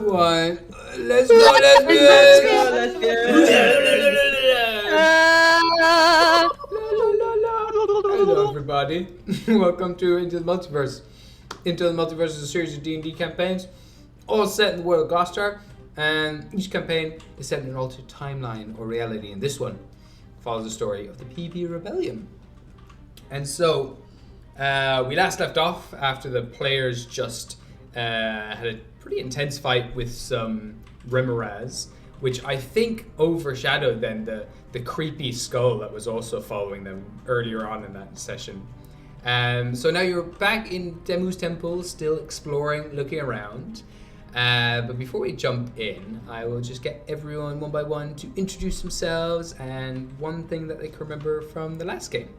One. Let's go. Hello, everybody. Welcome to Into the Multiverse. Into the Multiverse is a series of D&D campaigns, all set in the world of Gostar, and each campaign is set in an altered timeline or reality. And this one follows the story of the PB Rebellium. And so, we last left off after the players just had a pretty intense fight with some Remoraz, which I think overshadowed then the creepy skull that was also following them earlier on in that session. So now you're back in Demu's temple, still exploring, looking around. But before we jump in, I will just get everyone one by one to introduce themselves and one thing that they can remember from the last game.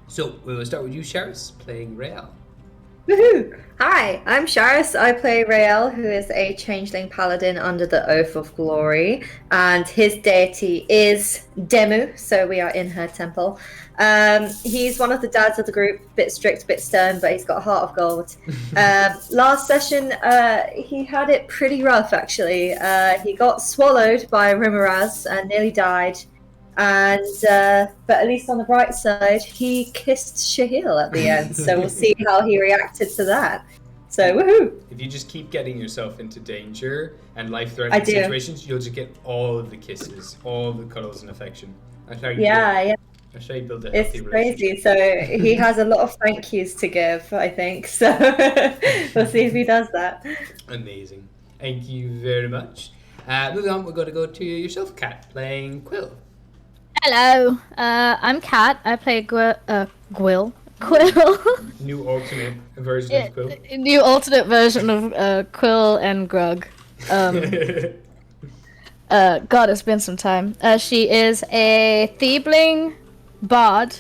So we will start with you, Sharis, playing Rael. Woohoo! Hi, I'm Sharis. I play Rael, who is a changeling paladin under the Oath of Glory, and his deity is Demu, so we are in her temple. He's one of the dads of the group, bit strict, bit stern, but he's got a heart of gold. Last session, he had it pretty rough, actually. He got swallowed by Rimaraz and nearly died. And but at least on the bright side, he kissed Shahil at the end, so we'll see how he reacted to that. So woohoo! If you just keep getting yourself into danger and life-threatening situations, you'll just get all of the kisses, all of the cuddles and affection. That's how you That's how you build a healthy relationship. It's crazy. So he has a lot of thank yous to give, I think. So we'll see if he does that. Amazing. Thank you very much. Moving on, we're going to go to yourself, Kat, playing Quill. Hello, I'm Kat. I play Quill. New alternate version of Quill. New alternate version of Quill and Grug. God, it's been some time. She is a thiebling, bard,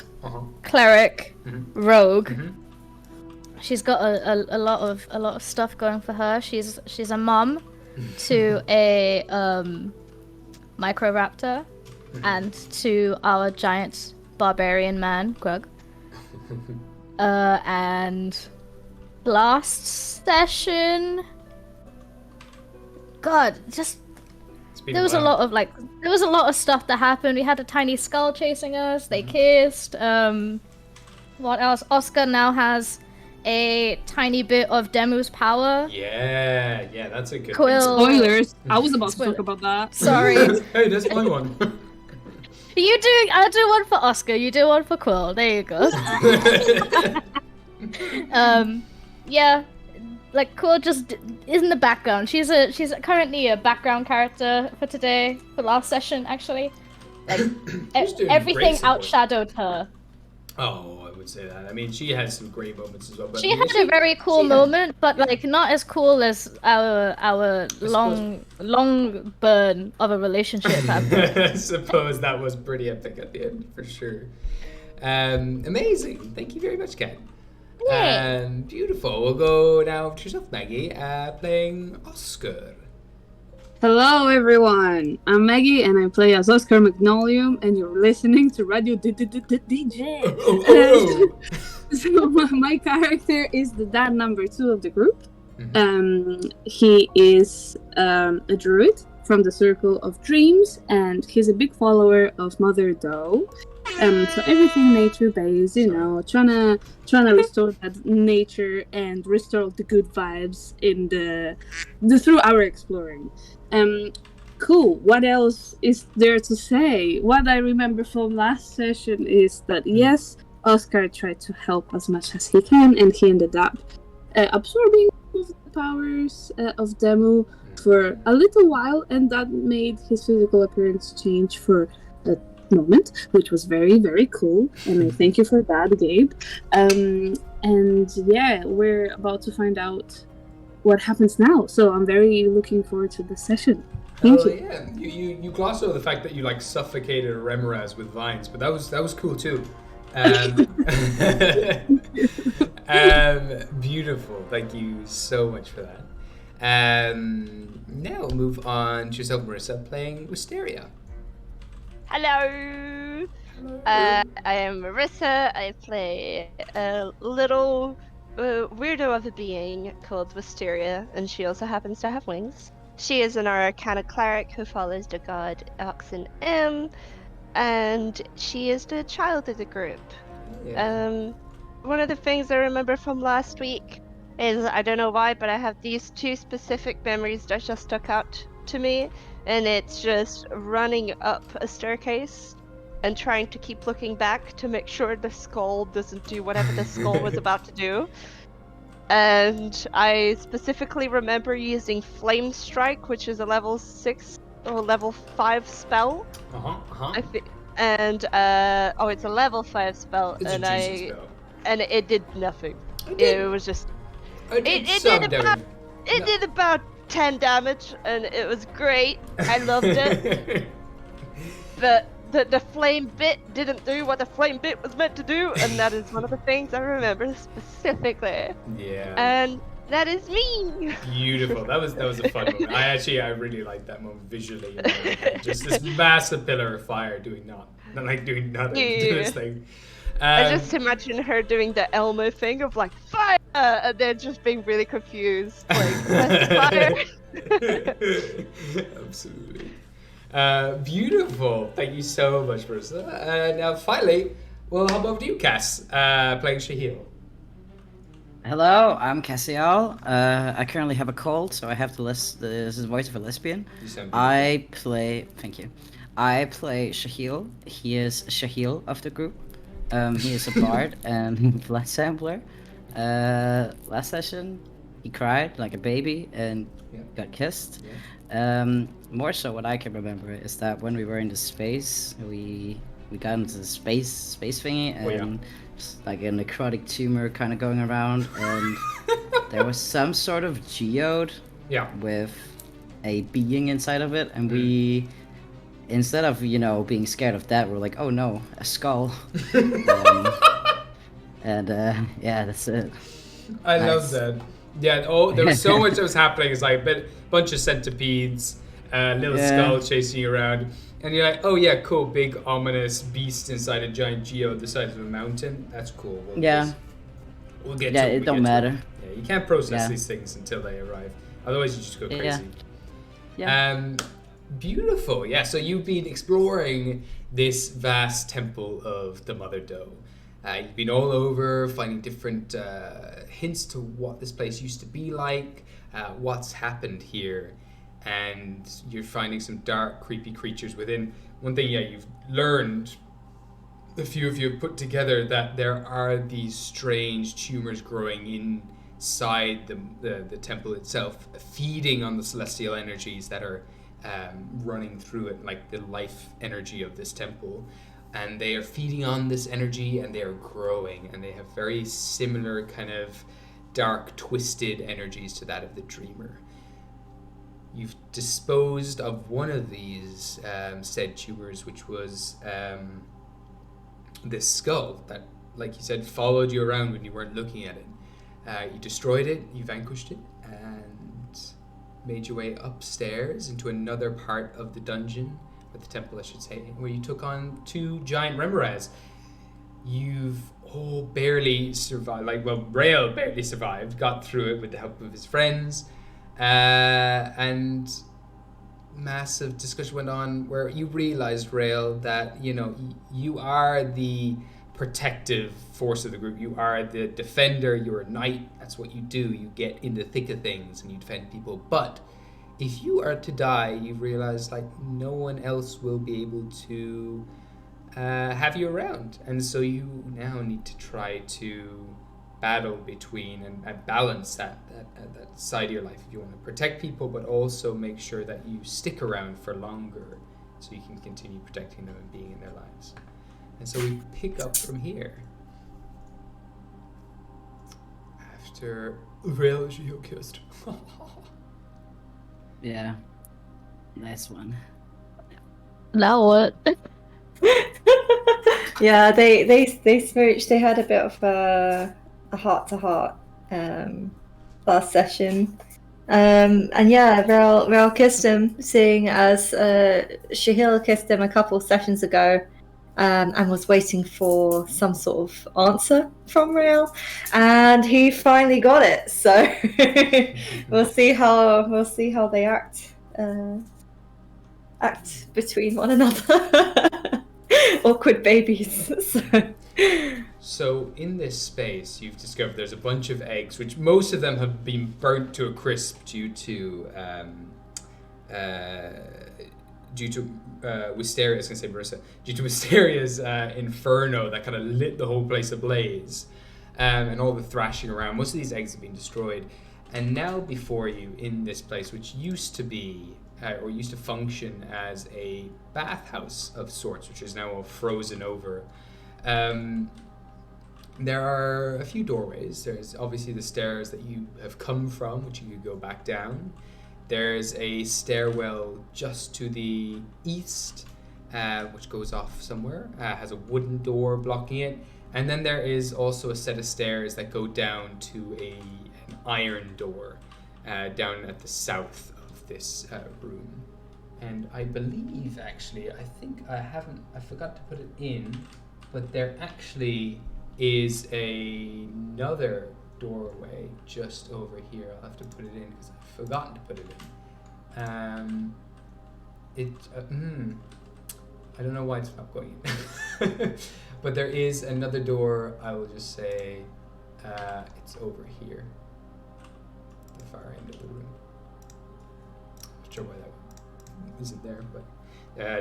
cleric, rogue. She's got a lot of stuff going for her. She's a mom to a microraptor. And to our giant barbarian man, Grug. And last session, God, just there was a lot of stuff that happened. We had a tiny skull chasing us. They kissed. What else? Oscar now has a tiny bit of Demu's power. Yeah, that's a good Quill. Spoilers. I was about to talk about that. Sorry. Hey, that's my one. I'll do one for Oscar, you do one for Quill. There you go. Yeah, like Quill just is in the background. She's currently a background character for today, for last session actually. Like everything outshadowed her. Oh, I would say that. I mean, she had some great moments as well. But she had a very cool moment, but like not as cool as our long burn of a relationship. I suppose that was pretty epic at the end, for sure. Amazing. Thank you very much, Kat. Beautiful. We'll go now to yourself, Maggie, playing Oscar. Hello, everyone. I'm Maggie, and I play as Oscar Magnolium, and you're listening to Radio DJ. So my character is the dad number 2 of the group. He is a druid from the Circle of Dreams, and he's a big follower of Mother Doe. So everything nature-based, trying to restore that nature and restore the good vibes in through our exploring. Cool. What else is there to say? What I remember from last session is that yes, Oscar tried to help as much as he can, and he ended up absorbing the powers of Demu for a little while, and that made his physical appearance change for moment, which was very, very cool, and I thank you for that, Gabe. And yeah, we're about to find out what happens now. So I'm very looking forward to this session. Thank you. Yeah, you glossed over the fact that you like suffocated a Remoraz with vines, but that was cool too. Beautiful. Thank you so much for that. Now we'll move on to yourself, Marissa, playing Wisteria. Hello. I am Marissa. I play a little weirdo of a being called Wisteria, and she also happens to have wings. She is an Arcana cleric who follows the god Oxen M, and she is the child of the group. Yeah. One of the things I remember from last week is, I don't know why, but I have these two specific memories that just stuck out to me, and it's just running up a staircase and trying to keep looking back to make sure the skull doesn't do whatever the skull was about to do. And I specifically remember using Flame Strike, which is a level 6 or level 5 spell. And it's a level 5 spell, It's a juicy spell. And it did nothing. It was just it did about 10 damage, and it was great. I loved it. The flame bit didn't do what the flame bit was meant to do, and that is one of the things I remember specifically. Yeah. And that is me. Beautiful. That was a fun moment. I really liked that moment visually. You know, just this massive pillar of fire doing nothing, doing this thing. I just imagine her doing the Elmo thing of like fire, and then just being really confused, like that's fire. Absolutely. Beautiful. Thank you so much, Marissa. Now, finally, we'll hop over to you, Cass, playing Shahil. Hello, I'm Cassial. I currently have a cold, so I have to list. This is the voice of a lesbian. Thank you. I play Shahil. He is Shahil of the group. He is a bard and blood sampler. Last session, he cried like a baby and got kissed. More so, what I can remember is that when we were in the space, we got into the space thingy, and just like a necrotic tumor kind of going around, and there was some sort of geode with a being inside of it, and we, instead of being scared of that, we're like, oh no, a skull. That's it. I love that. Yeah, there was so much that was happening. It's like a bunch of centipedes, little skull chasing you around. And you're like, oh yeah, cool, big ominous beast inside a giant geode the size of a mountain. That's cool. We'll get to it. It don't matter. Yeah, you can't process these things until they arrive. Otherwise you just go crazy. Beautiful. Yeah, so you've been exploring this vast temple of the Mother Doe. You've been all over, finding different hints to what this place used to be like, what's happened here, and you're finding some dark, creepy creatures within. One thing, you've learned, a few of you have put together, that there are these strange tumors growing inside the temple itself, feeding on the celestial energies that are running through it, like the life energy of this temple. And they are feeding on this energy, and they are growing, and they have very similar kind of dark, twisted energies to that of the Dreamer. You've disposed of one of these said tumors, which was this skull that, like you said, followed you around when you weren't looking at it. You destroyed it, you vanquished it, and made your way upstairs into another part of the dungeon, or the temple I should say, where you took on 2 giant Remoraz. You've barely survived, Rael barely survived, got through it with the help of his friends, and massive discussion went on where you realized, Rael, that you are the protective force of the group. You are the defender. You're a knight. That's what you do. You get in the thick of things and you defend people. But if you are to die, you realize no one else will be able to have you around, and so you now need to try to battle between and balance that side of your life. If you want to protect people, but also make sure that you stick around for longer, so you can continue protecting them and being in their lives. And so we pick up from here. Mr. Rail Shihio kissed. Yeah. Nice one. Now what? Yeah, they smooched. They had a bit of a heart-to-heart last session. And yeah, Rel kissed him, seeing as Shahil kissed him a couple sessions ago, and was waiting for some sort of answer from Rel, and he finally got it. So we'll see how they act between one another. Awkward babies. So in this space, you've discovered there's a bunch of eggs, which most of them have been burnt to a crisp due to Wisteria. I was gonna say Marissa, due to Wisteria's inferno that kind of lit the whole place ablaze, and all the thrashing around. Most of these eggs have been destroyed, and now before you in this place, which used to be or used to function as a bathhouse of sorts, which is now all frozen over. There are a few doorways. There's obviously the stairs that you have come from, which you could go back down. There's a stairwell just to the east, which goes off somewhere, has a wooden door blocking it. And then there is also a set of stairs that go down to an iron door down at the south of this room. And I believe, actually, I think I forgot to put it in, but there actually is another doorway just over here. I'll have to put it in because I've forgotten to put it in. I don't know why it's not going in. But there is another door. I will just say it's over here, the far end of the room. Not sure why that isn't there, but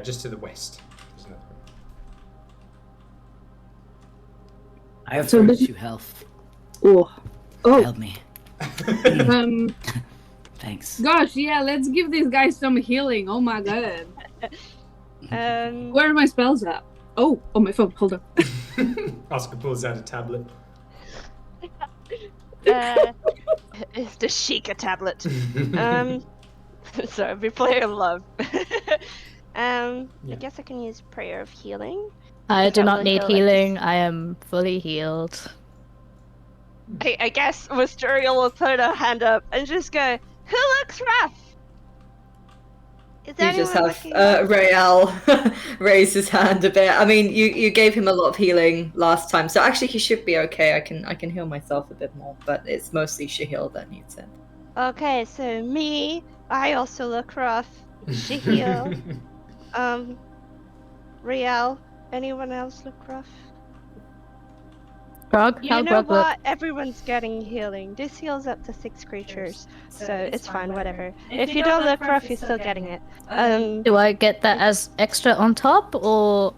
just to the west there's another one. I have So 32 health. Oh. Help me. Thanks. Gosh, yeah, let's give these guys some healing. Oh my god. Where are my spells at? Oh, on my phone. Hold on. Oscar pulls out a tablet. It's the Sheikah tablet. So we play in love. I guess I can use Prayer of Healing. I do That not will need heal healing. I am fully healed. I guess Wisteria will put her hand up and just go, "Who looks rough?" Is You just anyone have looking Rael raise his hand a bit. I mean, you gave him a lot of healing last time, so actually he should be okay. I can heal myself a bit more, but it's mostly Shahil that needs it. Okay, so me, I also look rough. Shahil, Riel, anyone else look rough? Grog? You How know Grog look? what? Everyone's getting healing. This heals up to 6 creatures, so it's fine, whatever. If you don't look rough, you're still getting it. Do I get that as extra on top, or...?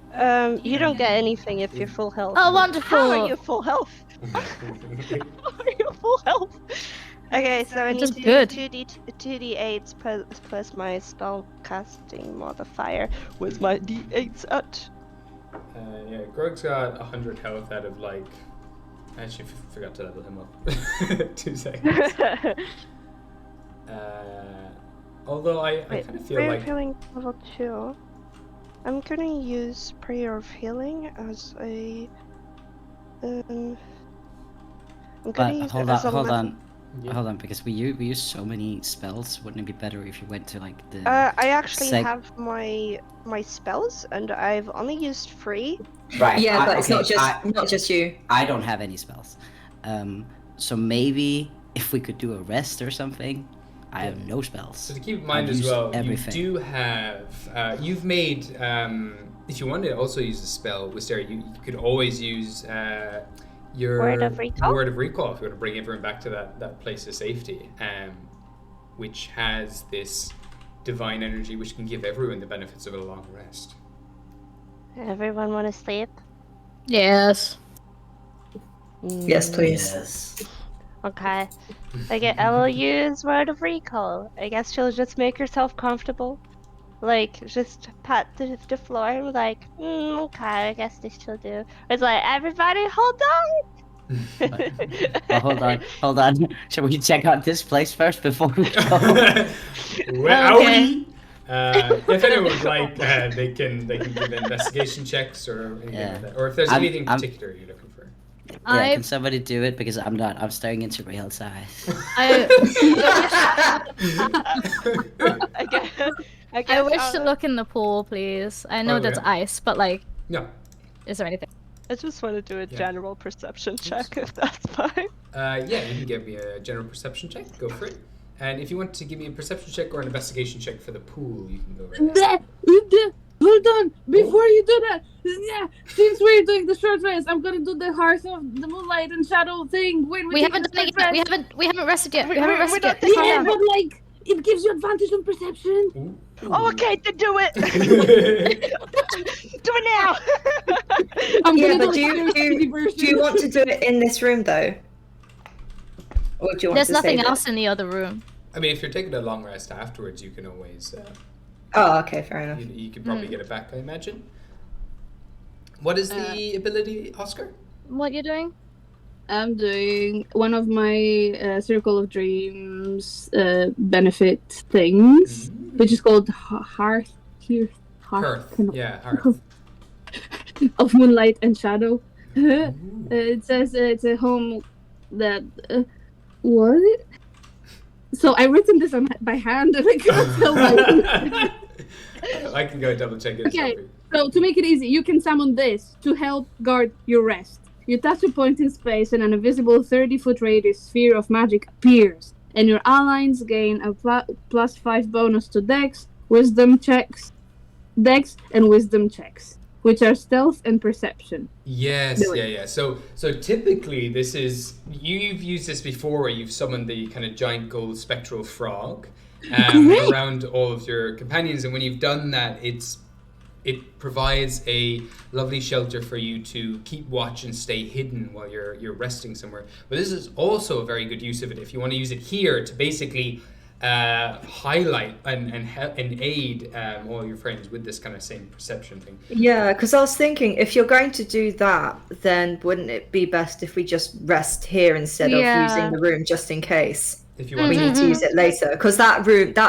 You don't get anything if you're full health. Oh, wonderful! How are you full health? How are you full health? Okay, so I need Just to good. do 2d8s plus my spell casting modifier. Where's my d8s at? Yeah, Greg's got 100 health out of like. I actually forgot to level him up. 2 seconds. Although I kind of feel Prayer like. of Healing level 2. I'm gonna use Prayer of Healing as a. I'm But gonna use hold it as a on. level- Yeah. Hold on, because we use so many spells. Wouldn't it be better if you went to like the? I actually Seg- have my spells, and I've only used 3. Right. Yeah, but it's okay, not just you. I don't have any spells. So maybe if we could do a rest or something. I have no spells. So to keep in mind I've as used well, everything. you do have. You've made. If you wanted to also use a spell, Wisteria, you could always use your Word of Recall? Word of Recall if you want to bring everyone back to that place of safety, which has this divine energy which can give everyone the benefits of a long rest. Everyone want to sleep? Yes. Yes, please. Yes. Okay. I will use Word of Recall. I guess she'll just make herself comfortable. Like, just pat the floor and be like, okay, I guess this she'll do. It's like, everybody hold on! Well, hold on. Shall we check out this place first before we go? Howdy. If anyone would like, they can give investigation checks or anything like that. Or if there's anything particular you're looking for. Yeah, can somebody do it? Because I'm not. I'm staring into Rael's eyes. I wish to look in the pool, please. I know that's ice, but like, is there anything? I just want to do a general perception check, if that's fine. Yeah, you can give me a general perception check. Go for it. And if you want to give me a perception check or an investigation check for the pool, you can go right ahead. Hold on, before you do that, since we're doing the short rest, I'm gonna do the Hearth of the Moonlight and Shadow thing. We haven't done it yet. We haven't rested yet. We haven't rested yet. Yeah, but like, it gives you advantage on perception. Ooh. Oh, okay, then do it. Do it now. But do you want to do it in this room though? Or do you want There's to nothing save else in the other room. I mean, if you're taking a long rest afterwards, you can always. Oh, okay, fair enough. You can probably get it back, I imagine. What is the ability, Oscar? What you doing? I'm doing one of my Circle of Dreams benefit things, which is called Hearth. Yeah, Hearth. Of Moonlight and Shadow. It says it's a home that... what? So I written this by hand and I can't tell my... I can go double check it. Okay, so to make it easy, you can summon this to help guard your rest. You touch a point in space and an invisible 30-foot radius sphere of magic appears, and your allies gain a +5 bonus to Dex, Wisdom checks, and Wisdom checks, which are Stealth and Perception. Yes, yeah. So typically this is, you've used this before where you've summoned the kind of giant gold spectral frog around all of your companions, and when you've done that, it provides a lovely shelter for you to keep watch and stay hidden while you're resting somewhere. But this is also a very good use of it if you want to use it here to basically highlight and aid all your friends with this kind of same perception thing. Yeah, because I was thinking, if you're going to do that, then wouldn't it be best if we just rest here instead of using the room just in case? If you want we need to use it later, because that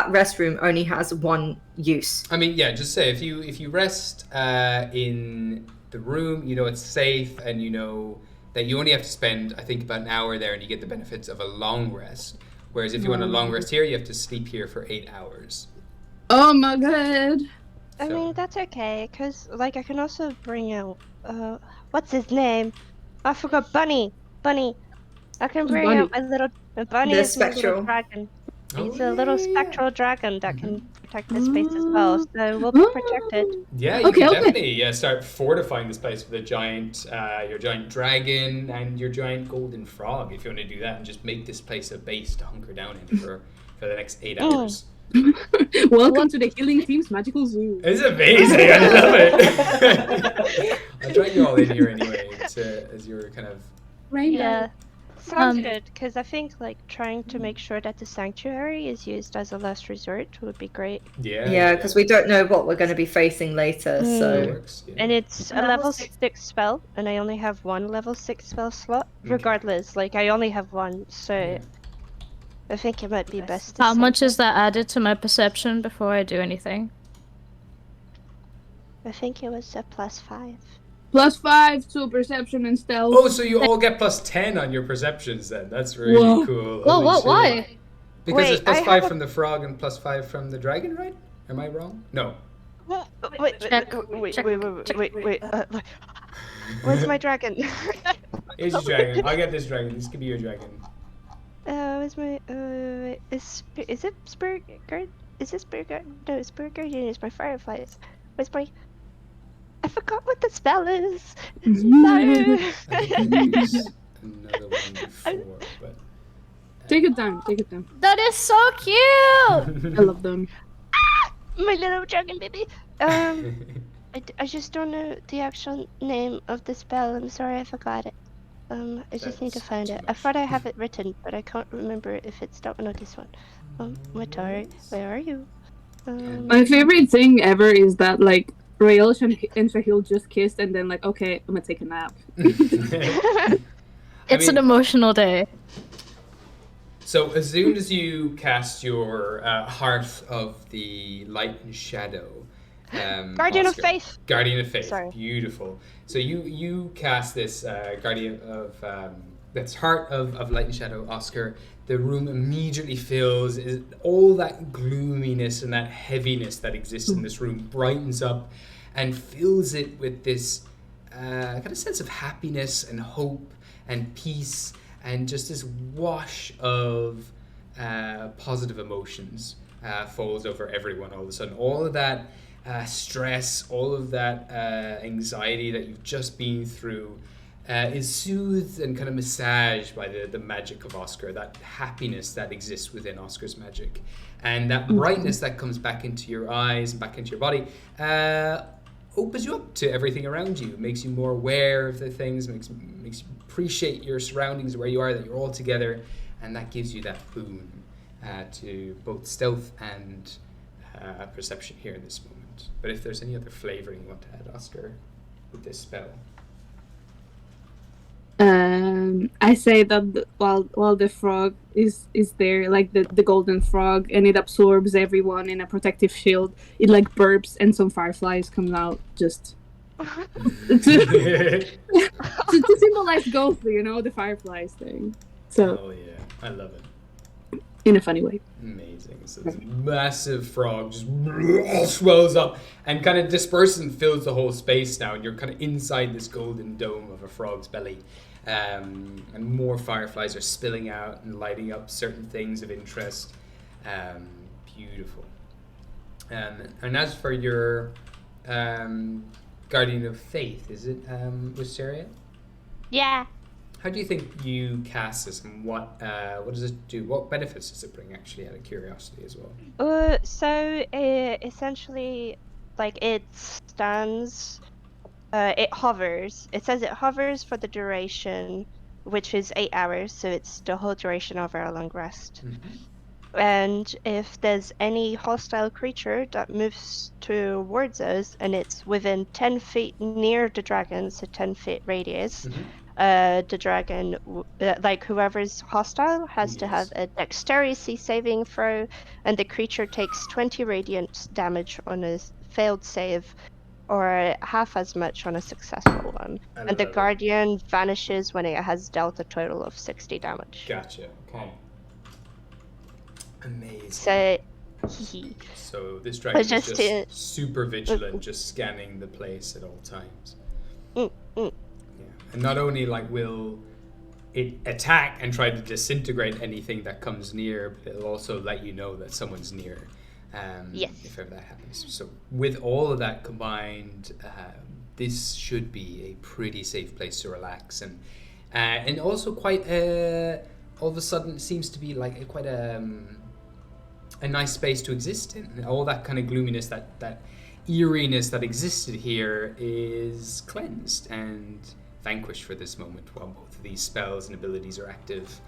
rest room only has one use. I mean, yeah, just say if you rest in the room, you know it's safe, and you know that you only have to spend, I think, about an hour there, and you get the benefits of a long rest. Whereas if you want a long rest here, you have to sleep here for 8 hours. Oh my god! I mean, that's okay, because like I can also bring out what's his name? I forgot. Bunny. I can bring out my little Bunny. The is a little spectral dragon. He's a little spectral dragon that can protect the space as well, so we'll be protected. Yeah, you can definitely start fortifying this place with a giant, your giant dragon and your giant golden frog if you want to do that, and just make this place a base to hunker down in for the next 8 hours. Welcome to the Healing Team's Magical Zoo. It's amazing, I love it. I'll drag you all in here anyway, as your kind of... Yeah. Sounds good, because I think like trying to make sure that the sanctuary is used as a last resort would be great. Yeah, because we don't know what we're going to be facing later, so... And it's a level 6 spell, and I only have one level 6 spell slot. Regardless, like I only have one, so I think it might be best to How much is that added to my perception before I do anything? I think it was a +5. +5 to perception and stealth. Oh, so you all get +10 on your perceptions then. That's really cool. Whoa, why? Because it's +5 from the frog and +5 from the dragon, right? Am I wrong? No. Wait. Where's my dragon? Here's your dragon. I'll get this dragon. This could be your dragon. Where's my is it Spirit Guard? Is this Spirit Guard? No, Spirit Guardian is my fireflies. Where's my... I forgot what the spell is. No. Another one before, but... Take it down. That is so cute! I love them. My little dragon baby. I just don't know the actual name of the spell. I'm sorry, I forgot it. I just need to find it. I thought I have it written, but I can't remember if it's that one or this one. Matari, where are you? My favorite thing ever is that like Rael and Shahil just kissed and then like, okay, I'm gonna take a nap. It's an emotional day. So as soon as you cast your Heart of the Light and Shadow, Guardian Oscar, of Faith. Guardian of Faith, Sorry. Beautiful. So you cast this Guardian of that's Heart of Light and Shadow, Oscar. The room immediately fills. All that gloominess and that heaviness that exists in this room brightens up and fills it with this kind of sense of happiness and hope and peace and just this wash of positive emotions falls over everyone all of a sudden. All of that stress, all of that anxiety that you've just been through is soothed and kind of massaged by the magic of Oscar, that happiness that exists within Oscar's magic. And that brightness that comes back into your eyes and back into your body opens you up to everything around you, makes you more aware of the things, makes you appreciate your surroundings, where you are, that you're all together, and that gives you that boon to both stealth and perception here in this moment. But if there's any other flavoring you want to add, Oscar, with this spell? I say that while the frog is there, like the golden frog, and it absorbs everyone in a protective shield, it like burps and some fireflies come out just to symbolize ghost, the fireflies thing. So oh yeah, I love it. In a funny way. Amazing. So this massive frog just swells up and kind of disperses and fills the whole space now, and you're kind of inside this golden dome of a frog's belly. And more fireflies are spilling out and lighting up certain things of interest. Beautiful. And as for your Guardian of Faith, is it Wisteria? Yeah. How do you think you cast this, and what does it do? What benefits does it bring, actually, out of curiosity as well? So essentially, like, it stands... it hovers. It says it hovers for the duration, which is 8 hours, so it's the whole duration of our long rest. Mm-hmm. And if there's any hostile creature that moves towards us and it's within 10 feet near the dragon, so 10 feet radius, the dragon, like whoever's hostile, has to have a dexterity saving throw, and the creature takes 20 radiant damage on a failed save, or half as much on a successful one. And the Guardian vanishes when it has dealt a total of 60 damage. Gotcha. Okay. Amazing. So this dragon is just super vigilant, just scanning the place at all times. Yeah. And not only will it attack and try to disintegrate anything that comes near, but it'll also let you know that someone's near. Yes. If ever that happens. So with all of that combined, this should be a pretty safe place to relax, and also quite all of a sudden it seems to be like quite a nice space to exist in. And all that kind of gloominess, that eeriness that existed here is cleansed and vanquished for this moment while both of these spells and abilities are active.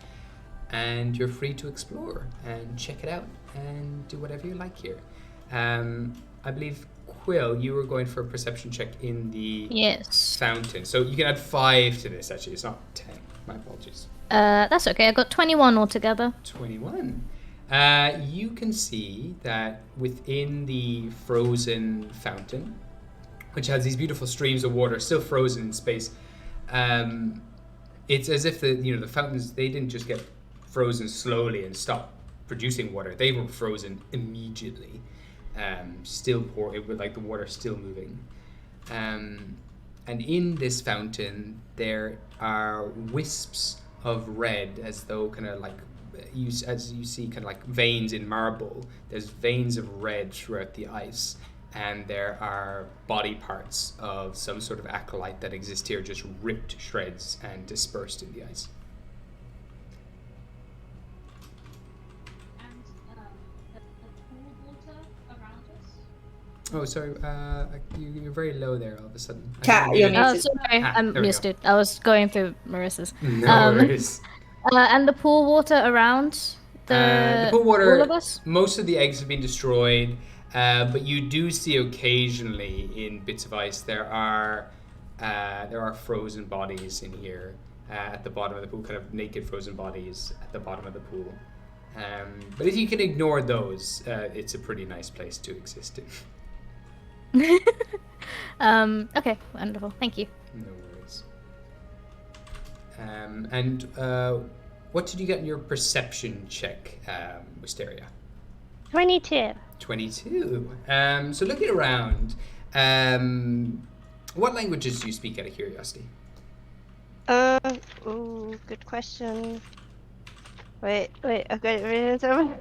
And you're free to explore and check it out and do whatever you like here. I believe, Quill, you were going for a perception check in the fountain. So you can add 5 to this, actually. It's not 10. My apologies. That's okay. I got 21 altogether. 21. You can see that within the frozen fountain, which has these beautiful streams of water still frozen in space, it's as if the fountains, they didn't just get frozen slowly and stop producing water. They were frozen immediately, still pouring, with the water still moving. And in this fountain there are wisps of red, as though kind of as you see kind of like veins in marble. There's veins of red throughout the ice, and there are body parts of some sort of acolyte that exist here, just ripped to shreds and dispersed in the ice. Oh, sorry. You're very low there all of a sudden. Cat, you're muted. Oh, sorry. I missed it. I was going through Marissa's. No worries. And the pool water around the pool water, all of us? Most of the eggs have been destroyed, but you do see occasionally in bits of ice there are frozen bodies in here. at the bottom of the pool, kind of naked frozen bodies at the bottom of the pool. But if you can ignore those, it's a pretty nice place to exist in. Okay, wonderful. Thank you. No worries. And what did you get in your perception check, Wisteria? 22. 22. So looking around, what languages do you speak out of curiosity? Good question. Wait, I've got it written down.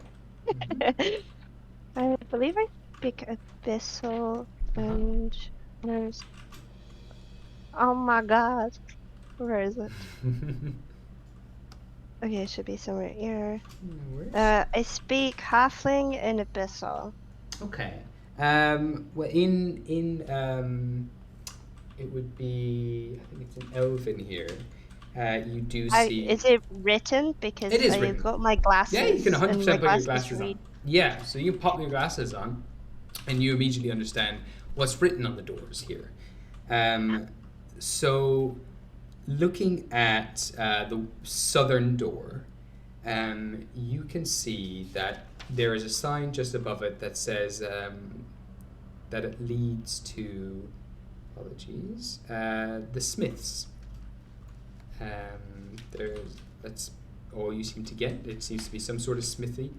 I believe I speak Abyssal and there's... Oh my god. Where is it? Okay, it should be somewhere here. I speak Halfling and Abyssal. Okay. Well, in it would be, I think it's an Elven here. You do see. Is it written? Because it is I've written. got my glasses. Yeah, you can 100% put your glasses read. on. Yeah, so you pop your glasses on, and you immediately understand what's written on the doors here. So, looking at the southern door, you can see that there is a sign just above it that says that it leads to, apologies, the Smiths. That's all you seem to get. It seems to be some sort of smithy.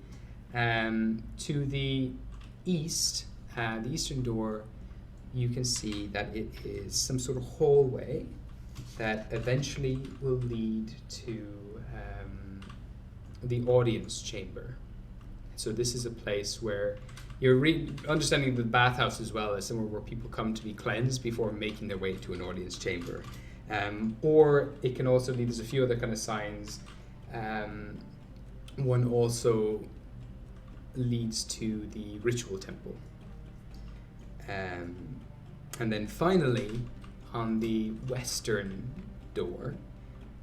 To the east, the eastern door, you can see that it is some sort of hallway that eventually will lead to the audience chamber. So this is a place where you're understanding the bathhouse as well as somewhere where people come to be cleansed before making their way to an audience chamber. Or it can also lead, there's a few other kind of signs. One also leads to the ritual temple. And then finally, on the western door,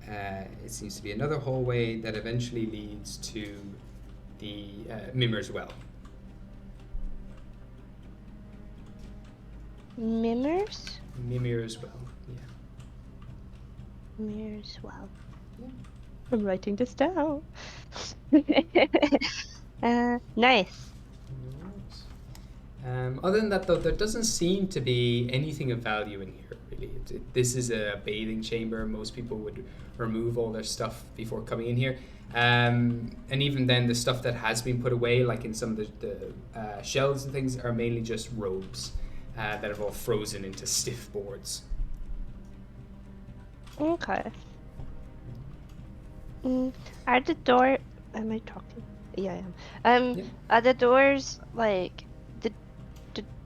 it seems to be another hallway that eventually leads to the Mimmer's Well. Mimmer's? Mimmer's Well, yeah. Mimmer's Well. Yeah. I'm writing this down. Nice. Other than that, though, there doesn't seem to be anything of value in here, really. This is a bathing chamber. Most people would remove all their stuff before coming in here. And even then, the stuff that has been put away, like in some of the shelves and things, are mainly just robes that have all frozen into stiff boards. Okay. Are the door... Am I talking? Yeah, I am. Yeah. Are the doors, like...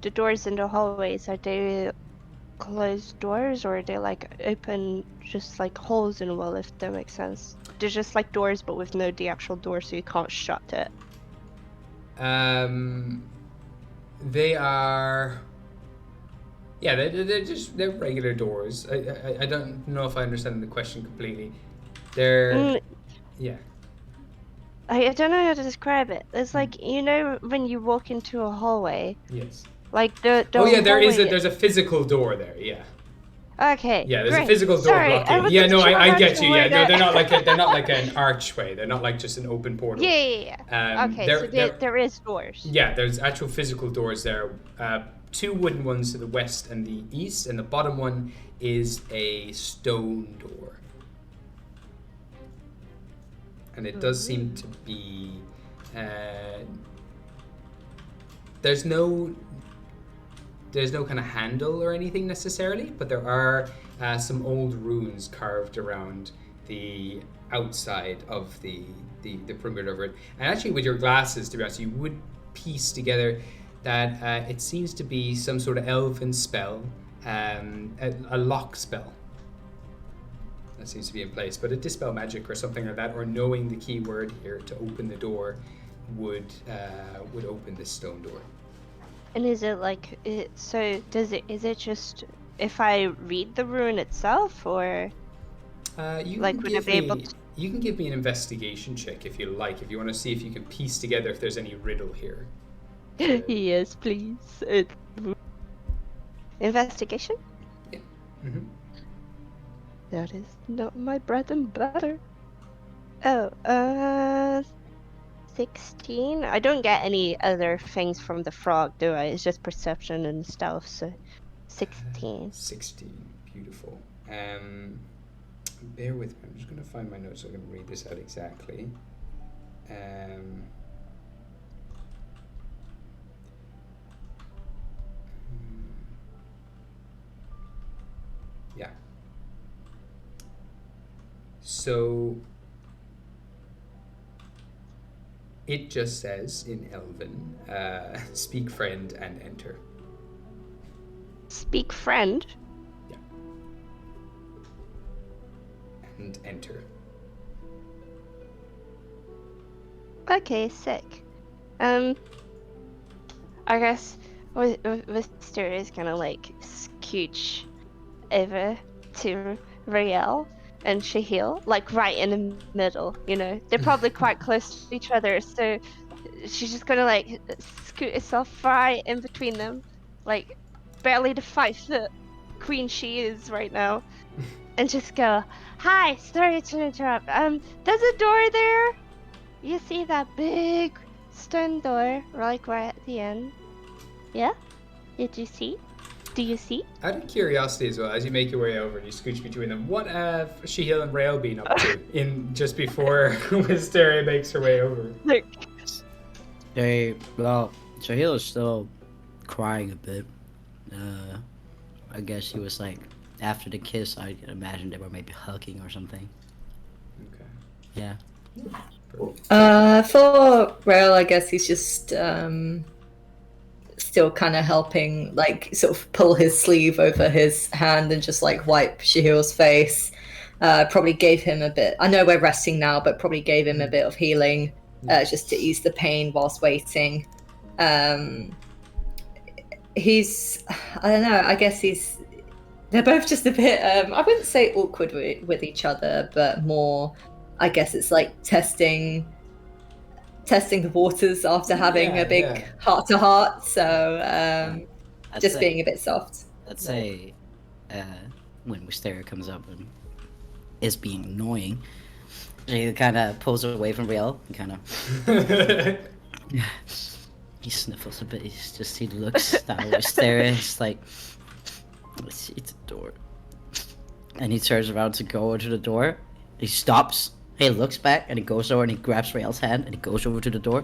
The doors in the hallways, are they closed doors or are they like open, just like holes in the wall, if that makes sense? They're just like doors but with no the actual door, so you can't shut it. They are... Yeah, they're regular doors. I don't know if I understand the question completely. They're... Yeah. I don't know how to describe it. It's like, you know when you walk into a hallway? Yes. Like the oh yeah, hallway... there's a physical door there, yeah. Okay. Yeah, there's great. a physical door Sorry, blocking. Yeah, no, I get you. Yeah, no, they're not like an archway. They're not like just an open portal. Yeah. Okay, so there is doors. Yeah, there's actual physical doors there. Two wooden ones to the west and the east, and the bottom one is a stone door. And it does seem to be... There's no kind of handle or anything necessarily, but there are some old runes carved around the outside of the perimeter of it. And actually with your glasses, to be honest, you would piece together that it seems to be some sort of elven spell, a lock spell that seems to be in place, but a dispel magic or something like that, or knowing the key word here to open the door would open this stone door. And is it like is it just if I read the rune itself, or you like can would I give be able to... You can give me an investigation check if you like, if you want to see if you can piece together if there's any riddle here. Yes, please. Investigation? Yeah. Mm-hmm. That is not my bread and butter. Oh, 16? I don't get any other things from the frog, do I? It's just perception and stealth, so 16. 16. Beautiful. Bear with me. I'm just going to find my notes so I can read this out exactly. Yeah. So it just says in Elven, speak friend and enter. Speak friend? Yeah. And enter. Okay, sick. I guess Wister is gonna like scooch over to Riel and Shahil, like right in the middle, you know. They're probably quite close to each other, so she's just gonna like scoot herself right in between them, like barely the 5 foot queen she is right now, and just go, "Hi, sorry to interrupt. There's a door there. You see that big stone door, like right at the end? Yeah? Did you see? Do you see?" Out of curiosity as well, as you make your way over and you scooch between them, what have Shahil and Rael been up to in just before Wisteria makes her way over? Shahil is still crying a bit. I guess she was like, after the kiss, I imagine they were maybe hugging or something. Okay. Yeah. For Rael, I guess he's just still kind of helping, like sort of pull his sleeve over his hand and just like wipe Shahil's face. Probably gave him a bit. I know we're resting now, but probably gave him a bit of healing, just to ease the pain whilst waiting. He's, I don't know. I guess they're both just a bit. I wouldn't say awkward with each other, but more. I guess it's like testing the waters after having a big heart-to-heart. So just being a bit soft. Let's say when Wisteria comes up and is being annoying, she kind of pulls away from Riel and kind of he sniffles a bit. He looks down at Wisteria. He's like, "It's a door," and he turns around to go to the door. He stops. He looks back and he goes over and he grabs Rael's hand and he goes over to the door.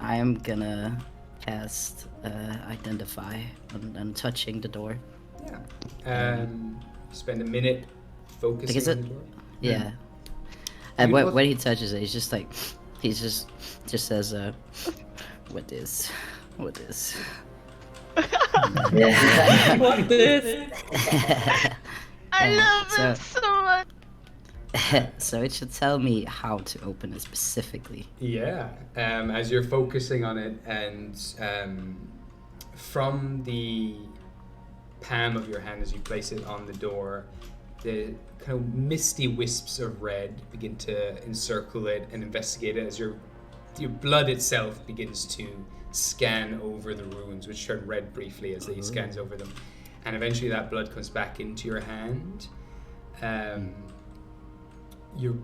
I'm gonna cast Identify on touching the door. Yeah. Spend a minute focusing on the door. Yeah. And when he touches it, he's just like, he just says, what is? Yeah. What this? I love it so much. So it should tell me how to open it specifically. Yeah. As you're focusing on it, and from the palm of your hand as you place it on the door, the kind of misty wisps of red begin to encircle it and investigate it as your blood itself begins to scan over the runes, which turn red briefly as he scans over them, and eventually that blood comes back into your hand. Your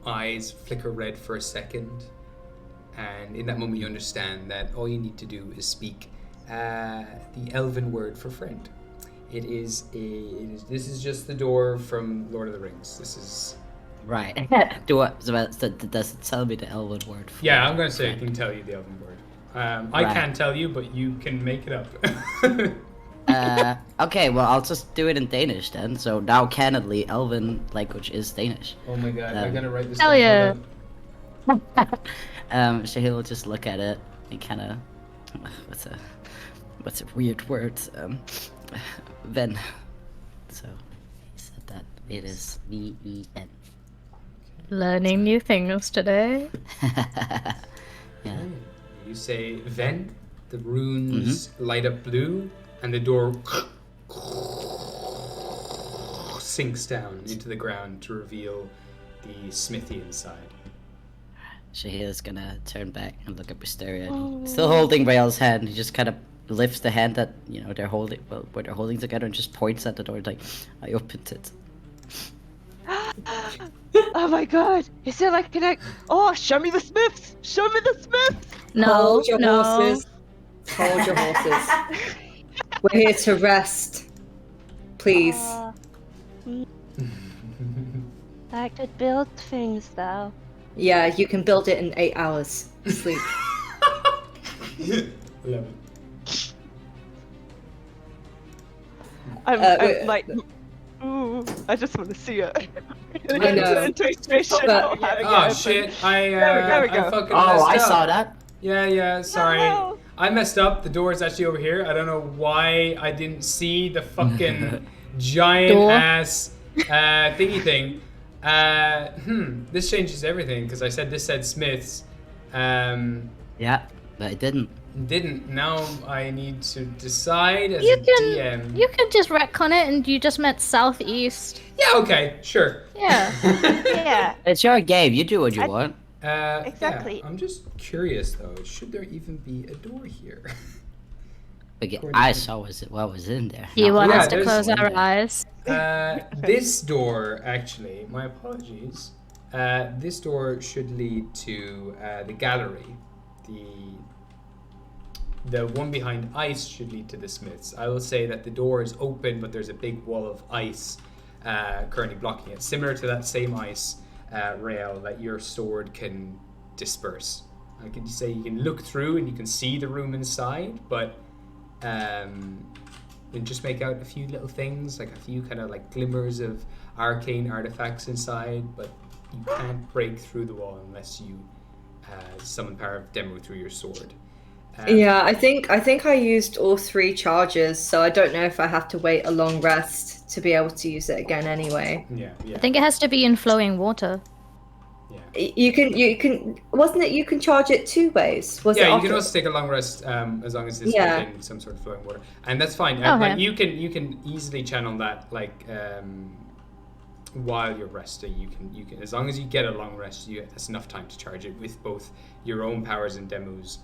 eyes flicker red for a second, and in that moment you understand that all you need to do is speak the elven word for friend. This is just the door from Lord of the Rings. This is right. Does it tell me the elven word? Yeah, I'm gonna say it can tell you the elven word. I can't tell you, but you can make it up. Okay, well, I'll just do it in Danish then. So now, canonically, Elven language is Danish. Oh my god, I'm gonna write this Hell down. yeah. So he'll just look at it and kind of, what's a weird word? Ven. So he said that it is V-E-N. Learning new things today. Yeah. You say Ven, the runes light up blue, and the door sinks down into the ground to reveal the smithy inside. Shahir's gonna turn back and look at Wisteria. Still holding Rael's hand, he just kind of lifts the hand that they're holding, what they're holding together, and just points at the door like, "I opened it." Oh my god! Is there like Oh, show me the Smiths! Show me the Smiths! No, Hold your no. horses. Hold your horses. We're here to rest. Please. I could build things though. Yeah, you can build it in 8 hours. Sleep. Love it. I'm wait, like, ooh, I just want to see it. I know. Oh shit! There we go. I fucking Oh, messed I up. saw that. Yeah. Sorry. No. I messed up. The door is actually over here. I don't know why I didn't see the fucking giant Door. ass thingy thing. This changes everything because I said this said Smiths. Yeah, but it didn't. Didn't. Now I need to decide as You a can DM. you can just retcon it, and you just meant southeast. Yeah. Okay. Sure. Yeah. Yeah. It's your game. You do what you want. Exactly. Yeah, I'm just curious though. Should there even be a door here? Okay, I saw what was in there. You No, want Yeah, us to there's close one our there. eyes? This door, actually, my apologies. This door should lead to the gallery. The one behind ice should lead to the Smiths. I will say that the door is open, but there's a big wall of ice currently blocking it, similar to that same ice rail that your sword can disperse. I can say you can look through and you can see the room inside, but then just make out a few little things, like a few kind of like glimmers of arcane artifacts inside, but you can't break through the wall unless you summon power of demo through your sword. Yeah, I think I used all 3 charges, so I don't know if I have to wait a long rest to be able to use it again anyway. Yeah. I think it has to be in flowing water. You can wasn't it you can charge it 2 ways? Was it Yeah, you after? can also take a long rest as long as it's Yeah. within some sort of flowing water, and that's fine. Okay. Like you can easily channel that while you're resting. You can as long as you get a long rest, that's enough time to charge it with both your own powers and demos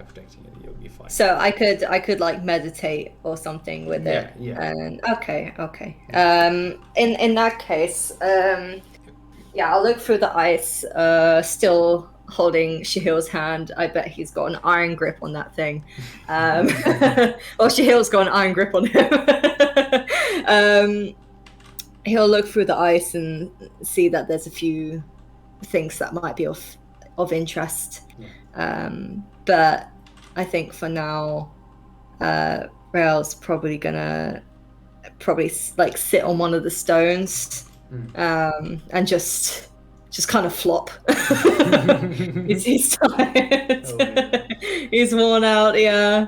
protecting it. You'll be fine. So I could like meditate or something with it. Yeah. And okay. In that case, yeah, I'll look through the ice, still holding Shahil's hand. I bet he's got an iron grip on that thing. Or Shahil's got an iron grip on him. He'll look through the ice and see that there's a few things that might be of interest. But I think for now, Rael's probably gonna like sit on one of the stones. And just kind of flop. he's tired. He's worn out. Yeah.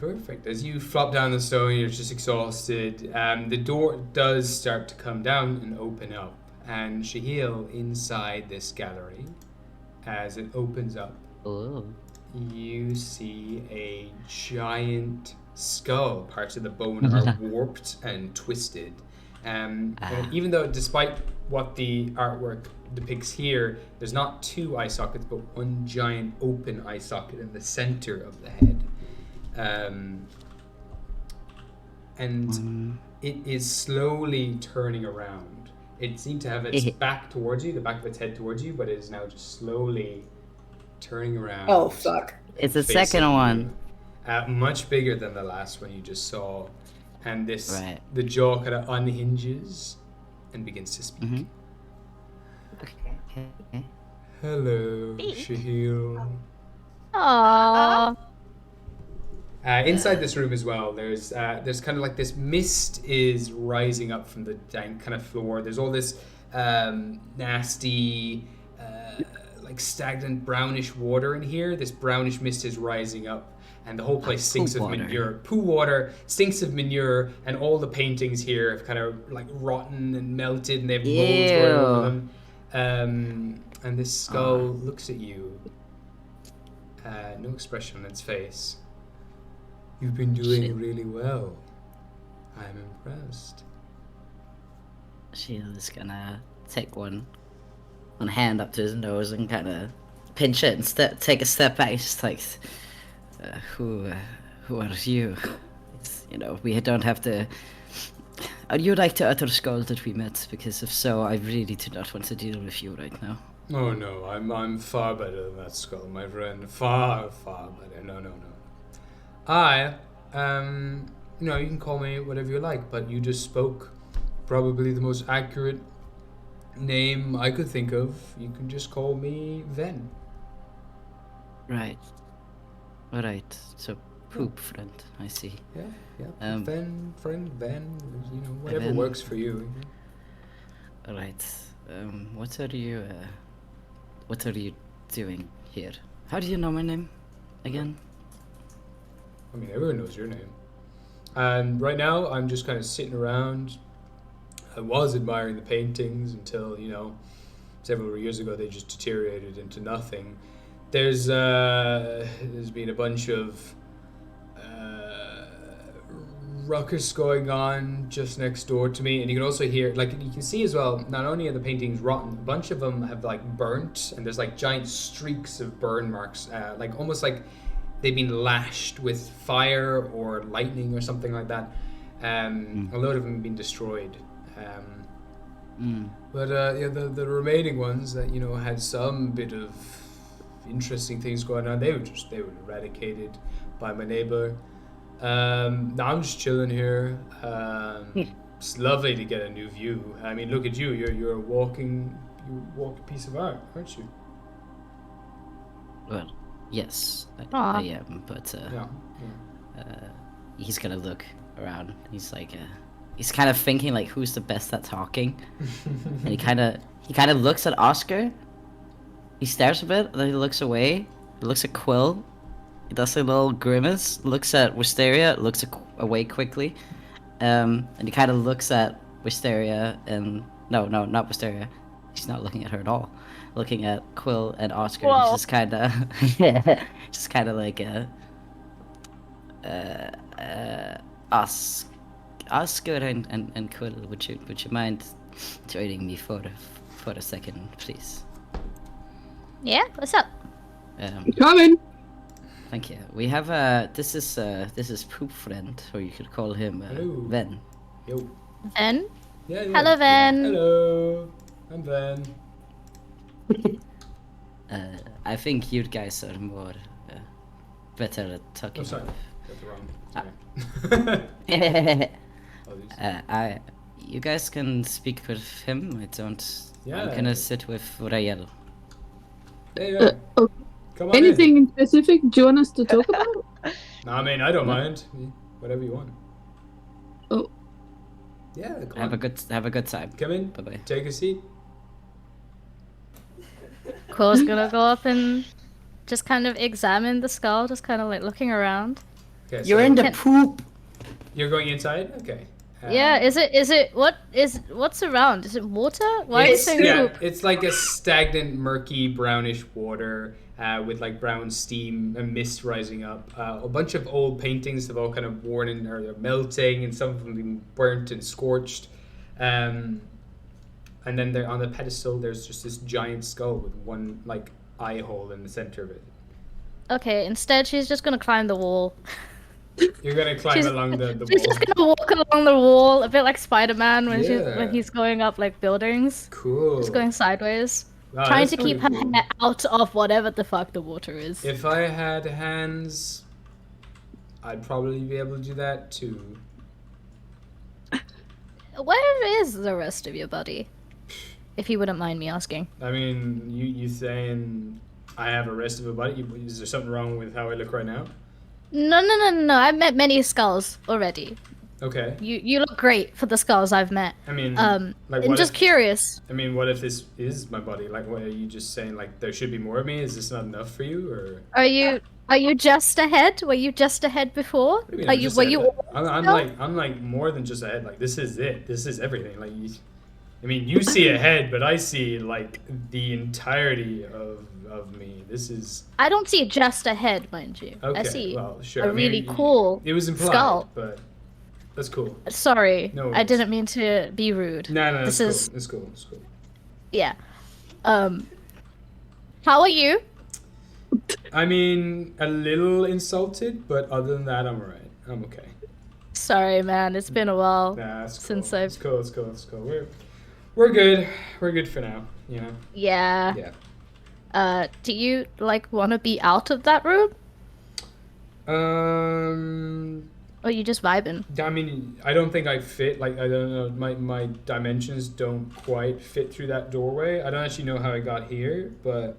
Perfect. As you flop down the stone, you're just exhausted. The door does start to come down and open up, and Shahil inside this gallery, as it opens up, you see a giant skull. Parts of the bone are warped and twisted. And even though, despite what the artwork depicts here, there's not 2 eye sockets, but one giant open eye socket in the center of the head. And it is slowly turning around. It seemed to have its back towards you, the back of its head towards you, but it is now just slowly turning around. Oh, fuck. It's the second one. Much bigger than the last one you just saw. And the jaw kind of unhinges and begins to speak. Okay. Hello, Shahil. Aww. Inside this room as well, there's kind of like this mist is rising up from the dank kind of floor. There's all this nasty, like stagnant brownish water in here. This brownish mist is rising up. And the whole place stinks of manure. Poo water, stinks of manure, and all the paintings here have kind of like rotten and melted, and they have molds going over them. And this skull looks at you. No expression on its face. You've been doing really well. I'm impressed. Shahil is gonna take one hand up to his nose and kind of pinch it and take a step back. He's just like, who are you? It's, we don't have to. Are you like the other skull that we met? Because if so, I really do not want to deal with you right now. Oh no, I'm far better than that skull, my friend. Far, far better. No. I, you can call me whatever you like, but you just spoke probably the most accurate name I could think of. You can just call me Ven. Right. Alright, so poop friend, I see. Yeah. Ven, friend, Ven, whatever Ven. Works for you. Alright. What are you doing here? How do you know my name again? I mean, everyone knows your name. And right now, I'm just kind of sitting around. I was admiring the paintings until, several years ago they just deteriorated into nothing. There's been a bunch of ruckus going on just next door to me, and you can also hear, you can see as well, not only are the paintings rotten, a bunch of them have burnt, and there's giant streaks of burn marks, almost like they've been lashed with fire or lightning or something like that. A load of them have been destroyed. But the remaining ones that had some bit of interesting things going on, they were eradicated by my neighbor. Now I'm just chilling here. It's lovely to get a new view. I mean, look at you. You're a walking piece of art, aren't you? Well, yes, I am. But he's gonna look around. He's he's kind of thinking who's the best at talking, and he kind of looks at Oscar. He stares a bit, then he looks away. He looks at Quill. He does a little grimace. Looks at Wisteria. Looks away quickly, and he kind of looks at Wisteria and no, not Wisteria. He's not looking at her at all. Looking at Quill and Oscar. Whoa. He's just kind of, Oscar and Quill, would you mind joining me for a second, please? Yeah, what's up? Coming. Thank you. We have this is Poop Friend, or you could call him Ven. Yo. Ven? Yeah. Hello, Ven. Hello. I'm Ven. I think you guys are more better at talking. Oh, sorry. Got the wrong. You guys can speak with him. I don't. Yeah. I'm gonna sit with Rael. Yeah. Okay. Come on. Anything in specific do you want us to talk about? No, I mean, I don't mind. Whatever you want. Oh. Yeah. Come Have on. a good time. Come in. Bye bye. Take a seat. Quill's gonna go up and just kind of examine the skull, just kind of looking around. Okay, You're so in the poop. You're going inside. Okay. Yeah, is it what's around? Is it water? Why is it so poop? It's like a stagnant, murky, brownish water with brown steam and mist rising up. A bunch of old paintings have all kind of worn in, or they're melting, and some of them been burnt and scorched. And then there on the pedestal, there's just this giant skull with one eye hole in the center of it. Okay, instead she's just gonna climb the wall. You're gonna climb along the wall. She's just gonna walk along the wall, a bit like Spider-Man when he's going up buildings. Cool. Just going sideways. Wow, Trying that's to keep pretty her cool. hair out of whatever the fuck the water is. If I had hands, I'd probably be able to do that too. Where is the rest of your body? If you wouldn't mind me asking. I mean, you saying I have a rest of a body? Is there something wrong with how I look right now? No. I've met many skulls already. Okay. You look great for the skulls I've met. I mean, I'm what just if, curious. I mean, what if this is my body? What are you just saying? There should be more of me? Is this not enough for you, or? Are you just ahead? Were you just ahead before? What do you mean Are I'm you just were ahead? you? I'm more than just ahead. This is it. This is everything. I mean, you see ahead, but I see the entirety of me. This is. I don't see just ahead, mind you. Okay. I see Well, sure. a really cool. It was implied, skull. but that's cool. Sorry, No I worries. didn't mean to be rude. No, This it's is cool. It's cool. It's cool. yeah. How are you? I mean, a little insulted, but other than that, I'm alright. I'm okay. Sorry, man. It's been a while That's cool. since I've. It's cool. It's cool. It's cool. We're good. We're good for now. You know. Yeah. Yeah. Do you want to be out of that room? Or you just vibing? I mean, I don't think I fit. Like, I don't know. My dimensions don't quite fit through that doorway. I don't actually know how I got here, but.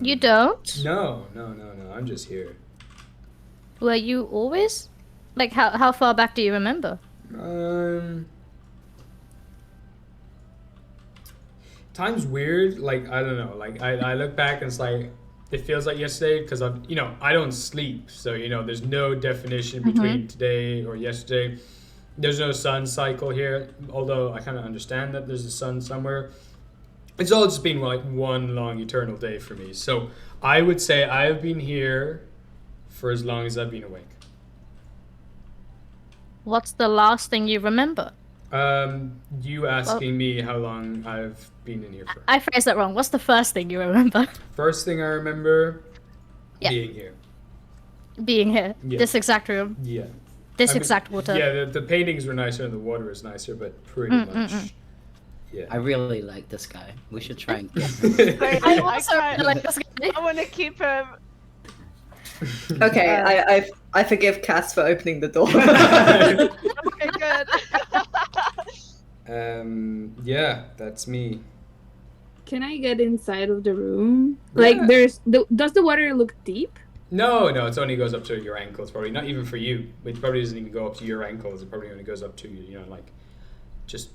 You don't? No. I'm just here. Were you always? Like, how far back do you remember? Time's weird. Like, I don't know. Like, I look back and it's like, it feels like yesterday because I don't sleep. So, there's no definition between today or yesterday. There's no sun cycle here, although I kind of understand that there's a sun somewhere. It's all just been like one long eternal day for me. So I would say I've been here for as long as I've been awake. What's the last thing you remember? You asking me how long I've been in here for. I phrased that wrong. What's the first thing you remember? First thing I remember, being here. Being here. Yeah. This exact room. Yeah. This exact water. Yeah, the paintings were nicer and the water was nicer, but pretty much. Yeah. I really like this guy. We should try and get him. I also like this guy. I want to keep him. Okay, I forgive Cass for opening the door. Okay, good. Yeah, that's me. Can I get inside of the room? Yeah. Like, does the water look deep? No, it only goes up to your ankles. Probably not even for you. It probably doesn't even go up to your ankles. It probably only goes up to like just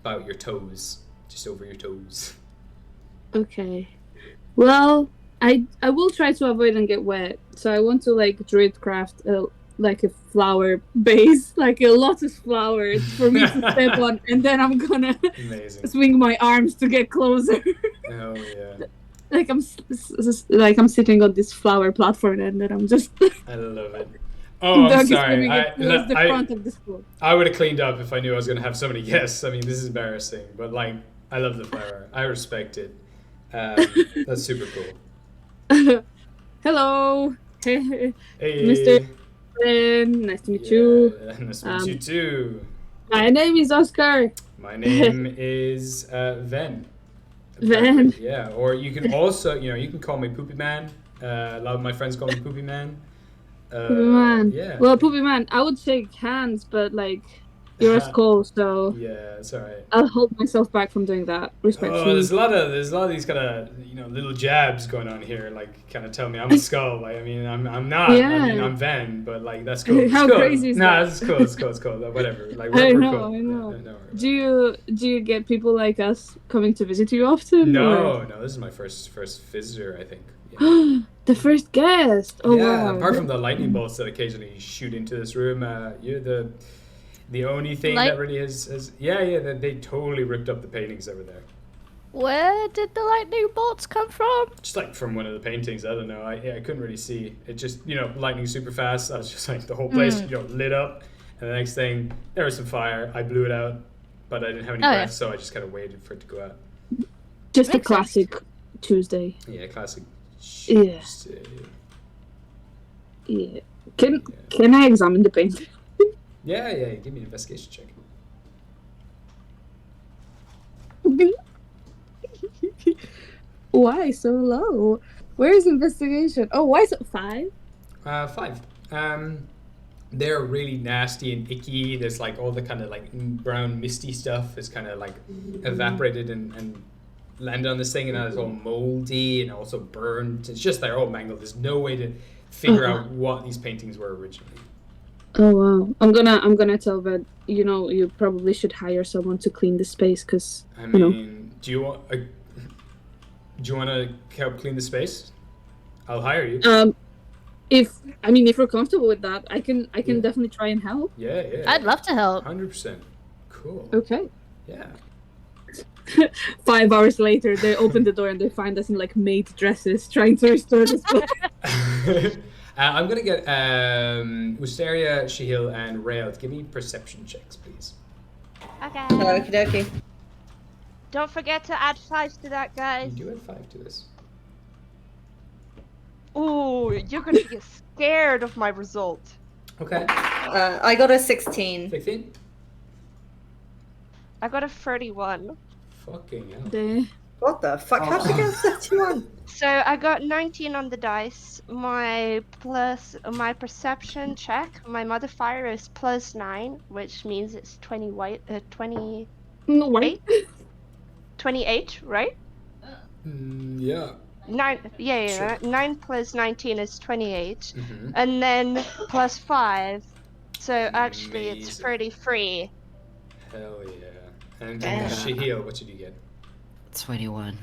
about your toes, just over your toes. Okay. Well, I will try to avoid and get wet. So I want to druid craft a flower base, like a lotus flower for me to step on, and then I'm gonna swing my arms to get closer. Oh yeah. I'm sitting on this flower platform, and then I'm just. I love it. Oh, I'm sorry. The front of the school. I would have cleaned up if I knew I was gonna have so many guests. I mean, this is embarrassing, but I love the flower. I respect it. That's super cool. Hello, hey, Mr. Nice to meet you. Nice to meet you too. My name is Oscar. My name is Ven. Ven. Yeah, or you can also, you can call me Poopy Man. A lot of my friends call me Poopy Man. Poopy Man. Yeah. Well, Poopy Man, I would shake hands, but you're as cold, so yeah, it's alright. I'll hold myself back from doing that. Respectfully. Oh, there's a lot of these kind of little jabs going on here, kind of tell me I'm a skull. I mean, I'm not. Yeah. I mean, I'm Ven, but that's cool. How cool. crazy is that? It's cool. It's cool. Whatever. I We're know. cool. I know. Yeah, no, do you get people like us coming to visit you often? No. This is my first visitor, I think. Yeah. The first guest. Oh yeah, wow. apart from the lightning bolts that occasionally shoot into this room, you're the only thing that really has they totally ripped up the paintings over there. Where did the lightning bolts come from? Just from one of the paintings, I don't know. I couldn't really see. It just, lightning super fast. I was just the whole place, lit up. And the next thing, there was some fire. I blew it out, but I didn't have any breath, so I just kind of waited for it to go out. Just Makes a classic Tuesday. Yeah, classic Tuesday. Yeah. Can I examine the painting? Yeah, give me an investigation check. Why so low? Where is investigation? Oh, why so 5? 5. They're really nasty and icky. There's all the kind of brown misty stuff is kind of evaporated and landed on this thing, and now it's all moldy and also burned. It's just they're all mangled. There's no way to figure out what these paintings were originally. Oh wow! I'm gonna tell Ved. You probably should hire someone to clean the space, because I mean, do you want to help clean the space? I'll hire you. If you're comfortable with that, I can definitely try and help. Yeah. I'd love to help. 100%. Cool. Okay. Yeah. 5 hours later, they open the door and they find us in maid dresses trying to restore the space. I'm gonna get Wisteria, Shahil, and Rael to give me perception checks, please. Okay. Okie dokie. Don't forget to add 5 to that, You guys. do add 5 to this. Ooh, you're gonna be scared of my result. Okay. I got a 16. 16? I got a 31. Fucking hell. What the fuck? How'd you get a 31? So I got 19 on the dice. My perception check, my modifier is +9, which means it's 28. No way. 28, right? Yeah. 9 plus 19 is 28. Mm-hmm. And then +5. So actually it's Amazing. 33. Hell yeah. And Shahil, what did you get? 21.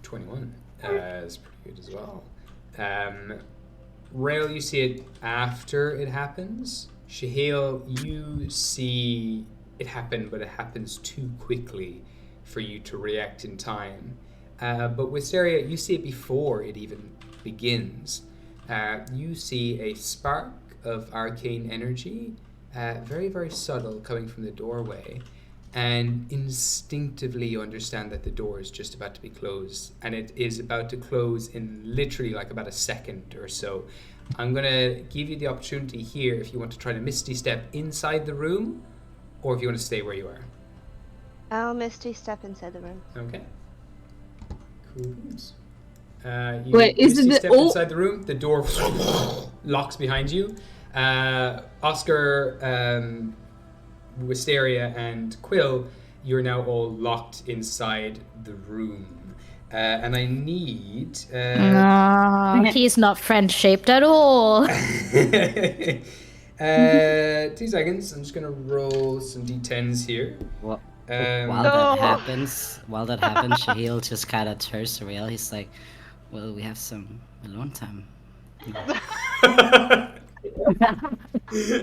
21. That's pretty good as well. Rail, you see it after it happens. Shahil, you see it happen, but it happens too quickly for you to react in time. But Wisteria, you see it before it even begins. You see a spark of arcane energy, very, very subtle, coming from the doorway. And instinctively you understand that the door is just about to be closed. And it is about to close in literally like about a second or so. I'm going to give you the opportunity here if you want to try to Misty Step inside the room, or if you want to stay where you are. I'll Misty Step inside the room. Okay. Cool. You Wait, is Misty it the step inside the room, the door locks behind you. Oscar, Wisteria, and Quill, you're now all locked inside the room. And I need... he's not friend-shaped at all. 2 seconds. I'm just going to roll some d10s here. Well, Um, while that happens, Shahil just kind of turns to Rael. He's like, well, we have some alone time.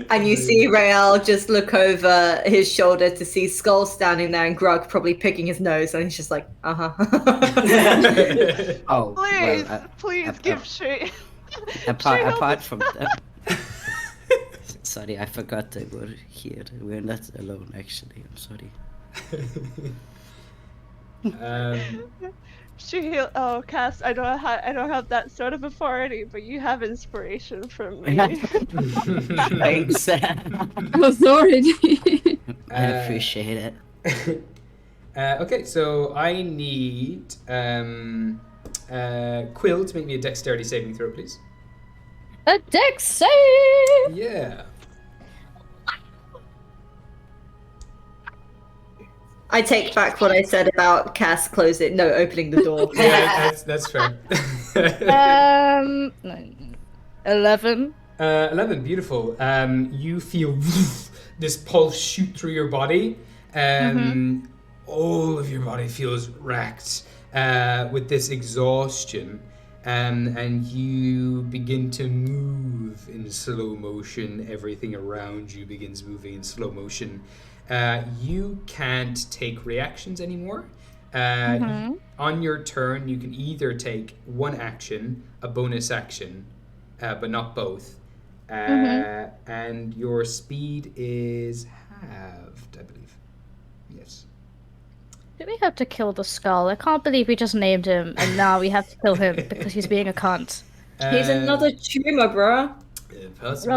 And you see Rael just look over his shoulder to see Skull standing there and Grug probably picking his nose, and he's just like, Oh, Please, well, please give shit. apart from that. Sorry, I forgot that we're here. We're not alone, actually. I'm sorry. Cass, I don't have that sort of authority, but you have inspiration from me. Thanks. Authority. I appreciate it. Okay, so I need Quill to make me a dexterity saving throw, please. A dex save! Yeah. I take back what I said about Cass opening the door. Yeah, that's fair. 11. 11, beautiful. You feel this pulse shoot through your body. All of your body feels racked with this exhaustion. And you begin to move in slow motion. Everything around you begins moving in slow motion. You can't take reactions anymore. On your turn, you can either take one action, a bonus action, but not both. And your speed is halved, I believe. Yes. Do we have to kill the skull? I can't believe we just named him, and now we have to kill him because he's being a cunt. He's another tumor, bruh. Possible.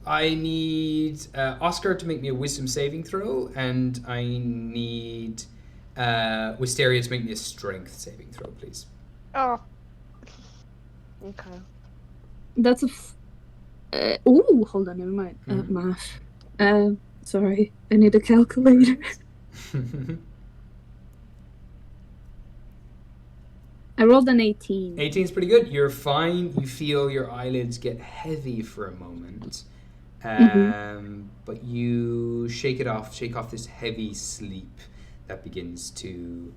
I need Oscar to make me a wisdom saving throw, and I need Wisteria to make me a strength saving throw, please. Oh. Okay. That's a. Hold on, never mind. Math. Sorry, I need a calculator. I rolled an 18. 18 is pretty good. You're fine. You feel your eyelids get heavy for a moment. But you shake off this heavy sleep that begins to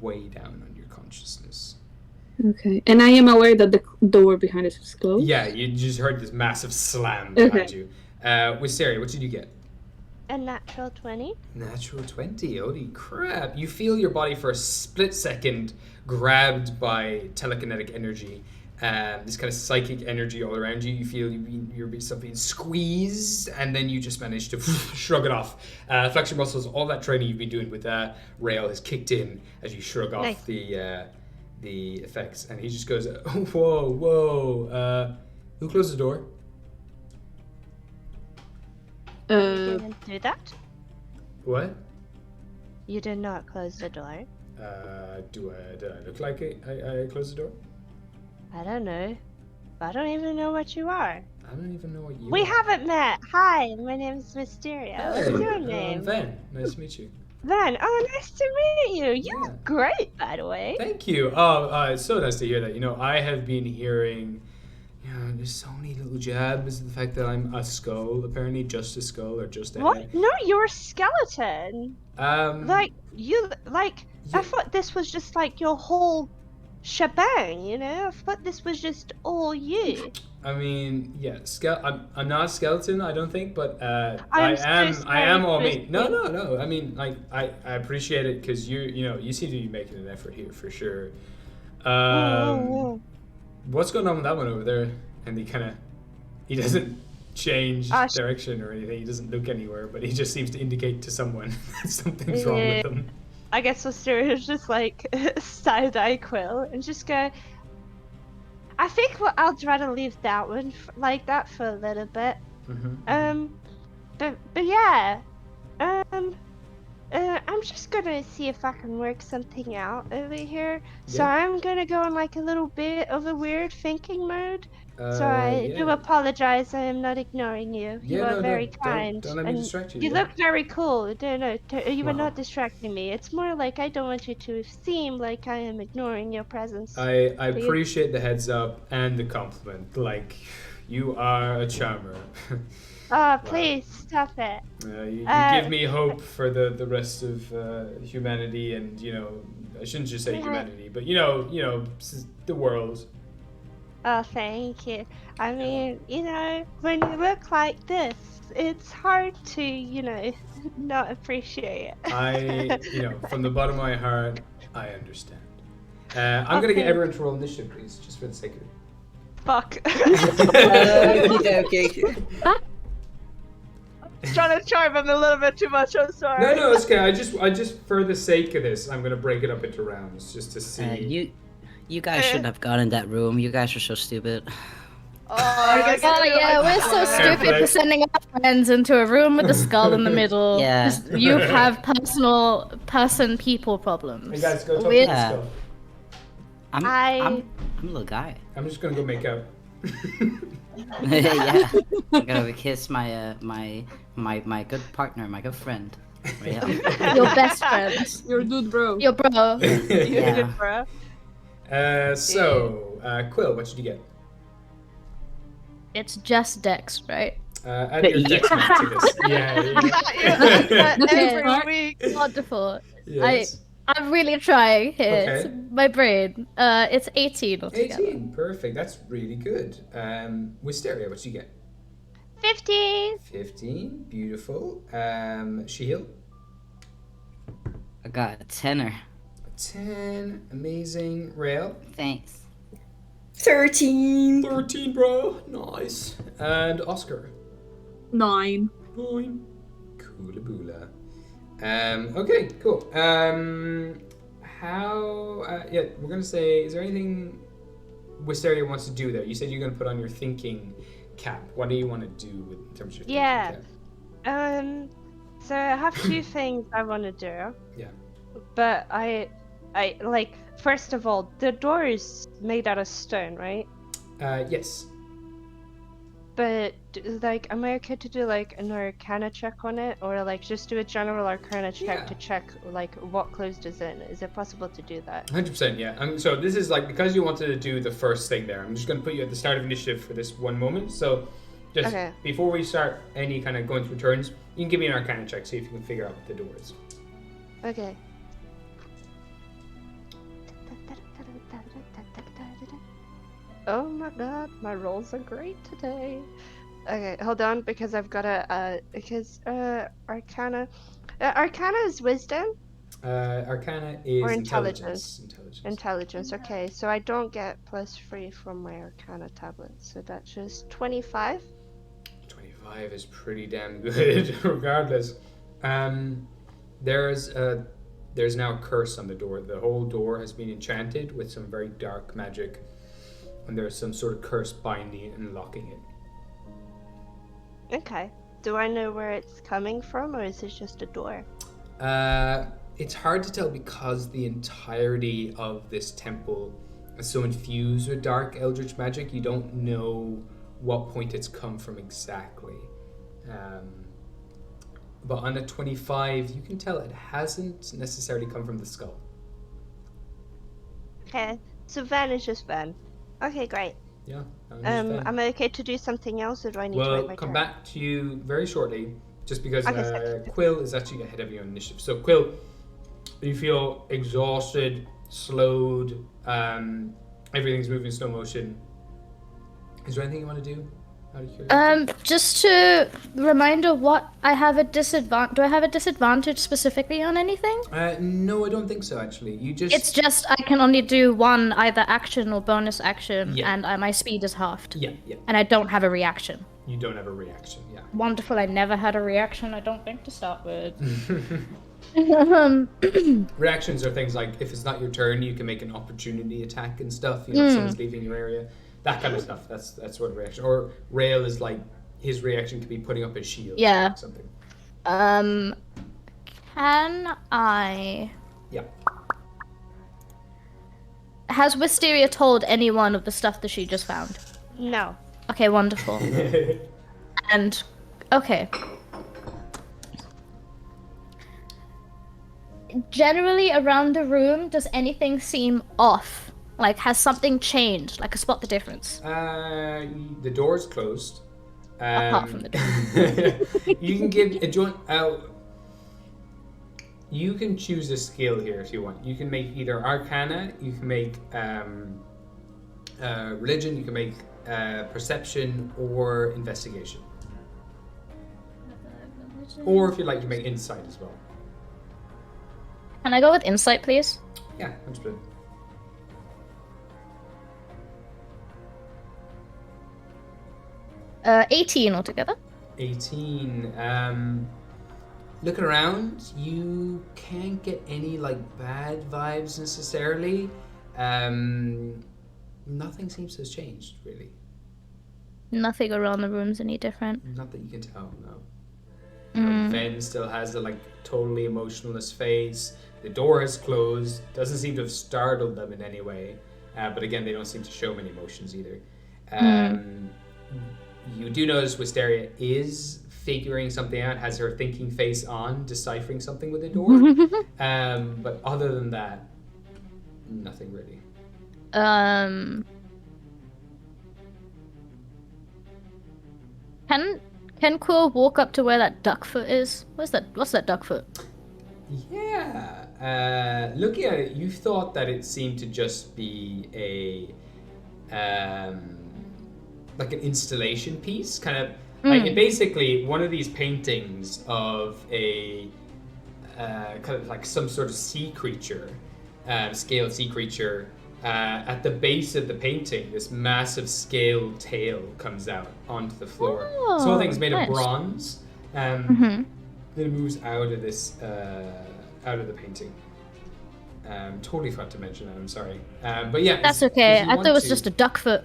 weigh down on your consciousness. Okay, and I am aware that the door behind us is closed? Yeah, you just heard this massive slam behind you. Wisteria, what did you get? A natural 20. Natural 20, holy crap. You feel your body for a split second grabbed by telekinetic energy. This kind of psychic energy all around you. You feel you're being squeezed, and then you just manage to shrug it off. Flex your muscles. All that training you've been doing with Rail has kicked in as you shrug off the the effects, and he just goes, whoa. Who closed the door? You didn't do that? What? You did not close the door. Do I look like I closed the door? I don't know. I don't even know what you are. I don't even know what you We are. haven't met. Hi, my name is Mysteria. Hey, What's your name? Van. Nice to meet you. Van. Oh, nice to meet you. You Yeah. look great, by the way. Thank you. Oh, it's so nice to hear that. You know, I have been hearing, there's so many little jabs of the fact that I'm a skull, apparently just a skull or just a What? head. No, you're a skeleton. Yeah. I thought this was just like your whole shebang, you know? I thought this was just all you. I mean, yeah, I'm not a skeleton, I don't think, but I'm I am all sorry, meat. No. I mean, like, I appreciate it because you seem to be making an effort here for sure. What's going on with that one over there? And he doesn't change direction or anything. He doesn't look anywhere, but he just seems to indicate to someone that something's wrong with them. I guess Wisteria's just like side-eye Quill and just go, I think I'll try to leave that one like that for a little bit. But yeah, I'm just gonna see if I can work something out over here. So I'm gonna go in like a little bit of a weird thinking mode. So I do apologize. I am not ignoring you. You are very kind. Don't let me distract you. You look very cool. You are not distracting me. It's more like I don't want you to seem like I am ignoring your presence. I appreciate the heads up and the compliment. Like, you are a charmer. Please stop it. You give me hope for the rest of humanity, and I shouldn't just say humanity, but the world. Oh, thank you. I mean, when you look like this, it's hard to, not appreciate it. From the bottom of my heart, I understand. I'm gonna get everyone to roll initiative, please, just for the sake of it. Fuck. Okay. Trying to charm him a little bit too much. I'm sorry. No, it's okay. I just for the sake of this, I'm gonna break it up into rounds just to see. You guys shouldn't have gone in that room. You guys are so stupid. We're so stupid for sending our friends into a room with a skull in the middle. Yeah. You have people problems. Hey guys, go talk to the skull. I'm a little guy. I'm just gonna go make out. Yeah. I'm gonna kiss my my good partner, my good friend. Real. Your best friend. Your dude, bro. Your bro. Yeah. Good, bro. Quill, what did you get? It's just Dex, right? Add your dex map to this. Yeah. Every week. Wonderful. Yes. I'm really trying here. Okay. It's my brain. It's 18 altogether. 18, perfect. That's really good. Wisteria, what did you get? 15. 15, beautiful. Shihil? I got a 10er. 10, amazing. Rael? Thanks. 13. 13, bro. Nice. And Oscar? 9. 9. Coolaboola. Okay, cool. We're gonna say, is there anything Wisteria wants to do there? You said you're gonna put on your thinking cap. What do you want to do in terms of your thinking cap? So I have two things I want to do. Yeah. But I like, first of all, the door is made out of stone, right? Yes. But like, am I okay to do like an Arcana check on it, or like just do a general Arcana check to check like what closed is in? Is it possible to do that? 100%, yeah. So this is like, because you wanted to do the first thing there, I'm just going to put you at the start of initiative for this one moment. So just before we start any kind of going through turns, you can give me an Arcana check, see if you can figure out what the door is. Okay. Oh my god, my rolls are great today. Okay, hold on, because I've got Arcana. Arcana is wisdom? Arcana is or intelligence. Intelligence, okay. So I don't get +3 from my Arcana tablet, so that's just 25. 25 is pretty damn good, regardless. There's there's now a curse on the door. The whole door has been enchanted with some very dark magic, and there's some sort of curse binding and locking it. Okay. Do I know where it's coming from, or is it just a door? It's hard to tell because the entirety of this temple is so infused with dark eldritch magic. You don't know what point it's come from exactly. But on a 25, you can tell it hasn't necessarily come from the skull. Okay. So Van is just Van. Okay, great. Yeah. Am I okay to do something else, or do I need to wait my We'll come turn? back to you very shortly, just because Okay, Quill is actually ahead of you on initiative. So Quill, you feel exhausted, slowed, everything's moving in slow motion. Is there anything you want to do? Out of curiosity? Just to reminder, what I have a disadvantage. Do I have a disadvantage specifically on anything? No, I don't think so. Actually, you just. It's just I can only do one either action or bonus action, Yeah. and my speed is halved. Yeah. And I don't have a reaction. You don't have a reaction. Yeah. Wonderful. I never had a reaction. I don't think to start with. Reactions are things like if it's not your turn, you can make an opportunity attack and stuff. You know, if someone's leaving your area, that kind of stuff. That's what a reaction. Or Rail is like his reaction could be putting up his shield. Yeah. Or something. Can I? Yeah. Has Wisteria told anyone of the stuff that she just found? No. Okay, wonderful. And okay. Generally around the room, does anything seem off? Like, has something changed? Like, spot the difference. The door's closed. Apart from the door. You can give a joint out. You can choose a skill here if you want. You can make either Arcana, you can make Religion, you can make Perception or Investigation. Or if you'd like, you make Insight as well. Can I go with Insight, please? Yeah, 100%. Uh, 18 altogether. 18. Looking around, you can't get any like bad vibes necessarily. Nothing seems to have changed really. Nothing around the room's any different. Not that you can tell, no. Fen still has the like totally emotionless face. The door is closed. Doesn't seem to have startled them in any way. But again, they don't seem to show many emotions either. You do notice Wisteria is figuring something out, has her thinking face on, deciphering something with the door. But other than that, nothing really. Can Quill walk up to where that duck foot is? What's that duck foot? Yeah. Looking at it, you thought that it seemed to just be a like an installation piece, kind of like basically one of these paintings of a kind of like some sort of sea creature, scaled sea creature. At the base of the painting, this massive scaled tail comes out onto the floor. Oh, this whole thing's made nice. of bronze. Then it moves out of this, out of the painting. Totally forgot to mention that. I'm sorry. But yeah, That's okay. I thought it was just a duck foot.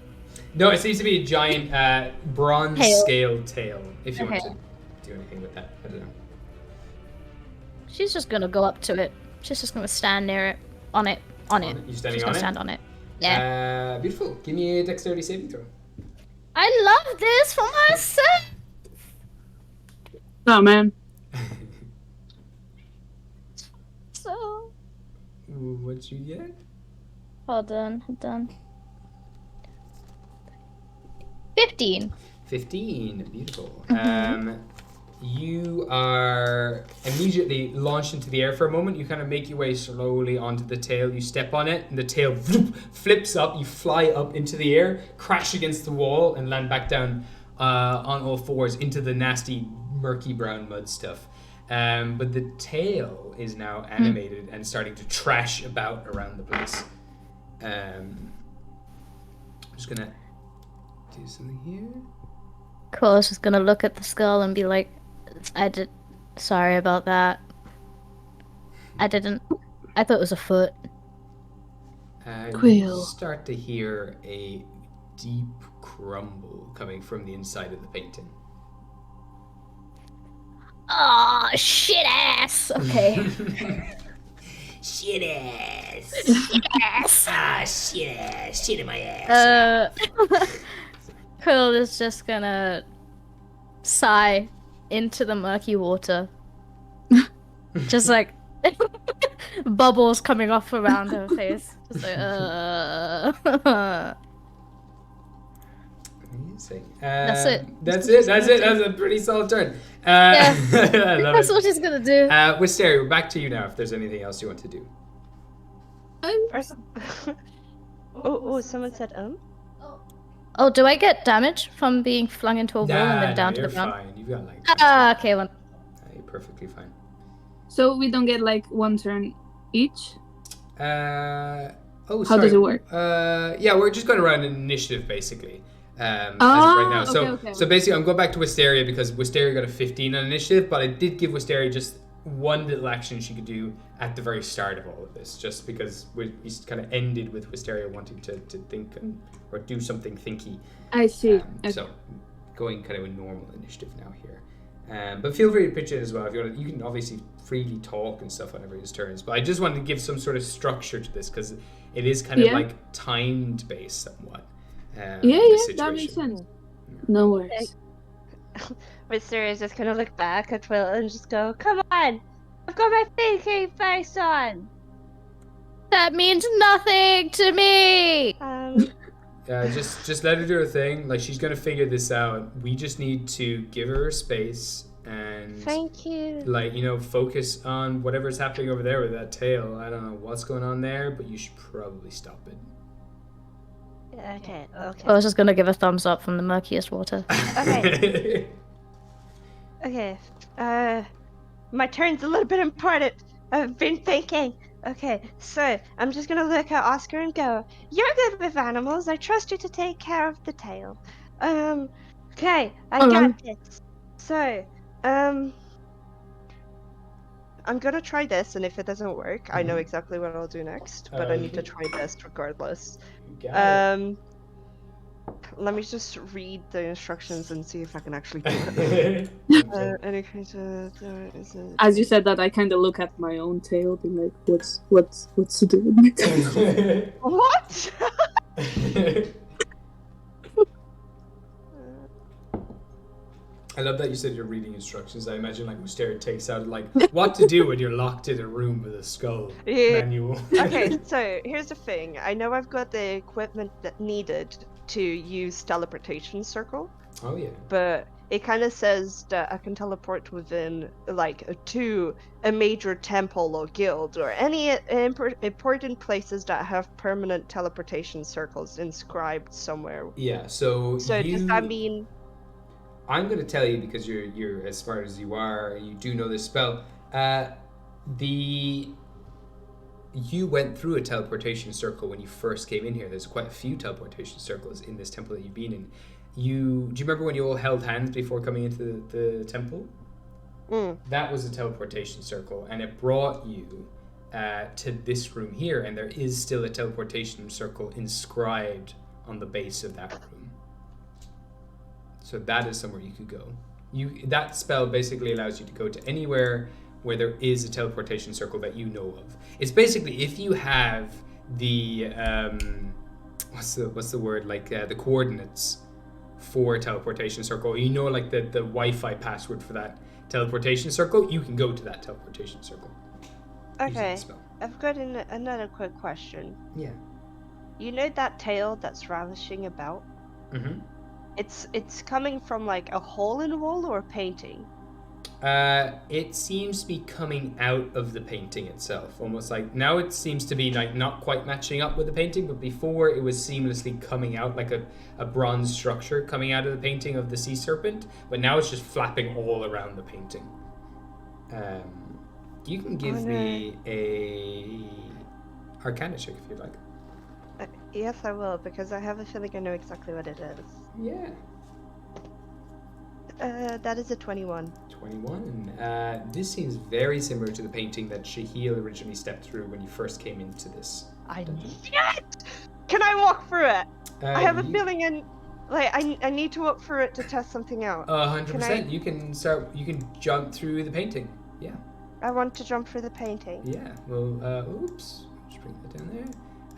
No, it seems to be a giant bronze Tail. scaled tail. If you want Okay. to do anything with that, I don't know. She's just gonna go up to it. She's just gonna stand near it, on it. You standing She's on gonna it? stand on it. Yeah. Beautiful. Give me a dexterity saving throw. I love this for myself. Oh man. So. What'd you get? Hold on. 15. 15. Beautiful. You are immediately launched into the air for a moment. You kind of make your way slowly onto the tail. You step on it, and the tail flips up. You fly up into the air, crash against the wall, and land back down on all fours into the nasty, murky brown mud stuff. But the tail is now animated and starting to trash about around the place. I'm just gonna do something here. Cool. I was just gonna look at the skull and be like, sorry about that. I didn't. I thought it was a foot. You Quill. start to hear a deep crumble coming from the inside of the painting. Oh, shit ass. Okay. Shit ass. Yes. Ah, shit ass. Shit in my ass. Quill is just gonna sigh into the murky water. Just like bubbles coming off around her face. Just like, Amazing. That's it. That's it. That's a pretty solid turn. Yeah. I love That's it. what she's gonna do. Wisteria, we're back to you now if there's anything else you want to do. Oh, someone said Oh, do I get damage from being flung into a wall and then down to the you're ground? fine. You've got like... Okay, well. You're perfectly fine. So we don't get like one turn each? How does it work? Yeah, we're just going around in initiative basically. As of Oh, right now. okay. So basically, I'm going back to Wisteria because Wisteria got a 15 on initiative, but I did give Wisteria just one little action she could do at the very start of all of this, just because we kind of ended with Wisteria wanting to think or do something thinky. I see. Okay. So going kind of a normal initiative now here. But feel free to pitch in as well if you want. You can obviously freely talk and stuff whenever his turns. But I just wanted to give some sort of structure to this because it is kind of like timed based somewhat. That makes sense. No worries. Wisteria is just gonna look back at Will and just go, "Come on, I've got my thinking face on." That means nothing to me. Just let her do her thing. Like she's gonna figure this out. We just need to give her space and Thank you. Like focus on whatever's happening over there with that tail. I don't know what's going on there, but you should probably stop it. Okay. I was just gonna give a thumbs up from the murkiest water. Okay. Okay. My turn's a little bit important. I've been thinking. Okay, so I'm just gonna look at Oscar and go, "You're good with animals. I trust you to take care of the tail." Okay, I got this. So, I'm gonna try this, and if it doesn't work, I know exactly what I'll do next. But I need to try this regardless. Let me just read the instructions and see if I can actually do it. Any kind of, As you said that, I kind of look at my own tail, being like, "What's to do with my tail?" What? I love that you said you're reading instructions. I imagine like Wisteria takes out like what to do when you're locked in a room with a skull manual. Okay, so here's the thing. I know I've got the equipment that needed to use teleportation circle. Oh yeah. But it kind of says that I can teleport within to a major temple or guild or any important places that have permanent teleportation circles inscribed somewhere. Yeah. So does that mean? I'm going to tell you because you're as smart as you are. You do know this spell. You went through a teleportation circle when you first came in here. There's quite a few teleportation circles in this temple that you've been in. Do you remember when you all held hands before coming into the temple? That was a teleportation circle, and it brought you to this room here, and there is still a teleportation circle inscribed on the base of that room. So that is somewhere you could go. That spell basically allows you to go to anywhere where there is a teleportation circle that you know of. It's basically if you have the what's the word, like the coordinates for a teleportation circle, like the Wi-Fi password for that teleportation circle, you can go to that teleportation circle. Okay, I've got another quick question. Yeah. You know that tail that's ravishing about? Mm-hmm. It's coming from like a hole in the wall or a painting? It seems to be coming out of the painting itself. Almost like now it seems to be like not quite matching up with the painting, but before it was seamlessly coming out like a bronze structure coming out of the painting of the sea serpent, but now it's just flapping all around the painting. You can give me a Arcana check if you'd like. Yes, I will, because I have a feeling I know exactly what it is. Yeah. That is a 21. 21. This seems very similar to the painting that Shahil originally stepped through when you first came into this. I knew it! Can I walk through it? I have a feeling I need to walk through it to test something out. 100%. You can jump through the painting. Yeah. I want to jump through the painting. Yeah. Well, oops. Just bring that down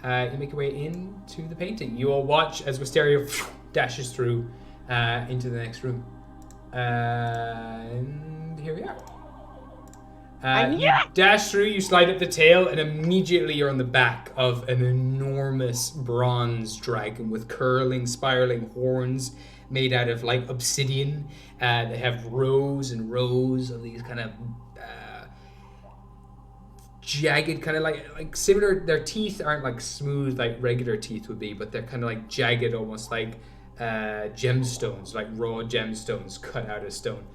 there. You make your way into the painting. You all watch as Wisteria dashes through into the next room. And here we are. You dash through, you slide up the tail, and immediately you're on the back of an enormous bronze dragon with curling, spiraling horns made out of like obsidian. They have rows and rows of these kind of jagged, kind of like similar. Their teeth aren't like smooth like regular teeth would be, but they're kind of like jagged, almost like gemstones, like raw gemstones cut out of stone.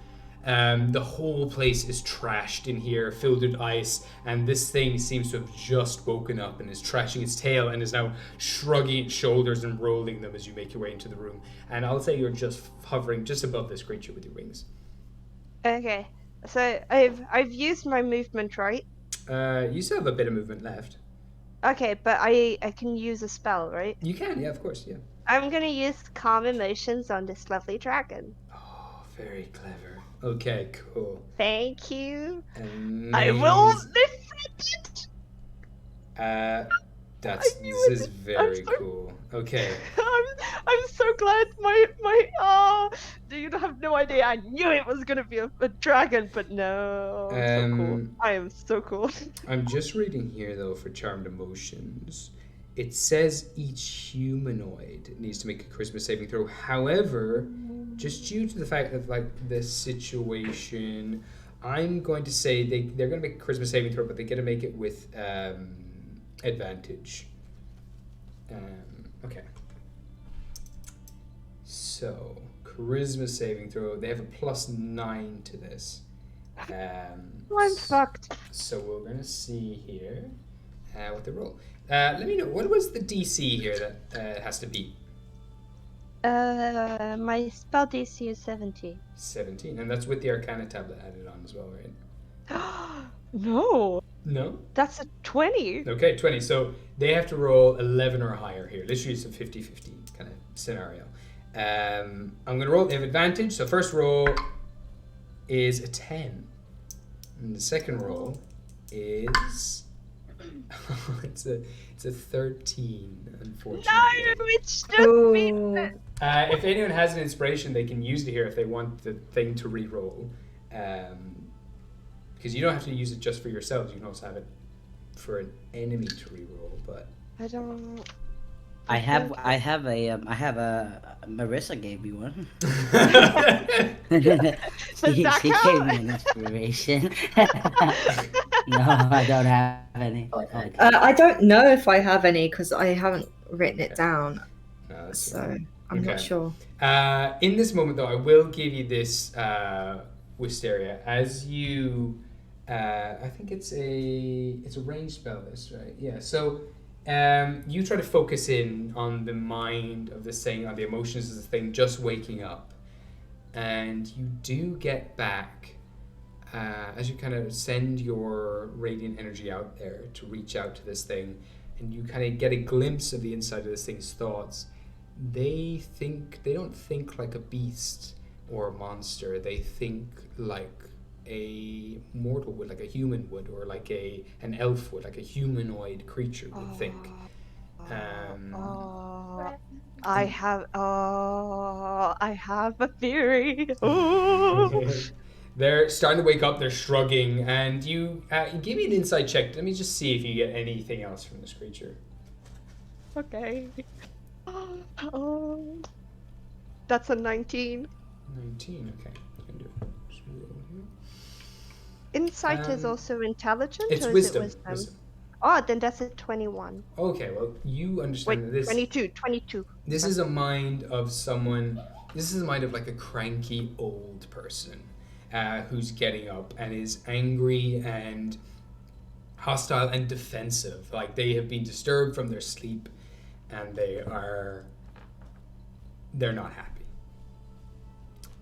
The whole place is trashed in here, filled with ice, and this thing seems to have just woken up and is trashing its tail and is now shrugging its shoulders and rolling them as you make your way into the room. And I'll say you're just hovering just above this creature with your wings. Okay, so I've used my movement, right? You still have a bit of movement left. Okay, but I can use a spell, right? You can, yeah, of course, yeah. I'm gonna use calm emotions on this lovely dragon. Oh, very clever. Okay, cool. Thank you. Amazing. I will befriend it. This is very cool. Okay. I'm so glad my you have no idea. I knew it was gonna be a dragon, but no. So cool. I am so cool. I'm just reading here though for charmed emotions. It says each humanoid needs to make a charisma saving throw. However, just due to the fact of like this situation, I'm going to say they're going to make a charisma saving throw, but they get to make it with advantage. Okay. So charisma saving throw. They have a +9 to this. I'm fucked. So we're going to see here what they roll. Let me know, what was the DC here that it has to beat? My spell DC is 17. 17, and that's with the Arcana tablet added on as well, right? No. No? That's a 20. Okay, 20. So they have to roll 11 or higher here. Literally it's a 50-50 kind of scenario. I'm going to roll. They have advantage. So first roll is a 10. And the second roll is... it's a 13, unfortunately. No, it's just me. If anyone has an inspiration, they can use it here if they want the thing to re-roll. Because you don't have to use it just for yourselves. You can also have it for an enemy to re-roll. But I don't. I have a Marissa gave me one. she gave me an inspiration. No, I don't have any. I don't know if I have any because I haven't written it down. No, so I'm not sure. In this moment, though, I will give you this Wisteria as you. I think it's a ranged spell. This right? Yeah. So. You try to focus in on the mind of this thing, on the emotions of the thing just waking up, and you do get back as you kind of send your radiant energy out there to reach out to this thing, and you kind of get a glimpse of the inside of this thing's thoughts. They don't think like a beast or a monster. They think like a mortal would, like a human would, or like an elf would, like a humanoid creature would think. I have a theory. They're starting to wake up, they're shrugging, and you give me an insight check. Let me just see if you get anything else from this creature. Okay. That's a 19. 19, okay. I can do it. Insight is also intelligent, it's or is wisdom. it wisdom? Oh, then that's a 21. Okay, well, you understand that this... 22. This is a mind of someone... This is a mind of like a cranky old person who's getting up and is angry and hostile and defensive. Like they have been disturbed from their sleep and they're not happy.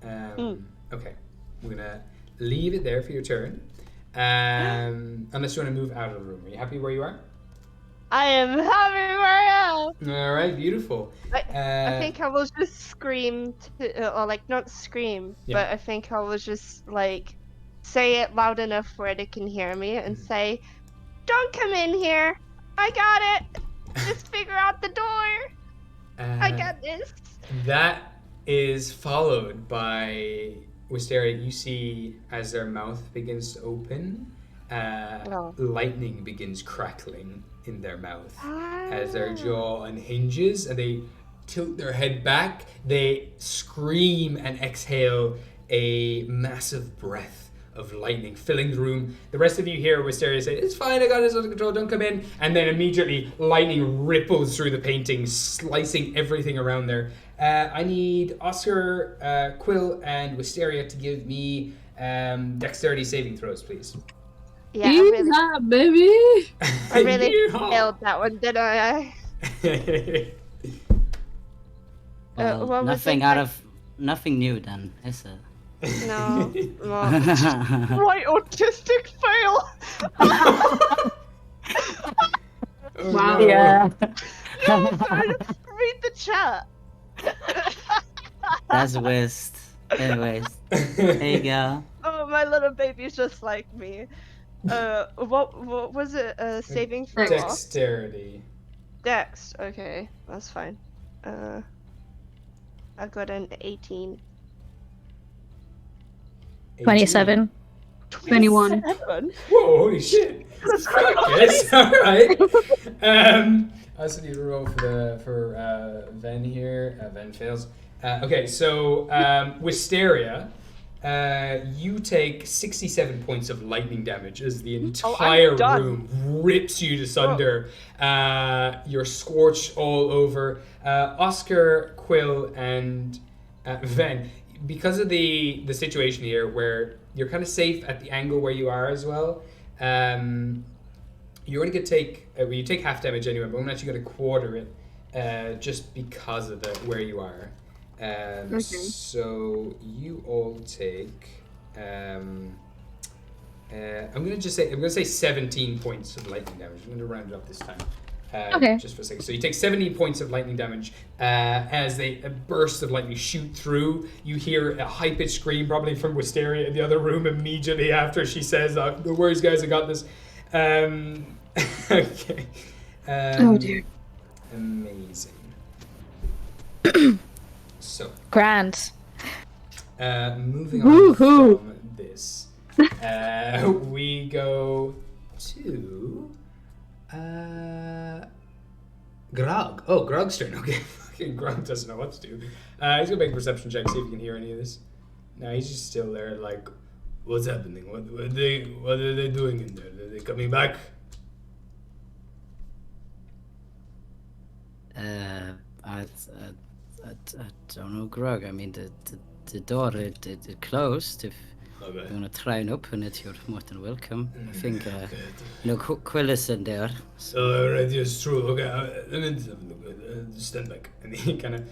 Okay, I'm gonna leave it there for your turn. Unless you want to move out of the room. Are you happy where you are? I am happy where I am. All right, beautiful. I think I will just scream, or like not scream, but I think I will just like say it loud enough where they can hear me and say, "Don't come in here. I got it. Just figure out the door. I got this." That is followed by Wisteria. You see as their mouth begins to open, lightning begins crackling in their mouth as their jaw unhinges and they tilt their head back. They scream and exhale a massive breath of lightning filling the room. The rest of you hear Wisteria say, "It's fine, I got this under control, don't come in." And then immediately lightning ripples through the painting, slicing everything around there. I need Oscar, Quill, and Wisteria to give me dexterity saving throws, please. Yeah, baby. I really nailed that one, didn't I? Well, nothing new then, is it? No. Right, autistic fail. Wow. Yeah. Read the chat. That's a waste. Anyways, there you go. Oh, my little baby's just like me. What was it? Saving throw? Dexterity. Dex. Okay, that's fine. I got an 18. 27. 21. Whoa, holy shit. Yes, alright. I also need to roll for Ven here. Ven fails. Okay, so Wisteria, you take 67 points of lightning damage as the entire room rips you to sunder. You're scorched all over. Oscar, Quill, and Ven, because of the situation here where you're kind of safe at the angle where you are as well, you're only going to take, you take half damage anyway, but I'm actually going to quarter it just because of where you are. Okay. So you all take, I'm going to say 17 points of lightning damage. I'm going to round it up this time. Okay. Just for a second. So you take 17 points of lightning damage as a burst of lightning shoot through. You hear a high-pitched scream, probably from Wisteria in the other room immediately after she says, "No worries, guys, I got this." Okay. Oh dear. Amazing. So. Grand. Moving on from this, we go to Grog. Oh, Grog's turn. Okay, fucking Grog doesn't know what to do. He's gonna make a perception check, see if he can hear any of this. No, he's just still there, like, what's happening? What are they doing in there? Are they coming back? I don't know, Grog. I mean, the door it closed. If you want to try and open it, you're more than welcome. I think, Quill is in there. So, right, yes, true. Okay, let me stand back. And he kind of,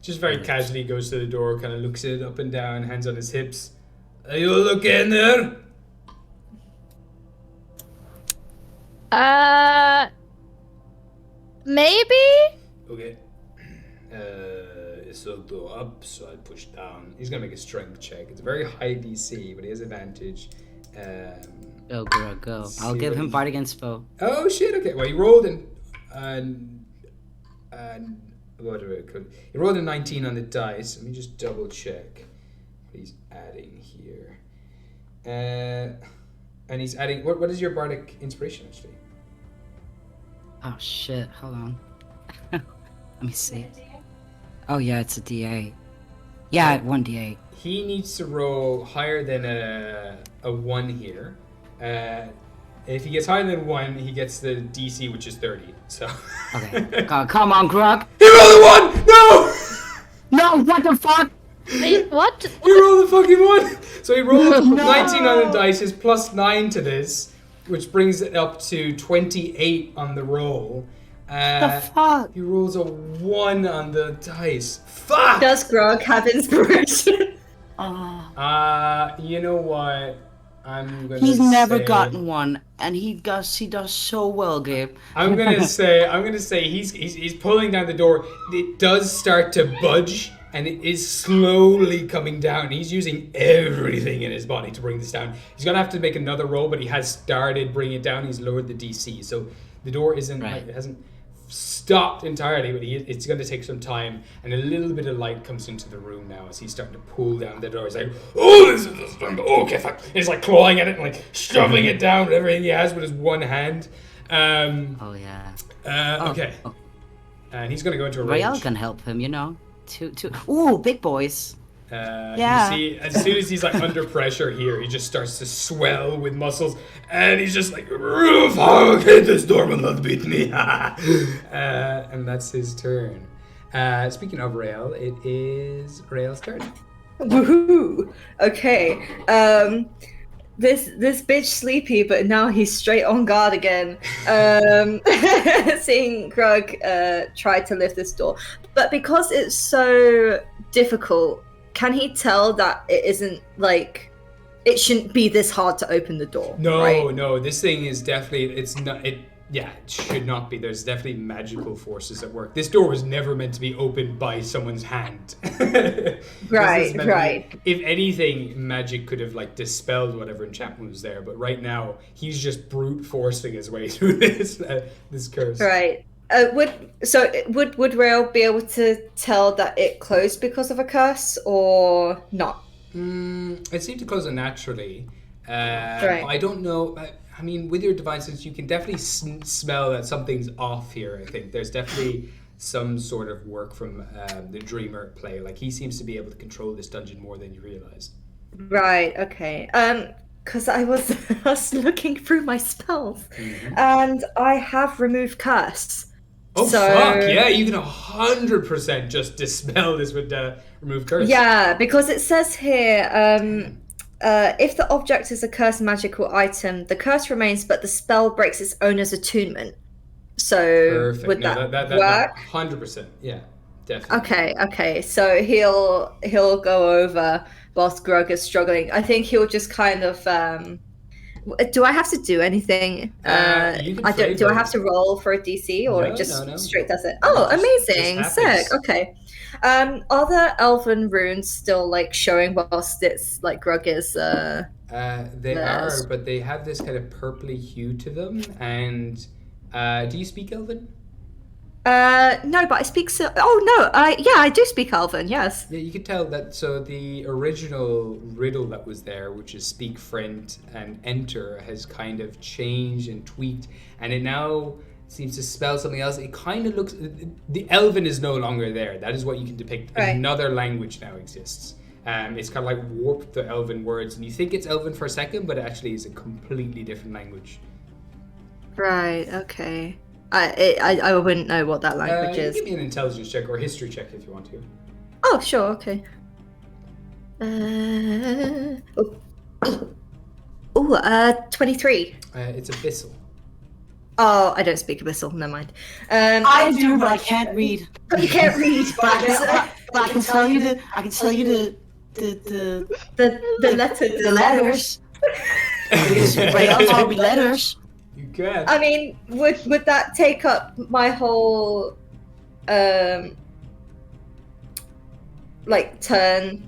just very casually goes to the door, kind of looks it up and down, hands on his hips. Are you all okay in there? Maybe? Okay. So go up, so I push down. He's gonna make a strength check. It's a very high DC, but he has advantage. Go, Grog, go. I'll give him Bard Against Foe. Oh shit, okay. Well, he rolled what do I call it? He rolled a 19 on the dice. Let me just double check what he's adding here. And he's adding, what is your Bardic Inspiration actually? Oh shit, hold on. Let me see. Oh yeah, it's a D8. Yeah, 1D8. He needs to roll higher than a 1 here. If he gets higher than 1, he gets the DC, which is 30. So. Okay. Come on, Grog. He rolled a 1! No! No, what the fuck? Wait, what? He rolled a fucking 1! So he rolled 19 on the dice, is plus 9 to this, which brings it up to 28 on the roll. The fuck? He rolls a 1 on the dice. Fuck! Does Grog have inspiration? You know what? He's never gotten one, and he does so well, Gabe. I'm gonna say he's pulling down the door. It does start to budge, and it is slowly coming down. He's using everything in his body to bring this down. He's gonna have to make another roll, but he has started bringing it down. He's lowered the DC, so the door isn't it hasn't stopped entirely, but it's going to take some time, and a little bit of light comes into the room now as he's starting to pull down the door. He's like, oh, this is okay, fuck. He's like clawing at it and like shoving it down with everything he has with his one hand. Okay. And he's going to go into a rage. Rael can help him, you know. Ooh, big boys. You see, as soon as he's like under pressure here, he just starts to swell with muscles, and he's just like, okay, this door will not beat me. And that's his turn. Speaking of Rael, it is Rael's turn. Woohoo! Okay. This bitch sleepy, but now he's straight on guard again. Seeing Grug try to lift this door, but because it's so difficult, can he tell that it isn't like it shouldn't be this hard to open the door? No, this thing is definitely it should not be. There's definitely magical forces at work. This door was never meant to be opened by someone's hand. Right. If anything, magic could have like dispelled whatever enchantment was there, but right now he's just brute forcing his way through this curse. Right. Would Rael be able to tell that it closed because of a curse or not? It seemed to close it naturally. Right. I don't know. I mean, with your divine sense, you can definitely smell that something's off here. I think there's definitely some sort of work from the dreamer at play. Like he seems to be able to control this dungeon more than you realize. Right. Okay. Because I was looking through my spells, and I have removed curse. Oh, fuck, yeah, you can 100% just dispel this with remove curse. Yeah, because it says here, if the object is a cursed magical item, the curse remains, but the spell breaks its owner's attunement. So, perfect. Would that work? 100%, yeah, definitely. Okay, so he'll go over whilst Grug is struggling. I think he'll just kind of... do I have to do anything? Do I have to roll for a DC or no. Straight does it? Oh, amazing! Sick. Okay. Are the elven runes still like showing whilst it's like Grug is? They are, but they have this kind of purpley hue to them. And do you speak Elven? No, but I speak. I do speak Elven. Yes. Yeah, you can tell that. So the original riddle that was there, which is speak, friend, and enter, has kind of changed and tweaked, and it now seems to spell something else. It kind of looks. The Elven is no longer there. That is what you can depict. Right. Another language now exists. It's kind of like warped the Elven words, and you think it's Elven for a second, but it actually is a completely different language. Right. Okay. I wouldn't know what that language is. Give me an intelligence check or a history check if you want to. Oh, sure, okay. 23. It's Abyssal. Oh, I don't speak Abyssal, never mind. I do, but I can't read. But you can't read. but I can tell you the letters. The letters. Rael taught me letters. You can. I mean, would that take up my whole turn to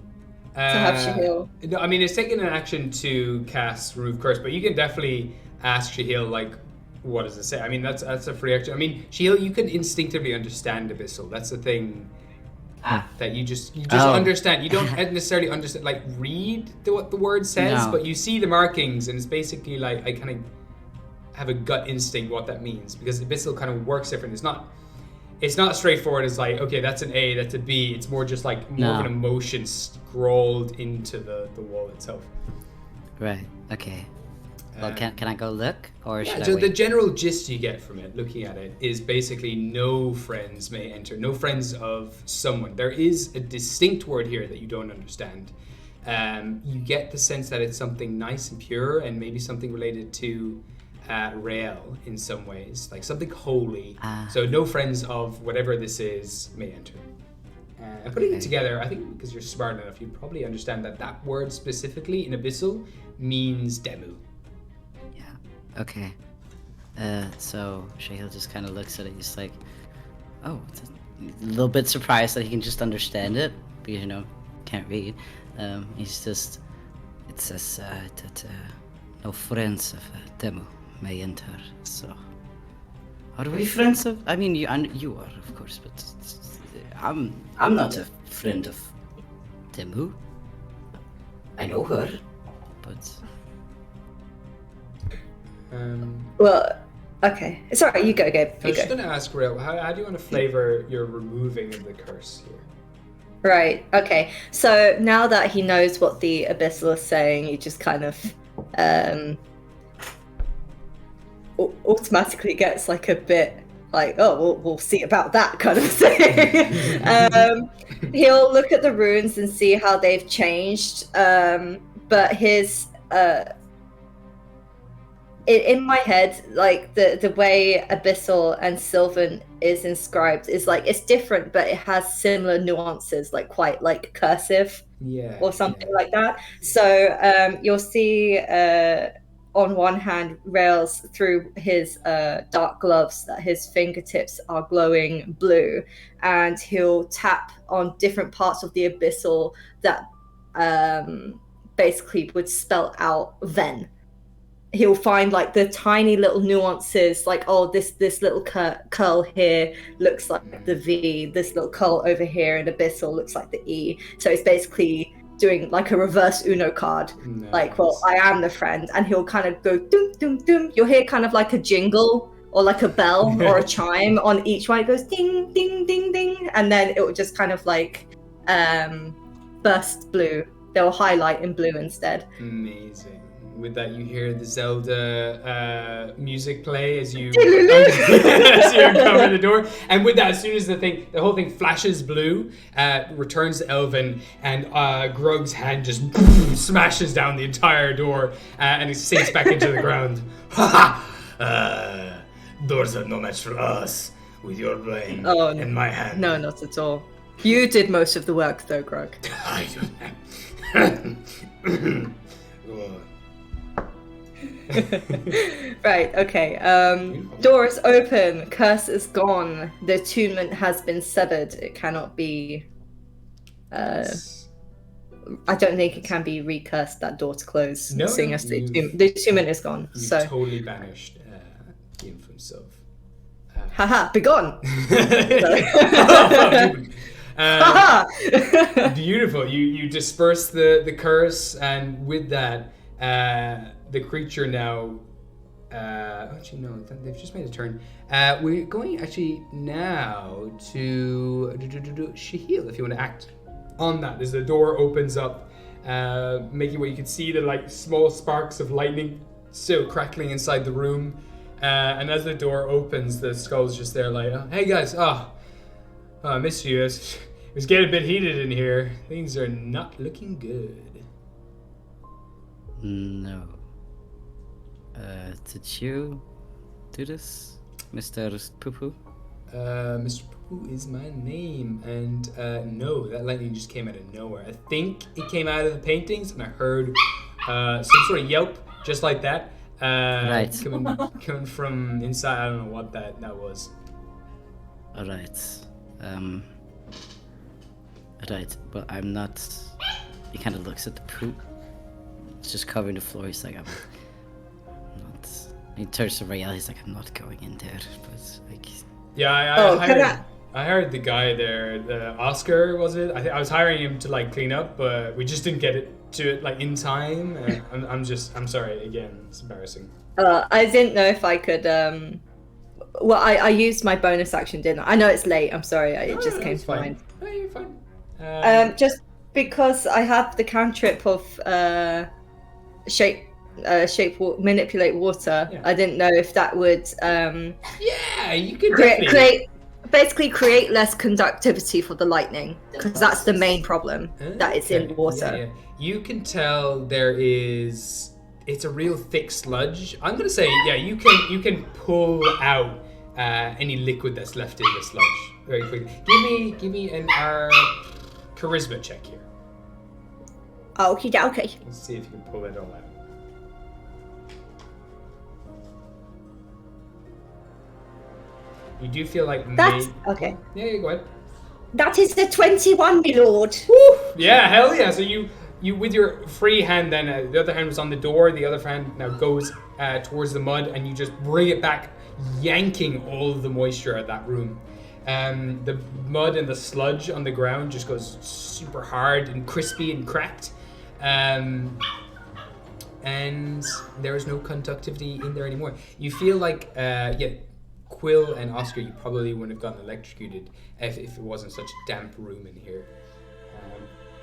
have Shahil? No, I mean it's taking an action to cast Remove Curse, but you can definitely ask Shahil like, what does it say? I mean that's a free action. I mean Shahil, you can instinctively understand Abyssal. That's the thing. That you just understand. You don't necessarily understand, like read what the word says, but you see the markings, and it's basically like I kind of have a gut instinct what that means, because Abyssal kind of works different. It's not straightforward. It's like, okay, that's an A, that's a B. It's more just like more of an emotion scrolled into the wall itself. Right. Okay. Well, can I go look, or should I so wait? The general gist you get from it, looking at it, is basically no friends may enter. No friends of someone. There is a distinct word here that you don't understand. You get the sense that it's something nice and pure, and maybe something related to Rael in some ways, like something holy. So no friends of whatever this is may enter. And putting it together, I think because you're smart enough, you probably understand that word specifically in Abyssal means demu. Yeah. Okay. So Shahil just kind of looks at it. He's like, "Oh," it's a little bit surprised that he can just understand it because can't read. He's just. It says that no friends of demu may enter. So, are we friends of? I mean, you are, of course, but I'm not a friend of demu. I know her, but. Well, okay. Sorry, you go, Gabe. I was just going to ask, Rael, how do you want to flavor your removing of the curse here? Right, okay. So now that he knows what the Abyssal is saying, he just kind of automatically gets like a bit like, oh, we'll see about that kind of thing. He'll look at the runes and see how they've changed, but his... in my head, like the way Abyssal and Sylvan is inscribed is like it's different, but it has similar nuances, like quite like cursive, or something like that. So you'll see on one hand, Rails through his dark gloves that his fingertips are glowing blue, and he'll tap on different parts of the Abyssal that basically would spell out Ven. He'll find like the tiny little nuances, like, oh, this little curl here looks like the V, this little curl over here in Abyssal looks like the E. So it's basically doing like a reverse Uno card. Nice. Like, well, I am the friend, and he'll kind of go doom doom doom. You'll hear kind of like a jingle or like a bell or a chime on each one. It goes ding ding ding ding, and then it will just kind of like burst blue. They'll highlight in blue instead. Amazing. With that, you hear the Zelda music play as you uncover the door. And with that, as soon as the whole thing flashes blue, returns to Elvin, and Grug's hand just smashes down the entire door, and it sinks back into the ground. Doors are no match for us with your brain in my hand. No, not at all. You did most of the work, though, Grug. Right, okay. Doors open, curse is gone, the attunement has been severed. It cannot be I don't think it can be recursed, that door to close, seeing as the attunement is gone. You've So totally banished him from himself. Haha, begone! Beautiful. You disperse the curse, and with that, the creature now. Actually, no, they've just made a turn. We're going actually now to Shahil, if you want to act on that. As the door opens up, making what you can see the like small sparks of lightning still crackling inside the room. And as the door opens, the skull's just there like, hey guys, I missed you. It was getting a bit heated in here. Things are not looking good. No. Did you do this, Mr. Poo-Poo? Mr. Poo is my name, and no, that lightning just came out of nowhere. I think it came out of the paintings, and I heard some sort of yelp, just like that. Right. Coming from inside. I don't know what that was. Alright. Right, but I'm not... He kind of looks at the poop. It's just covering the floor. He's like, I'm not... He turns to Rael. He's like, I'm not going in there. But like... Yeah, I hired the guy there. Oscar, was it? I was hiring him to like clean up, but we just didn't get it like in time. I'm sorry again. It's embarrassing. I didn't know if I could. Well, I used my bonus action, didn't I? I know it's late. I'm sorry. It just came to mind. No, you're fine. Just because I have the cantrip of manipulate water. Yeah. I didn't know if that would. Yeah, you could create less conductivity for the lightning, because that's the main problem, that it's in water. Yeah. You can tell it's a real thick sludge. I'm gonna say, yeah, you can pull out any liquid that's left in the sludge very quickly. Give me an charisma check here. Okie dokie. Let's see if you can pull it all out. You do feel like That's okay. Yeah, go ahead. That is the 21, my lord. Woo! Yeah, hell yeah. So you with your free hand then, the other hand was on the door, the other hand now goes towards the mud, and you just bring it back, yanking all of the moisture out of that room. The mud and the sludge on the ground just goes super hard and crispy and cracked. And there is no conductivity in there anymore. You feel like, Quill and Oscar, you probably wouldn't have gotten electrocuted if it wasn't such a damp room in here.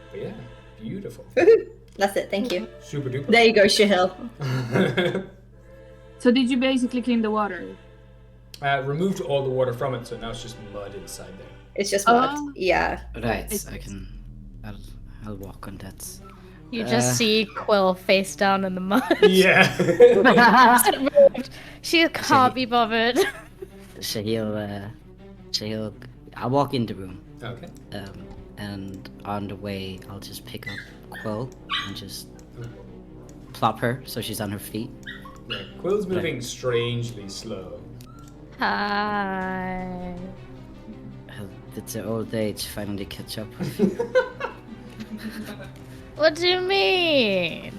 But yeah, beautiful. That's it, thank you. Super duper. There you go, Shahil. So did you basically clean the water? Removed all the water from it, so now it's just mud inside there. It's just mud. Yeah. Right, I'll walk on that. You just see Quill face down in the mud. Yeah. She can't be bothered. Shahil, I'll walk in the room. Okay. And on the way, I'll just pick up Quill and just plop her so she's on her feet. Yeah, Quill's moving strangely slow. Hi. Did the old age finally catch up with you? What do you mean?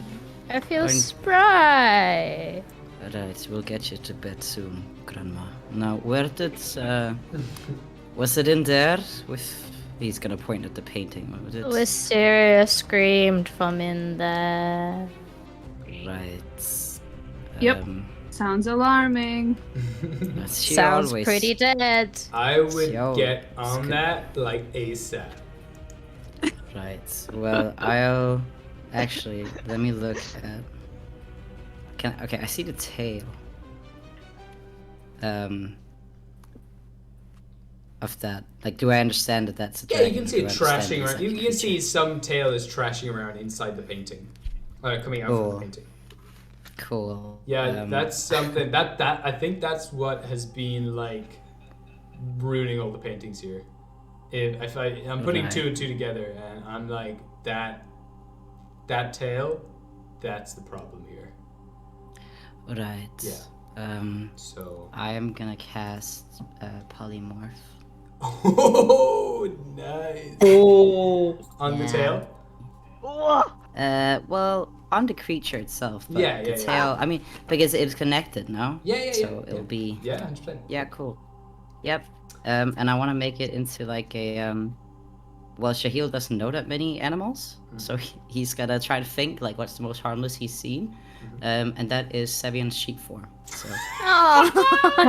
I feel spry. Alright, we'll get you to bed soon, Grandma. Now, where did, was it in there? He's gonna point at the painting. What was it? Wisteria screamed from in there. Right. Yep. Sounds alarming. Sounds pretty dead. I would get on that like ASAP. Right. Well, I'll actually let me look at. Okay, I see the tail. Of that. Like, do I understand that that's a Yeah, dragon? you can see it trashing around. You can see some tail is trashing around inside the painting, coming out from the painting. Cool. Yeah, that's something that I think that's what has been like ruining all the paintings here. If I'm putting two and two together, and I'm like that tail, that's the problem here. Right. Yeah. So I am gonna cast polymorph. Oh, nice. Oh. On the tail. Well, on the creature itself. But the tail. I mean, because it's connected, no? Yeah. So it'll be. Yeah, 100%. Yeah, cool. Yep. And I want to make it into like a well, Shahil doesn't know that many animals, so he's gonna try to think like what's the most harmless he's seen, and that is Sevian's sheep form. So. Oh,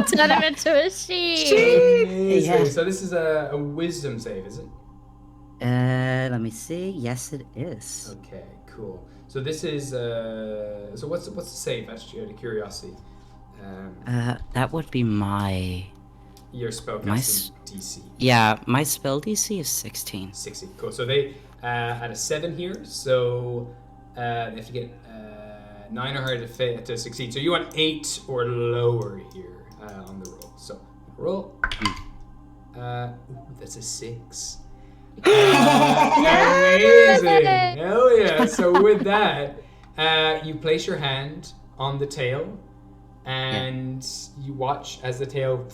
turn him into a sheep. Yeah. So this is a wisdom save, is it? Let me see. Yes, it is. Okay, cool. So this is so what's the save? Actually, out of curiosity. That would be my. Your spellcasting DC. Yeah, my spell DC is 16. 16. Cool. So they had a 7 here, so they have to get 9 or higher to succeed. So you want 8 or lower here on the roll. So roll. That's a 6. Amazing! Hell yeah! So with that, you place your hand on the tail. And you watch as the tail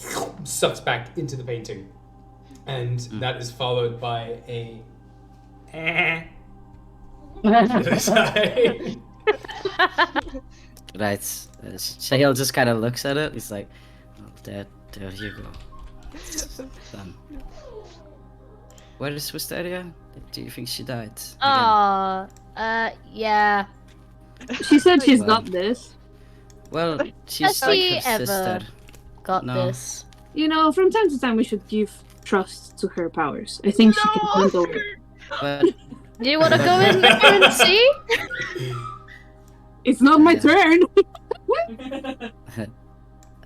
sucks back into the painting. And that is followed by a Right. Shahil just kind of looks at it. He's like, oh, there you go. Done. Where is Wisteria? Do you think she died? Oh, yeah. She said she's got this. Well, she's Has like she her ever sister. got this? You know, from time to time we should give trust to her powers. I think she can handle it. But Do you want to go in there and see? It's not my turn.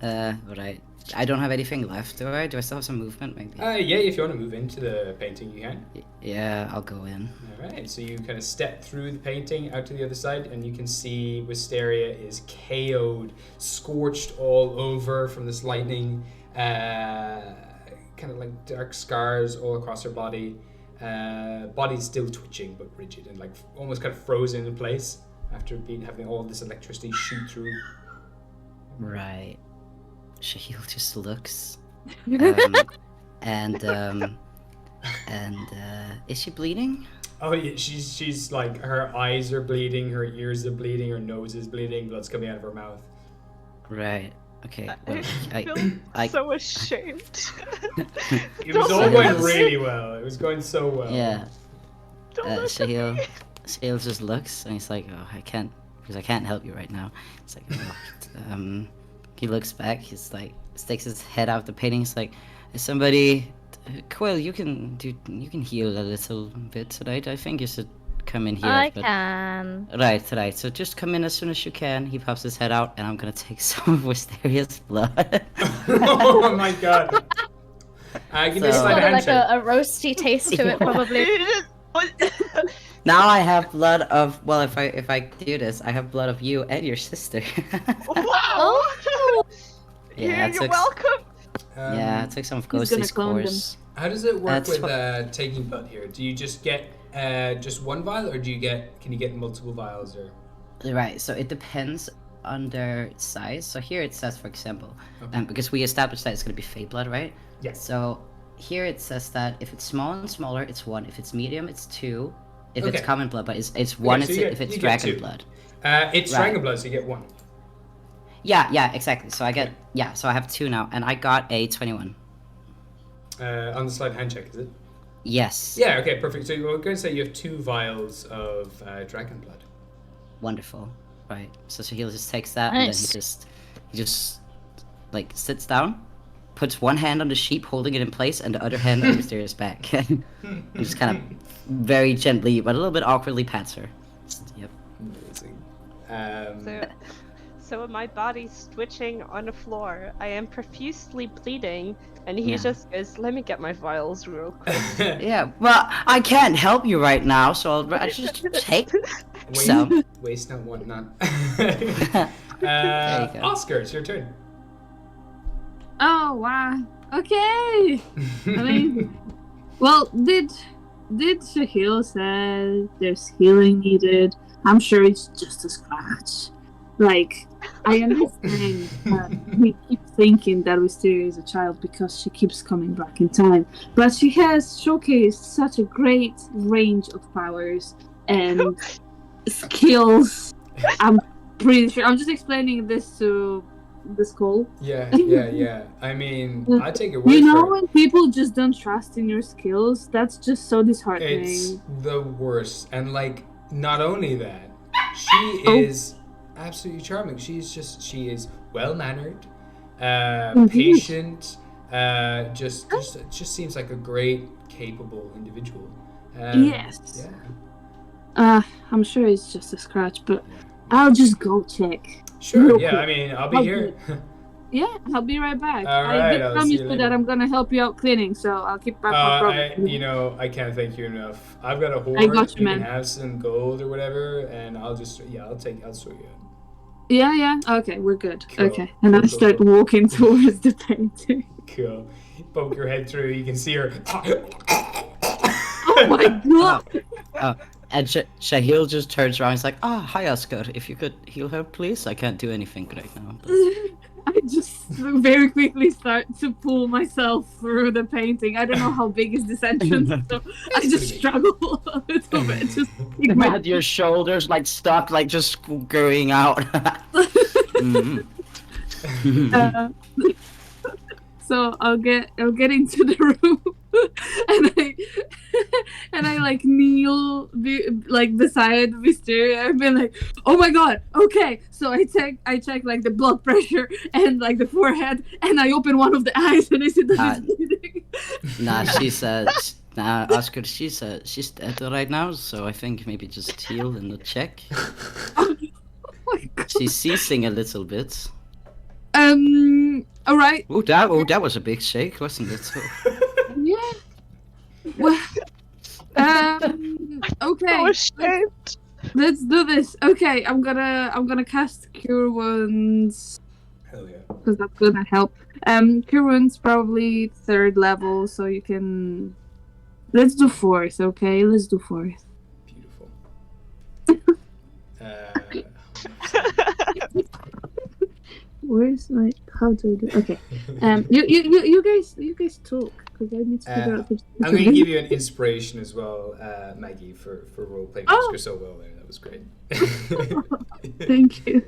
Right. I don't have anything left, do I? Do I still have some movement, maybe? Yeah, if you want to move into the painting, you can. Yeah, I'll go in. Alright, so you kind of step through the painting out to the other side, and you can see Wisteria is KO'd, scorched all over from this lightning, kind of like dark scars all across her body. Body's still twitching, but rigid, and like almost kind of frozen in place after having all this electricity shoot through. Right. Shahil just looks. Is she bleeding? Oh yeah, she's like, her eyes are bleeding, her ears are bleeding, her nose is bleeding, blood's coming out of her mouth. Right. Okay. Well, I feel so ashamed. It was all going really well. It was going so well. Yeah. Shahil just looks and he's like, oh, I can't help you right now. It's like, oh, he looks back. He's like, sticks his head out the painting. He's like, somebody, Quill, you can heal a little bit tonight. I think you should come in here. I can. Right. So just come in as soon as you can. He pops his head out, and I'm gonna take some of Wisteria's blood. Oh my god. Give me a It's sleight got of like hand check. a roasty taste to it, probably. Now I have blood of, well, if I do this, I have blood of you and your sister. Wow! Yeah, You're welcome. Yeah, I took some of He's gonna Ghosty's clone them. cores. How does it work That's with taking blood here? Do you just get just one vial, or can you get multiple vials, or? Right, so it depends on their size. So here it says, for example, because we established that it's going to be Fey blood, right? Yes. So here it says that if it's small and smaller, it's 1. If it's medium, it's 2. If it's common blood, but it's 1 so if it's dragon blood. It's dragon blood, so you get 1. Yeah, exactly. So I get, so I have 2 now, and I got a 21. On the sleight of hand check, is it? Yes. Yeah, okay, perfect. So we're going to say you have 2 vials of dragon blood. Wonderful. Right. So he just takes that, and then he just like sits down, puts one hand on the sheep holding it in place, and the other hand on Mysteria's back. And just kind of very gently, but a little bit awkwardly pats her. Yep. Amazing. So my body's twitching on the floor. I am profusely bleeding, and he just goes, "Let me get my vials real quick." Yeah, well, I can't help you right now, so I'll just take some. Waste not, want none. There you go. Oscar, it's your turn. Oh wow. Okay. Amazing. Well, did Shahil say there's healing needed? I'm sure it's just a scratch. Like, I understand we keep thinking that Wisteria is a child because she keeps coming back in time, but she has showcased such a great range of powers and skills. I'm pretty sure. I'm just explaining this to this call. Yeah. I mean, I take it word You know for it. when people just don't trust in your skills? That's just so disheartening. It's the worst. And like, not only that, she is absolutely charming. She is well-mannered, patient, just seems like a great, capable individual. Yes. Yeah. I'm sure it's just a scratch, but I'll just go check. Sure, Real yeah, quick. I mean, I'll be here. Yeah, I'll be right back. All I right, did I'll promise see you you later. that I'm gonna help you out cleaning, so I'll keep back my promise. I can't thank you enough. I've got a hoard. I got you, You man. can have some gold or whatever, and I'll sort you out. Yeah. Okay, we're good. Cool. Okay, and I Cool. start walking towards the painting. Cool. Poke your head through, you can see her. Oh my god! And Shahil just turns around. He's like, hi Oscar. If you could heal her, please. I can't do anything right now. I just very quickly start to pull myself through the painting. I don't know how big is this entrance, so I just struggle a little bit. Just pick my Had your shoulders like stuck, like just going out. So I'll get into the room, and I like kneel beside Wisteria and be like, oh my god, okay. So I check like the blood pressure and like the forehead, and I open one of the eyes and I see that she's bleeding. Oscar, she's dead right now, so I think maybe just heal and not check. Oh my god. She's ceasing a little bit. All right. Oh, that was a big shake, wasn't it? So... Yeah. Well, okay. Let's do this. Okay, I'm gonna cast Cure Wounds. Hell yeah. Because that's gonna help. Cure Wounds probably 3rd level, so you can. Let's do 4th, okay? Let's do 4th. Beautiful. Where's my? How do I do? Okay. You guys talk because I need to figure out. I'm going to give you an inspiration as well, Maggie, for role playing. You're so well there. That was great. Thank you.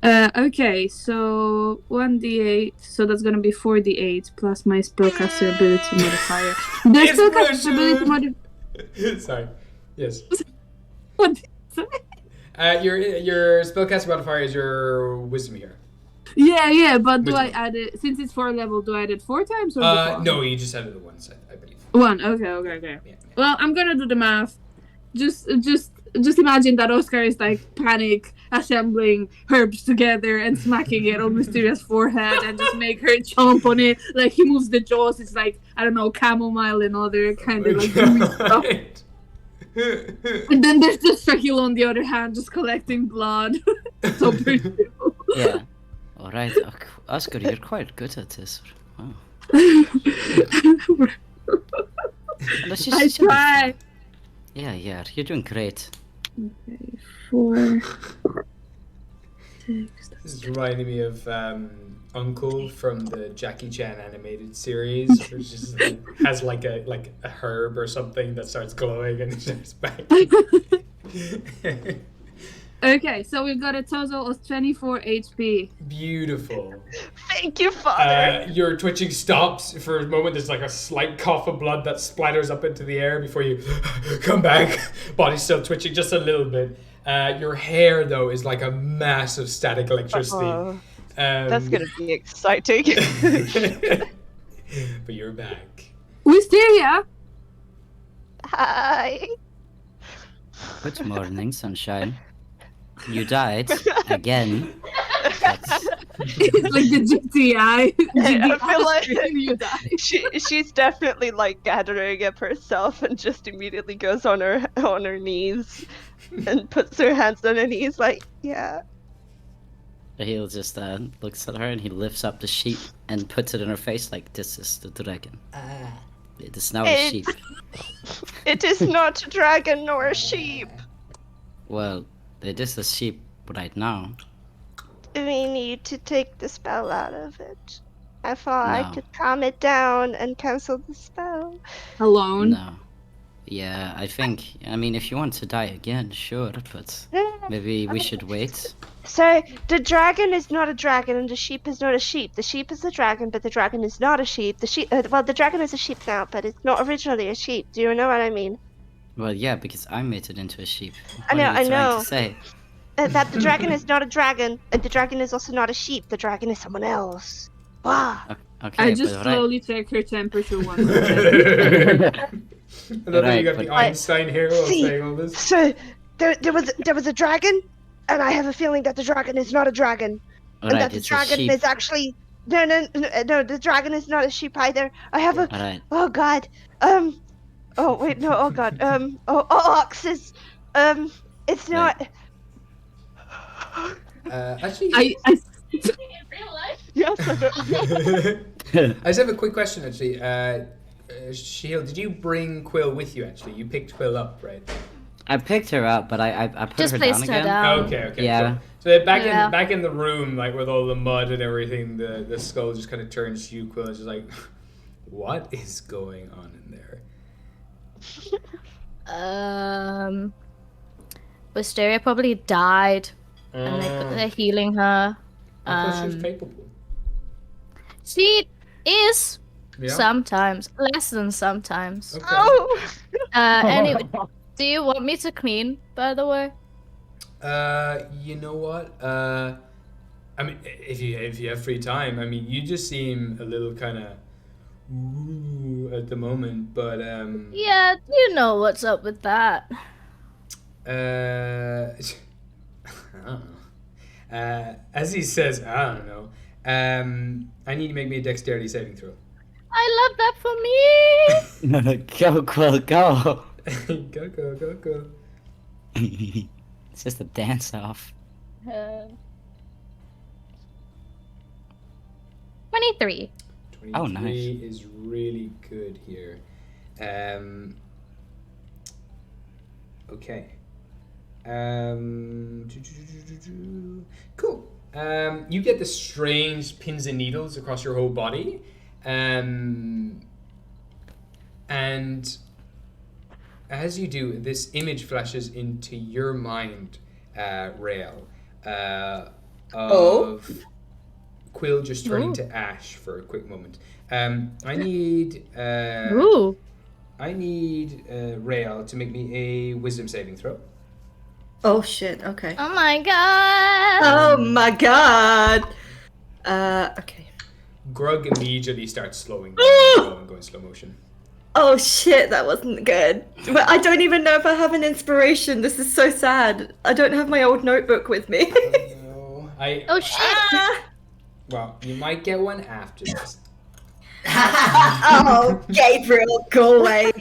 Okay, so 1d8, so that's gonna be 4d8 plus my spellcaster ability modifier. The spellcaster ability modifier. Sorry. Yes. What? Your spellcaster modifier is your wisdom here. Yeah, but do I add it since it's 4th level? Do I add it 4 times or before? No, you just added it once, I believe. 1. Okay. Yeah. Well, I'm gonna do the math. Just imagine that Oscar is like panic assembling herbs together and smacking it on Mysteria's forehead and just make her chomp on it. Like he moves the jaws. It's like, I don't know, chamomile and other kind of like stuff. And then there's just Shahil on the other hand, just collecting blood. So pretty. Yeah. All right, Oscar, you're quite good at this. Wow. I try. Yeah, you're doing great. Okay, 4, 6. This is reminding me of Uncle from the Jackie Chan animated series, which just has like a herb or something that starts glowing and it starts back. Okay, so we've got a total of 24 HP. Beautiful. Thank you, Father. Your twitching stops for a moment. There's like a slight cough of blood that splatters up into the air before you come back. Body's still twitching just a little bit. Your hair, though, is like a massive static electricity. That's going to be exciting. But you're back. Wisteria! Hi. Good morning, sunshine. You died again. It's like the GTI. I feel like you died. she's definitely like gathering up herself and just immediately goes on her knees and puts her hands on her knees like, yeah. He'll just looks at her and he lifts up the sheep and puts it in her face like, this is the dragon. It is now a sheep. It is not a dragon nor a sheep. Well, it is a sheep right now. We need to take the spell out of it. I thought I No. could calm it down and cancel the spell. Alone? No. Yeah, I mean, if you want to die again, sure, but maybe we should wait. So, the dragon is not a dragon and the sheep is not a sheep. The sheep is a dragon, but the dragon is not a sheep. The dragon is a sheep now, but it's not originally a sheep. Do you know what I mean? Well, yeah, because I made it into a sheep. I know, What are you trying I know. to say? That the dragon is not a dragon, and the dragon is also not a sheep. The dragon is someone else. Wow. Okay, I just but slowly check her temperature once. I love that you got the Einstein hero of saying all this. So, there was a dragon, and I have a feeling that the dragon is not a dragon. And that the it's a dragon sheep. is actually... No, the dragon is not a sheep either. I have a... Alright. Oh, God. Oh, wait, no, oh, God. Oxes. It's not... Actually, I Yes, I I just have a quick question, actually. Shield, did you bring Quill with you, actually? You picked Quill up, right? I picked her up, but I put Just her down placed her again. down. Okay. Yeah. Cool. So back Yeah. in the room, like with all the mud and everything, the skull just kind of turns to you, Quill. It's just like, what is going on in there? Wisteria probably died, and they're healing her. I thought she was capable. She is Yeah. sometimes, less than sometimes. Okay. Oh! Anyway, do you want me to clean? By the way. You know what? I mean, if you have free time, I mean, you just seem a little kind of at the moment, but Yeah, you know what's up with that. I don't know. As he says, I don't know. I need to make me a dexterity saving throw. I love that for me. Go, Quill, go. Go. It's just a dance off. 23. 23 Oh, nice. is really good here. Okay. Cool. You get the strange pins and needles across your whole body. And as you do, this image flashes into your mind, Rael, of Quill just turning to ash for a quick moment. I need Rael to make me a wisdom saving throw. Oh shit, okay. Oh my god. Oh my god. Okay. Grug immediately starts slowing down, going slow motion. Oh shit, that wasn't good. But I don't even know if I have an inspiration. This is so sad. I don't have my old notebook with me. No, Oh shit. Well, you might get one after this. Oh, Gabriel, go away.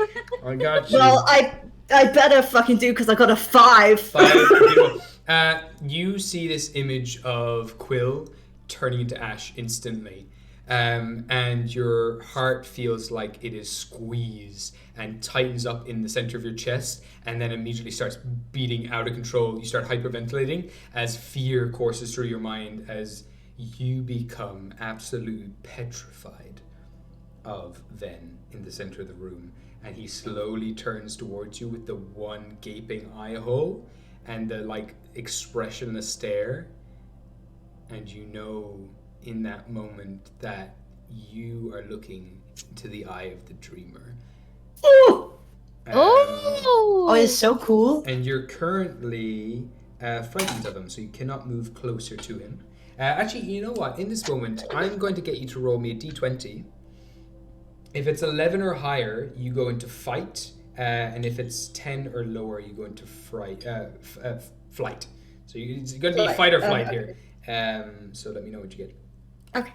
I got you. Well, I better fucking do because I got a 5. 5. You see this image of Quill turning into ash instantly. And your heart feels like it is squeezed and tightens up in the center of your chest and then immediately starts beating out of control. You start hyperventilating as fear courses through your mind as you become absolutely petrified of Ven in the center of the room. And he slowly turns towards you with the one gaping eye hole and the expressionless stare. And you know in that moment that you are looking into the eye of the dreamer. Oh, it's so cool. And you're currently frightened of him, so you cannot move closer to him. Actually, you know what? In this moment, I'm going to get you to roll me a d20. If it's 11 or higher, you go into fight, and if it's 10 or lower, you go into flight. So it's going to be fight or flight here. So let me know what you get. Okay.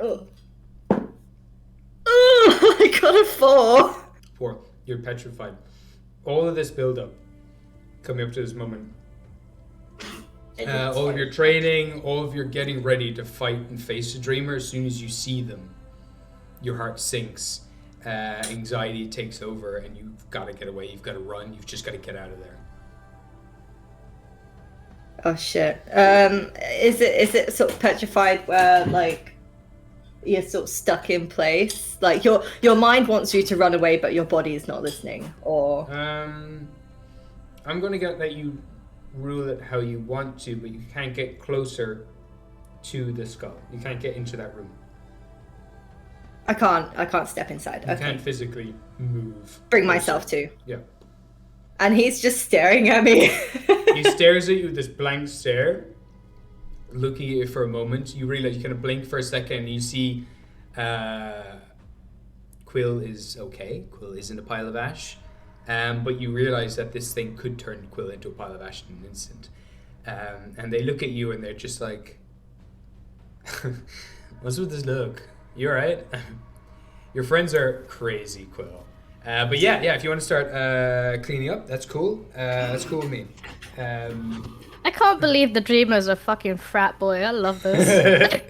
Oh, I got a 4. 4. You're petrified. All of this build-up coming up to this moment. All of your training, all of your getting ready to fight and face the dreamer. As soon as you see them, your heart sinks. Anxiety takes over, and you've got to get away. You've got to run. You've just got to get out of there. Oh shit. Is it sort of petrified where you're sort of stuck in place? Like your mind wants you to run away, but your body is not listening, or? I'm going to let you rule it how you want to, but you can't get closer to the skull. You can't get into that room. I can't step inside. You okay. can't physically move. Bring myself to. Yeah. And he's just staring at me. He stares at you with this blank stare, looking at you for a moment. You realize you kind of blink for a second and you see Quill is okay. Quill is in a pile of ash. But you realize that this thing could turn Quill into a pile of ash in an instant. And they look at you and they're just like, what's with this look? You alright? Your friends are crazy, Quill. But yeah, if you want to start cleaning up, that's cool. That's cool with me. I can't believe the dreamer's a fucking frat boy. I love this.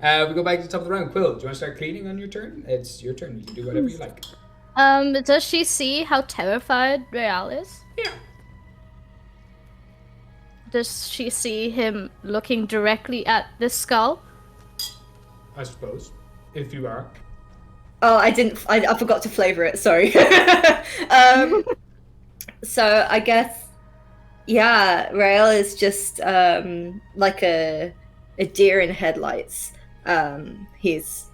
We go back to the top of the round. Quill, do you want to start cleaning on your turn? It's your turn. You can do whatever you like. Does she see how terrified Real is? Yeah. Does she see him looking directly at this skull? I suppose, if you are. Oh, I forgot to flavor it. Sorry. So I guess, yeah, Rael is just like a deer in headlights. He's,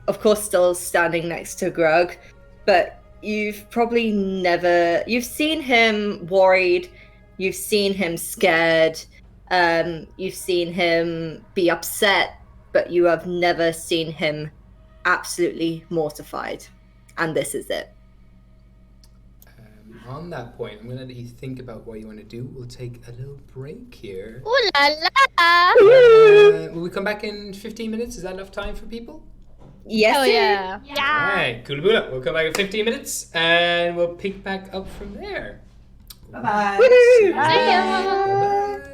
of course, still standing next to Grug, but you've seen him worried, you've seen him scared, you've seen him be upset, but you have never seen him absolutely mortified, and this is it. On that point, I'm going to let you think about what you want to do. We'll take a little break here. Ooh la Will we come back in 15 minutes? Is that enough time for people? Yes, Oh sir. yeah. Alright, coolaboola. We'll come back in 15 minutes and we'll pick back up from there. Bye-bye. See you. See ya. Bye-bye.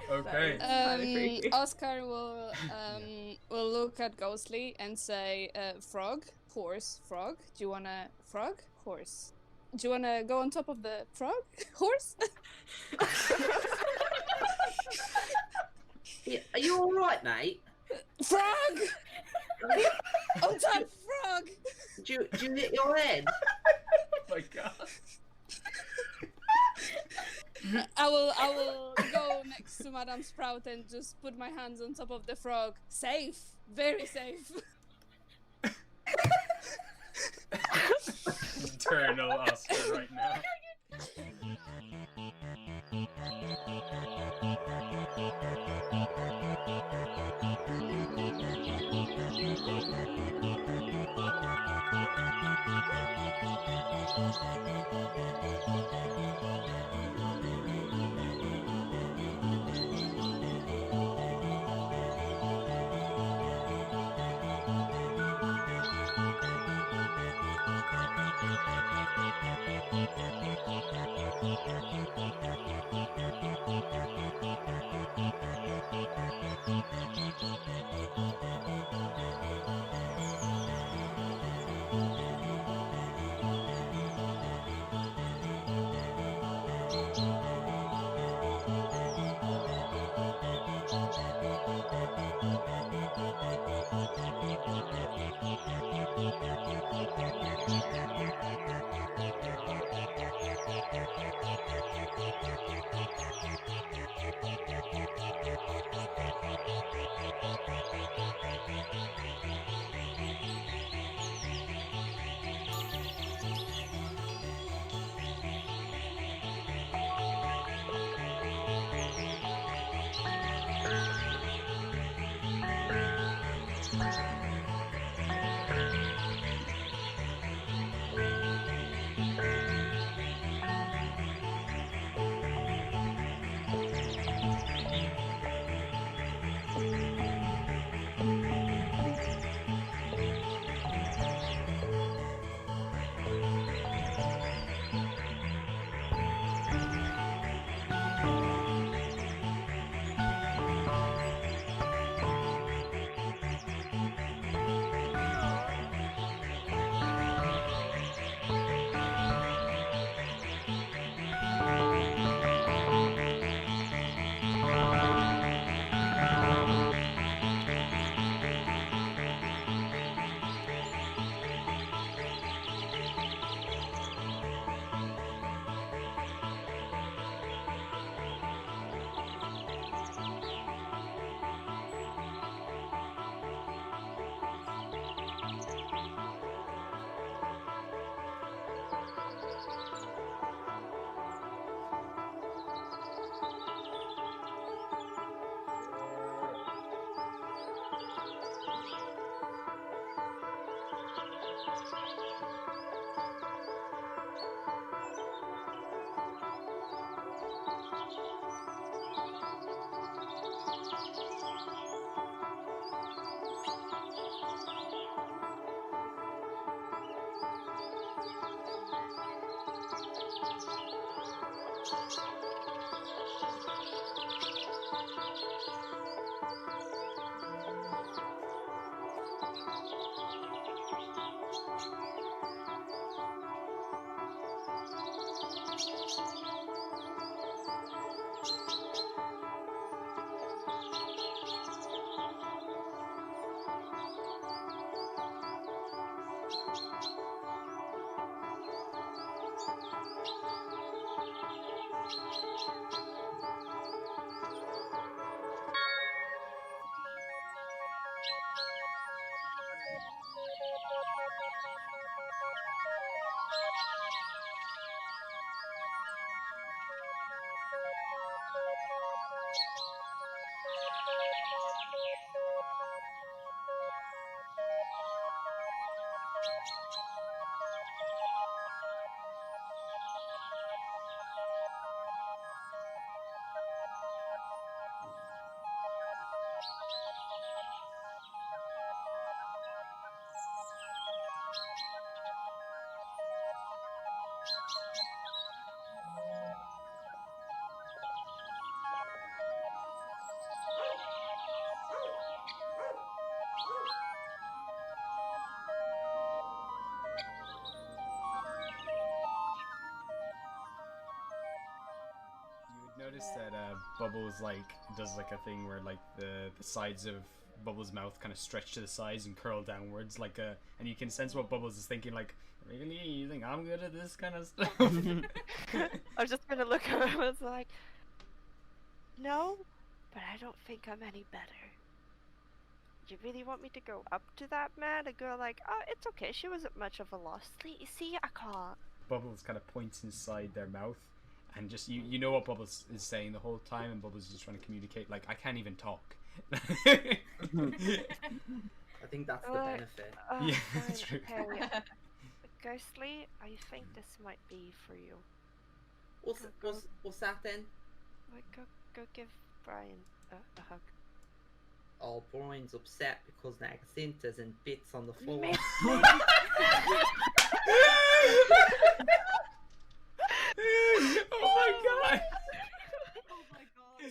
Okay. Oscar will look at Ghostly and say, frog, horse, frog. Do you want a frog? Horse. Do you wanna go on top of the frog horse? Yeah, are you all right, mate? Frog! On top, frog! Do you hit your head? Oh my god. I will go next to Madame Sprout and just put my hands on top of the frog. Safe, very safe. Eternal Oscar right now. I've noticed that Bubbles does a thing where the sides of Bubbles' mouth kind of stretch to the sides and curl downwards and you can sense what Bubbles is thinking, really? You think I'm good at this kind of stuff? I was just gonna look at him and was like, no, but I don't think I'm any better. You really want me to go up to that man and go like, oh, it's okay, she wasn't much of a loss. See, I can't. Bubbles kind of points inside their mouth, and just you know what Bubbles is saying the whole time, and Bubbles is just trying to communicate I can't even talk. I think that's the benefit. Yeah, that's true. Okay. Ghostly, I think this might be for you. What's that then? Go give Brian a hug. Oh, Brian's upset because there are splinters and bits on the floor. Oh my god! Oh my god!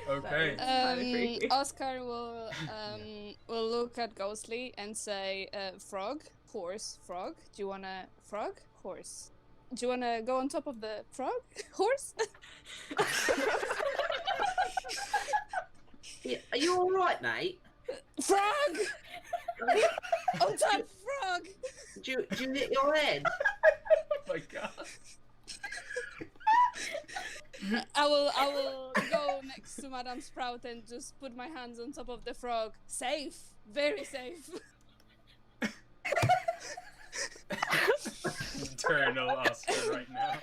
Okay. Oscar will look at Ghostly and say, "Frog, horse, frog. Do you wanna frog, horse? Do you wanna go on top of the frog, horse?" Yeah, are you all right, mate? Frog! On top, frog! Do you hit your head? Oh my god. I will go next to Madame Sprout and just put my hands on top of the frog. Safe, very safe. Eternal Oscar right now.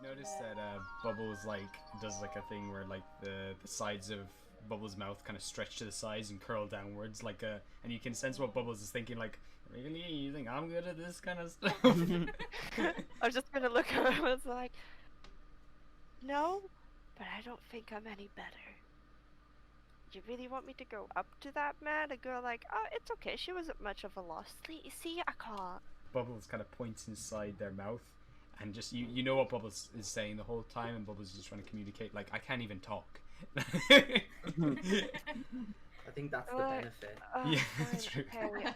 Notice that Bubbles does a thing where the sides of Bubbles' mouth kind of stretch to the sides and curl downwards and you can sense what Bubbles is thinking really, you think I'm good at this kind of stuff? I was just gonna look at him and was like, no, but I don't think I'm any better. You really want me to go up to that man and go like, oh, it's okay, she wasn't much of a loss. See, I can't. Bubbles kind of points inside their mouth. And just you know what Bubbles is saying the whole time, and Bubbles is just trying to communicate. I can't even talk. I think that's the benefit. Yeah, that's true. Okay.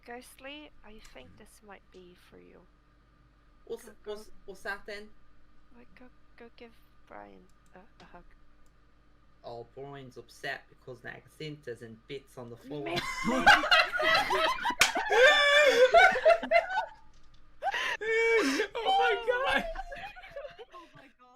Ghostly, I think this might be for you. What's that then? Go give Brian a hug. Oh, Brian's upset because Nagacinta's in bits on the floor. Oh my god! Oh my god!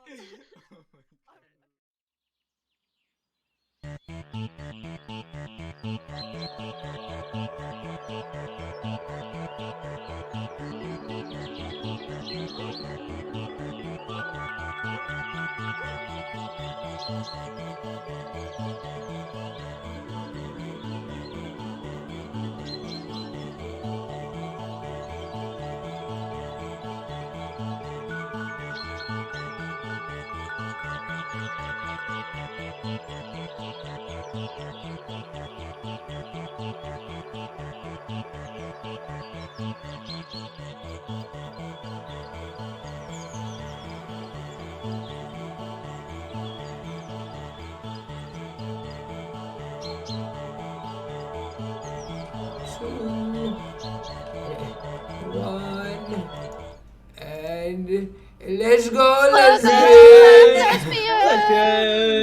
And let's go, let's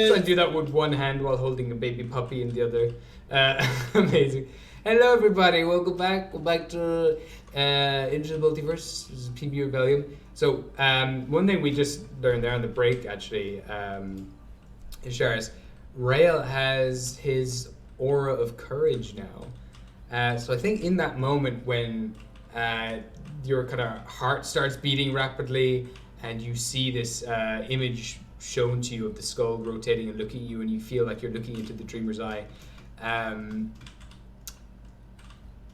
So I do that with one hand while holding a baby puppy in the other. Amazing. Hello everybody, welcome back. We're back to Into the Multiverse. This is PB Rebellium. So one thing we just learned there on the break actually is Sharis. Rael has his aura of courage now. So I think in that moment when your kind of heart starts beating rapidly and you see this image shown to you of the skull rotating and looking at you, and you feel like you're looking into the dreamer's eye,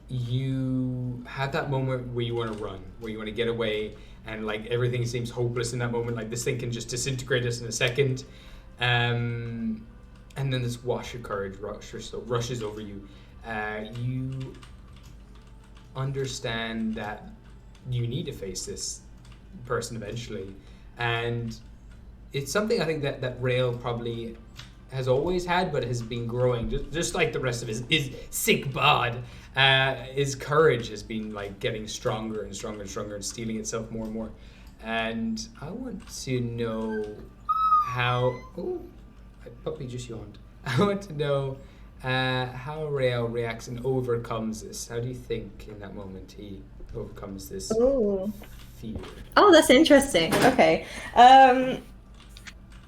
you have that moment where you want to run, where you want to get away, and like everything seems hopeless in that moment, like this thing can just disintegrate us in a second, and then this wash of courage rushes over you. You understand that you need to face this person eventually, and it's something I think that Rael probably has always had, but has been growing, just like the rest of his sick bod. His courage has been like getting stronger and stronger and stronger and stealing itself more and more. And I want to know how... Oh, my puppy just yawned. I want to know how Rael reacts and overcomes this. How do you think in that moment he overcomes this fear? Oh, that's interesting. Okay.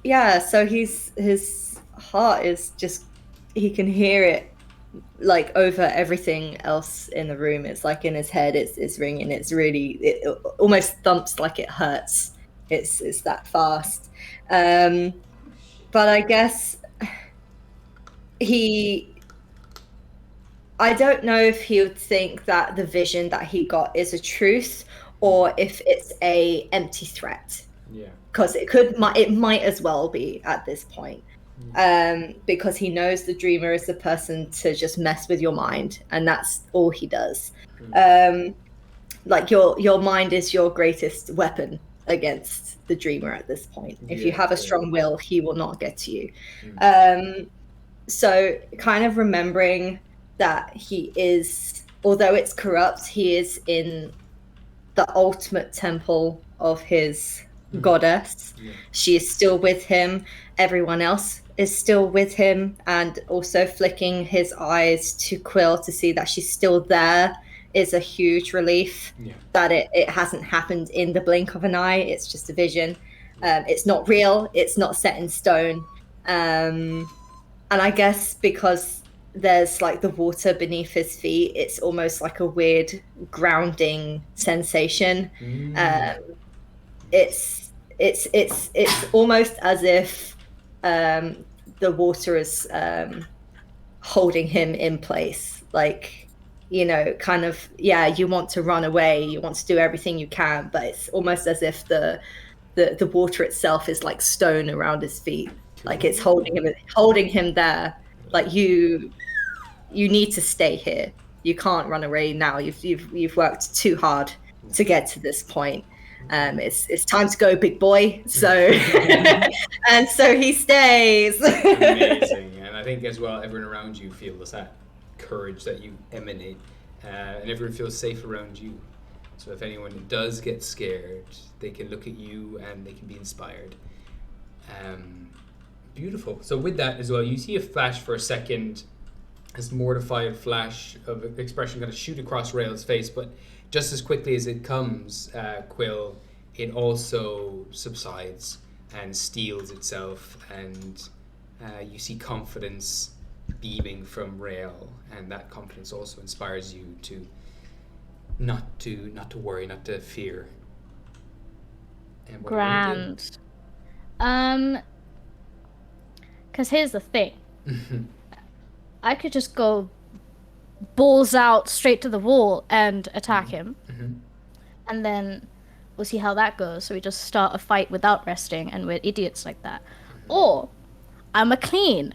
Yeah, so his heart is just, he can hear it like over everything else in the room. It's like in his head, it's ringing. It almost thumps like it hurts. It's that fast. But I guess I don't know if he would think that the vision that he got is a truth or if it's a empty threat. Yeah. Because it might as well be at this point. Because he knows the dreamer is the person to just mess with your mind, and that's all he does. Like your mind is your greatest weapon against the dreamer at this point. If you have a strong will, he will not get to you. So kind of remembering that he is, although it's corrupt, he is in the ultimate temple of his goddess. Yeah. She is still with him. Everyone else is still with him, and also flicking his eyes to Quill to see that she's still there is a huge relief. Yeah. That it hasn't happened in the blink of an eye. It's just a vision. It's not real. It's not set in stone. And I guess because there's like the water beneath his feet, it's almost like a weird grounding sensation. It's almost as if the water is holding him in place, like, you know, kind of, yeah, you want to run away, you want to do everything you can, but it's almost as if the water itself is like stone around his feet, like it's holding him there, like you need to stay here, you can't run away now, you've worked too hard to get to this point. It's time to go, big boy. So and so he stays. Amazing. And I think as well, everyone around you feels that courage that you emanate, and everyone feels safe around you. So if anyone does get scared, they can look at you and they can be inspired. Beautiful. So with that as well, you see a flash for a second, this mortified flash of expression going to shoot across Rael's face, but just as quickly as it comes, Quill, it also subsides and steels itself, and you see confidence beaming from Rael, and that confidence also inspires you to not to worry, not to fear. And what Grand. Because here's the thing. I could just go balls out straight to the wall and attack him. And then we'll see how that goes. So we just start a fight without resting, and we're idiots like that. Or I'm a clean.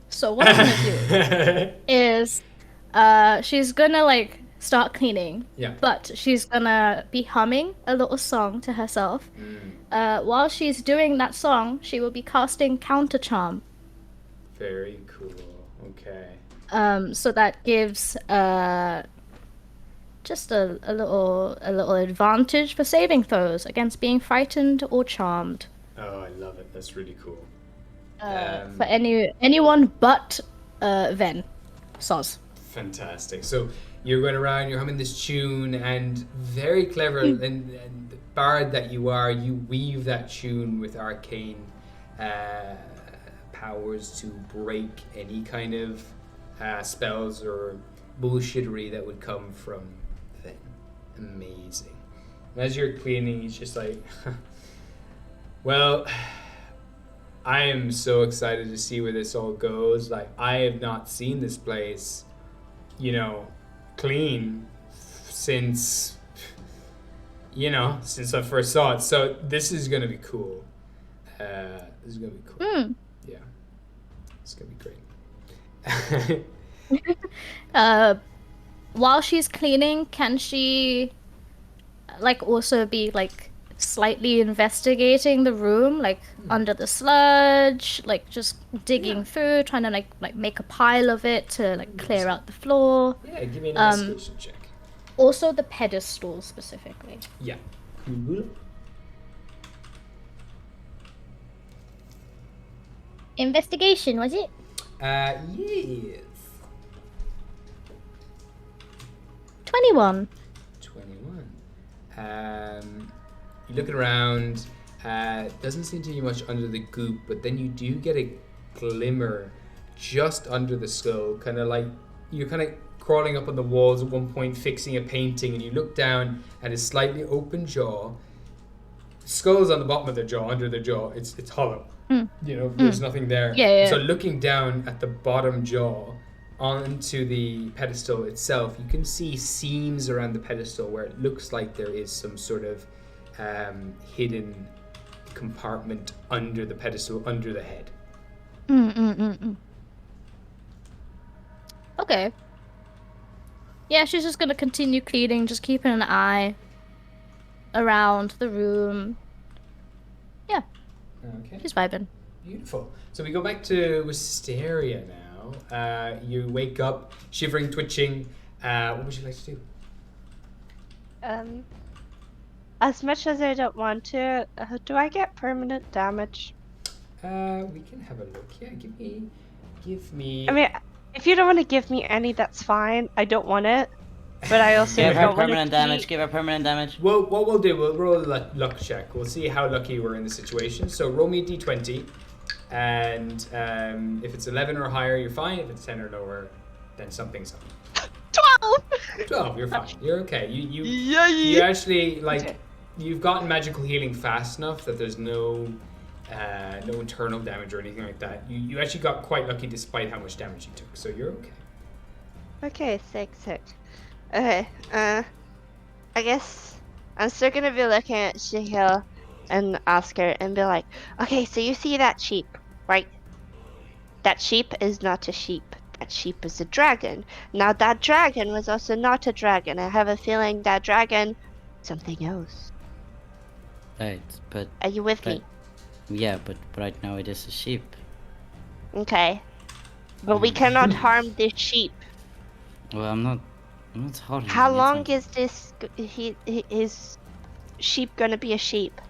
So what I'm gonna do is she's gonna like start cleaning. Yeah. But she's gonna be humming a little song to herself. While she's doing that song, she will be casting Counter Charm. Very cool. Okay. So that gives just a little advantage for saving throws against being frightened or charmed. Oh, I love it. That's really cool. For anyone but Ven. Soz. Fantastic. So you're going around, you're humming this tune, and very clever, and the bard that you are, you weave that tune with arcane powers to break any kind of spells or bullshittery that would come from Ven. Amazing. And as you're cleaning, he's just like, well, I am so excited to see where this all goes. Like, I have not seen this place, you know, clean since I first saw it. So this is going to be cool. This is going to be cool. Yeah. It's going to be great. While she's cleaning, can she like also be like slightly investigating the room, like under the sludge, like just digging through, trying to like make a pile of it to like clear out the floor? Yeah, give me an investigation check. Also the pedestal specifically. Yeah. Investigation, was it? Yes. 21. 21. You're looking around. Doesn't seem to be much under the goop, but then you do get a glimmer just under the skull. Kind of like you're kind of crawling up on the walls at one point, fixing a painting, and you look down at his slightly open jaw. The skull's on the bottom of the jaw, under the jaw. It's hollow. There's nothing there. Yeah. So looking down at the bottom jaw onto the pedestal itself, you can see seams around the pedestal where it looks like there is some sort of hidden compartment under the pedestal, under the head. Okay. Yeah, she's just gonna continue cleaning, just keeping an eye around the room. Yeah. Okay. She's vibing. Beautiful. So we go back to Wisteria now. well. You wake up, shivering, twitching. What would you like to do? As much as I don't want to, do I get permanent damage? We can have a look. Yeah, give me. I mean, if you don't want to give me any, that's fine. I don't want it, but I also Give her don't want permanent to damage. Give her permanent damage. Well, what we'll do, we'll roll a luck check. We'll see how lucky you were in the situation. So roll me a d20, and if it's 11 or higher, you're fine. If it's 10 or lower, then something's up. 12. 12, you're fine. You're okay. You actually you've gotten magical healing fast enough that there's no internal damage or anything like that. You actually got quite lucky despite how much damage you took, so you're okay. Okay, sick. Okay, I guess I'm still gonna be looking at Shahil and Oscar and be like, okay, so you see that sheep, right? That sheep is not a sheep. That sheep is a dragon. Now that dragon was also not a dragon. I have a feeling that dragon, something else. Right, but... Are you with me? Yeah, but right now it is a sheep. Okay. But we cannot harm this sheep. Well, I'm not harming How it, long is this, his sheep gonna be a sheep?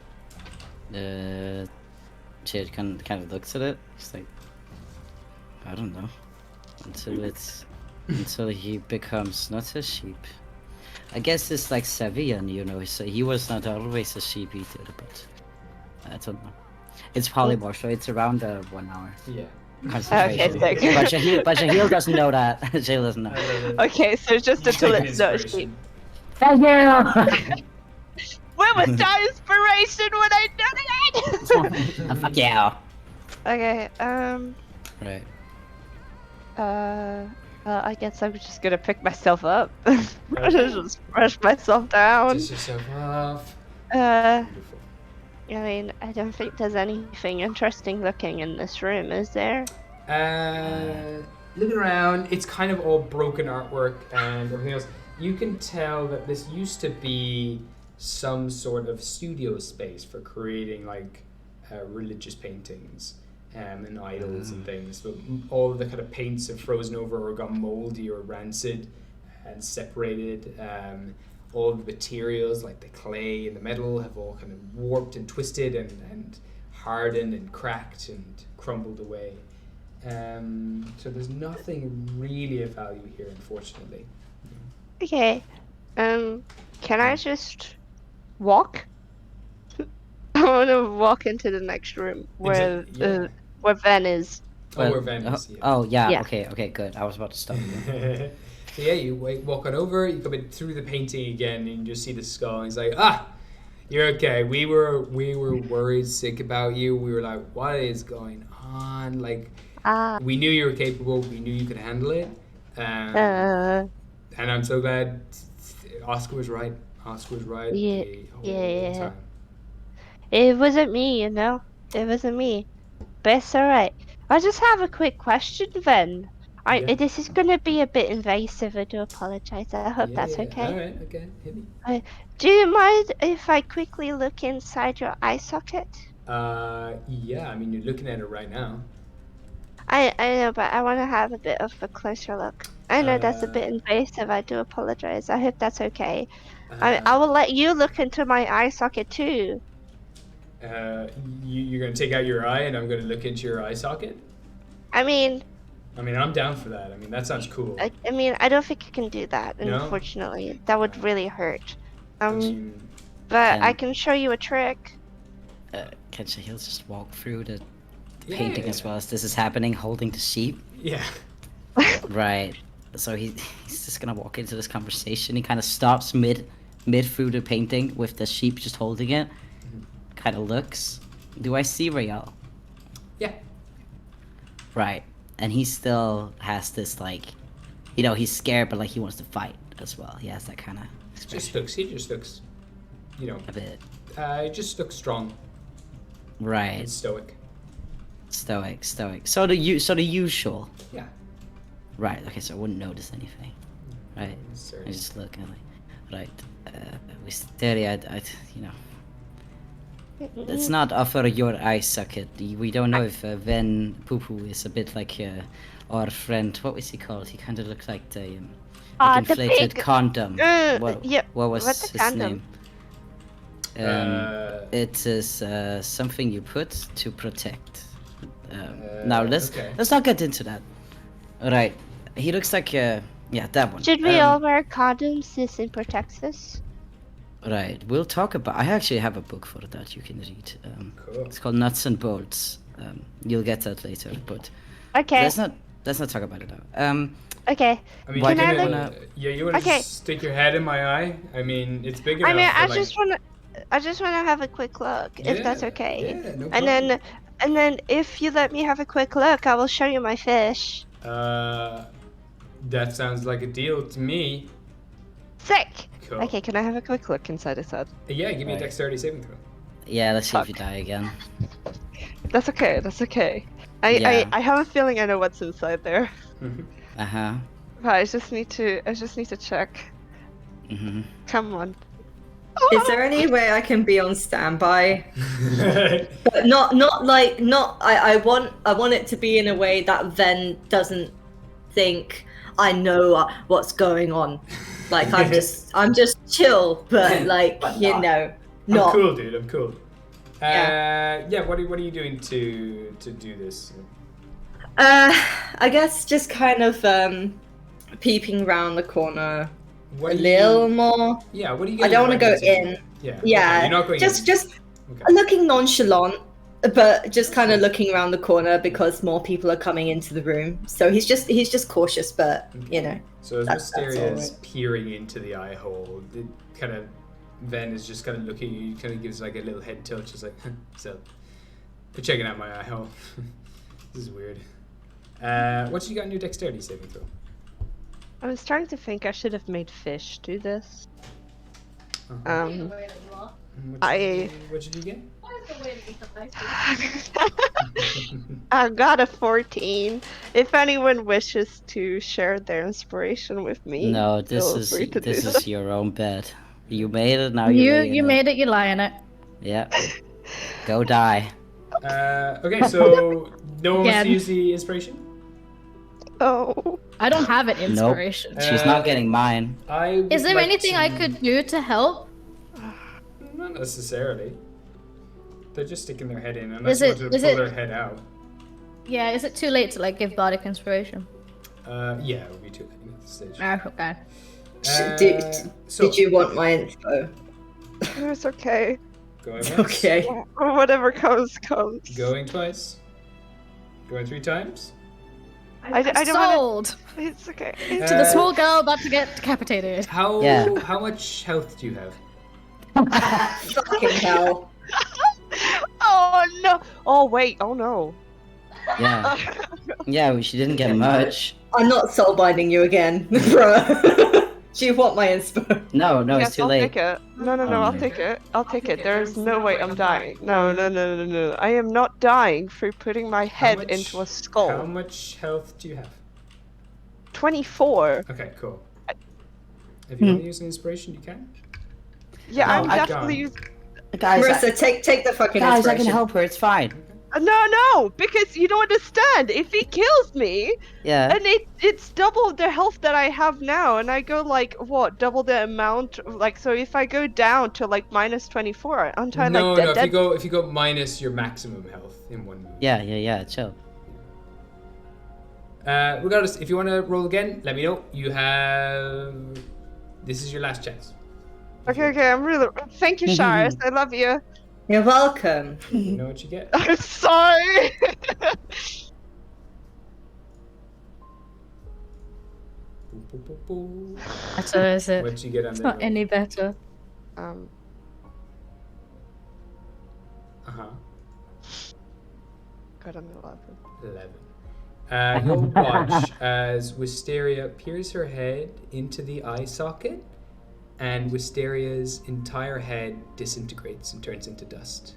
She kind of looks at it. It's like, I don't know. Until he becomes not a sheep. I guess it's like Savian, you know. So he was not always a sheep eater, but I don't know. It's polymorph, so it's around 1 hour. Yeah. Concentration. Okay, But Shahil doesn't know that. Shahil doesn't know. Okay, so just until it's not a sheep. Thank you! Where was that inspiration when I did it? Fuck yeah. Okay, Right. I guess I'm just gonna pick myself up. Just brush myself down. Dust yourself off. Beautiful. I mean, I don't think there's anything interesting looking in this room, is there? Looking around, it's kind of all broken artwork and everything else. You can tell that this used to be some sort of studio space for creating religious paintings and idols and things. But all of the kind of paints have frozen over or gone moldy or rancid and separated. All the materials like the clay and the metal have all kind of warped and twisted and hardened and cracked and crumbled away. So there's nothing really of value here, unfortunately. Okay. Can I just walk? I want to walk into the next room where Ven is. Where Ven is. Yeah. Oh yeah. Yeah. Okay. Good. I was about to stop you. So yeah, you walk on over, you come in through the painting again, and you just see the skull. And he's like, you're okay. We were worried sick about you. We were like, what is going on? We knew you were capable. We knew you could handle it. And I'm so glad Oscar was right. Oscar was right the whole time. It wasn't me, you know. It wasn't me. But it's alright. I just have a quick question then. This is going to be a bit invasive. I do apologize. I hope that's okay. Alright, okay. Hit me. Do you mind if I quickly look inside your eye socket? Yeah, I mean, you're looking at it right now. I know, but I want to have a bit of a closer look. I know that's a bit invasive. I do apologize. I hope that's okay. I will let you look into my eye socket too. You're going to take out your eye and I'm going to look into your eye socket? I mean, I'm down for that. I mean, that sounds cool. I mean, I don't think I can do that, No? unfortunately. That would really hurt. I mean, But I can show you a trick. Can Shahil just walk through the painting as well as this is happening, holding the sheep? Yeah. Right. So he's just gonna walk into this conversation. He kind of stops mid through the painting with the sheep just holding it. Kind of looks. Do I see Rael? Yeah. Right. And he still has this he's scared, but he wants to fight as well. He has that kind of. He just looks, a bit. He just looks strong. Right. And stoic. Stoic. So the usual. Yeah. Right. Okay. So I wouldn't notice anything. Right. Sorry. I just look and right. Wisteria, let's not offer your eye socket. We don't know if Ven Poo Poo is a bit like our friend. What was he called? He kind of looked like the The inflated pig. condom. Yeah. What was What's the his condom? name? It is something you put to protect. Now let's not get into that. All right. He looks like that one. Should we all wear condoms? This protects us. Right. We'll talk about. I actually have a book for that you can read. Cool. It's called Nuts and Bolts. You'll get that later, but Okay. let's not talk about it now. Okay. I mean, Why Can I do you look- wanna? you wanna Okay. just stick your head in my eye? I mean, it's big enough. I mean, for, I just wanna have a quick look, if that's Yeah, okay. yeah, no And then if you let me have a quick look, I will show you my fish. That sounds like a deal to me. Sick. Cool. Okay, can I have a quick look inside his head? Yeah, give me a Right. dexterity saving throw. Yeah, let's see if you Fuck. die again. That's okay. That's okay. Yeah. I have a feeling I know what's inside there. Uh-huh. But I just need to check. Mm-hmm. Come on. Is there any way I can be on standby? But I want it to be in a way that Ven doesn't think I know what's going on. Like I'm just chill, but like I'm not. cool, dude. I'm cool. Yeah. What are you doing to do this? I guess just kind of peeping around the corner What a are you- little more. Yeah. What are you? I don't want to go getting in. Yeah. Yeah, Okay, you're not going just in. just Okay. looking nonchalant, but just kind of looking around the corner because more people are coming into the room. So he's just cautious, but you know. So as that's Mysteria's all peering into the eye hole, the kind of Ven is just kind of looking at you. Kind of gives like a little head tilt, just like so. You're checking out my eye hole. This is weird. What you got in your dexterity saving throw? I was trying to think I should have made fish do this. What did you get? I got a 14. If anyone wishes to share their inspiration with me, No, this feel free to do is so. your own bed. You made it. Now you made it. You lie in it. Yeah. Go die. Okay, so no one wants to Again. use the inspiration? Oh. I don't have an inspiration. Nope. She's not getting mine. Is there anything I could do to help? Not necessarily. They're just sticking their head in, unless Is you it- want to is pull it- their head out. Yeah, is it too late to like give Bardic inspiration? Yeah, it would be too late at this stage. Ah, okay. Did you want my info? It's okay. Going once. Okay. Whatever comes. Going twice. Going 3 times. I don't wanna... Sold It's okay. to the small girl about to get decapitated. How Yeah. how much health do you have? Fucking hell. Oh no! Oh wait! Oh no! Yeah. Yeah, she didn't get much. I'm not soulbinding you again, bro. Do you want my inspo? No, Yes, it's too I'll late. take it. No, Oh, I'll no. take it. I'll take it. There's no way I'm dying. No. I am not dying through putting my head much- into a How skull. much health do you have? 24. Okay, cool. If you want to use an inspiration, you can. Yeah, No, I'm I definitely can't. using. Guys, Marissa, take the fucking I inspiration. can help her. It's fine. No, because you don't understand. If he kills me, Yeah. and it's double the health that I have now, and I go like what, double the amount? Like so, if I go down to like minus 24, aren't I No, like no. dead? If you go minus your maximum health in one move. Yeah. Chill. Regardless, if you want to roll again, let me know. You have. This is your last chance. Okay, I'm really. Thank you, Sharis. I love you. You're welcome. You know what you get. I'm sorry. Better is it? What you get on It's the not any better. Uh huh. Got an 11. 11. You'll watch as Wisteria peers her head into the eye socket, and Wisteria's entire head disintegrates and turns into dust.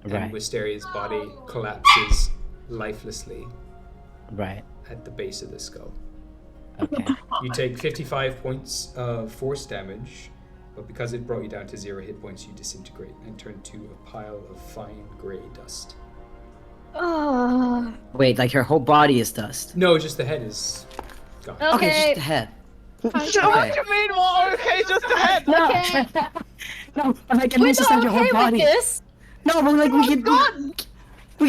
Right. And Wisteria's body collapses lifelessly Right. at the base of the skull. Okay. You take 55 points of force damage, but because it brought you down to 0 hit points, you disintegrate and turn to a pile of fine grey dust. Oh. Wait, like her whole body is dust. No, just the head is gone. Okay, Okay. just the head. So what do you mean? Well, okay, just ahead. No, Okay. no, like it We're means just not like your okay whole with body. this. No, but like we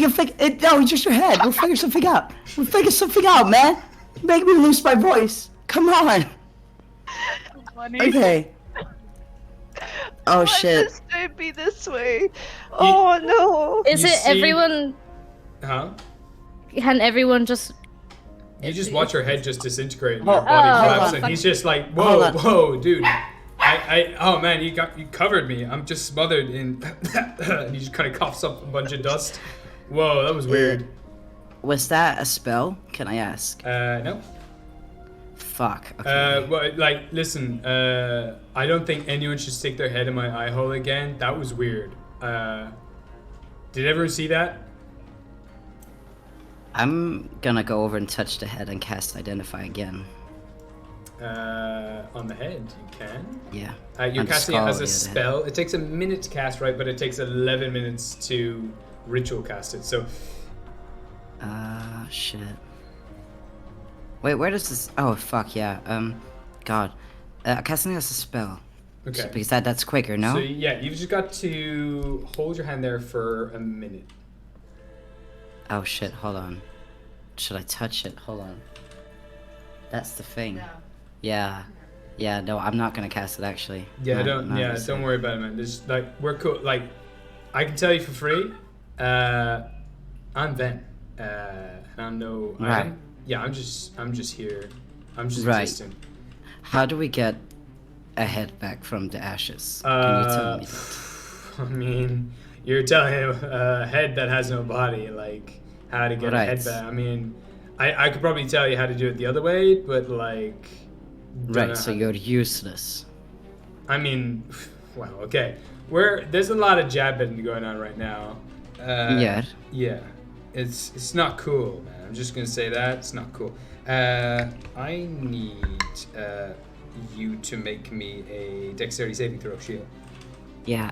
can figure it. No, just your head. We'll figure something out. We'll figure something out, man. Make me lose my voice. Come on. Okay. Oh Why shit. does it be this way? Oh no. Is You it see- everyone? Huh? Can everyone just? You just watch her head just disintegrate and Oh, her body oh, collapse, fuck. and he's just like, Hold whoa, on. whoa, dude. Oh man, you covered me. I'm just smothered in, and he just kind of coughs up a bunch of dust. Whoa, that was weird. Was that a spell? Can I ask? No. Fuck. Okay. Well, like, listen, I don't think anyone should stick their head in my eye hole again. That was weird. Did everyone see that? I'm gonna go over and touch the head and cast Identify again. On the head, you can. Yeah. You're On the casting it skull, as a yeah, the spell. It takes a minute to cast, right? But it takes 11 minutes to ritual cast it. So, Shit. Wait, where does this? Oh, fuck yeah. God. Casting it as a spell. okay. Because that's quicker, no? So yeah, you've just got to hold your hand there for a minute. Oh shit, hold on. Should I touch it? Hold on. That's the thing. Yeah. Yeah, no, I'm not gonna cast it actually. Yeah, Not gonna don't worry about it, man. There's like we're cool. Like, I can tell you for free. I'm Ven. I'm no. Right. Yeah, I'm just here. I'm just Right. existing. How do we get a head back from the ashes? Can you tell me that? I mean, you're telling a head that has no body, like, how to get a head Right. back. I mean, I could probably tell you how to do it the other way, but like. don't know Right, so how- you're useless. I mean, well, okay. There's a lot of jabbing going on right now. Yeah. Yeah. It's not cool, man. I'm just gonna say that it's not cool. I need you to make me a dexterity saving throw, Shield. Yeah.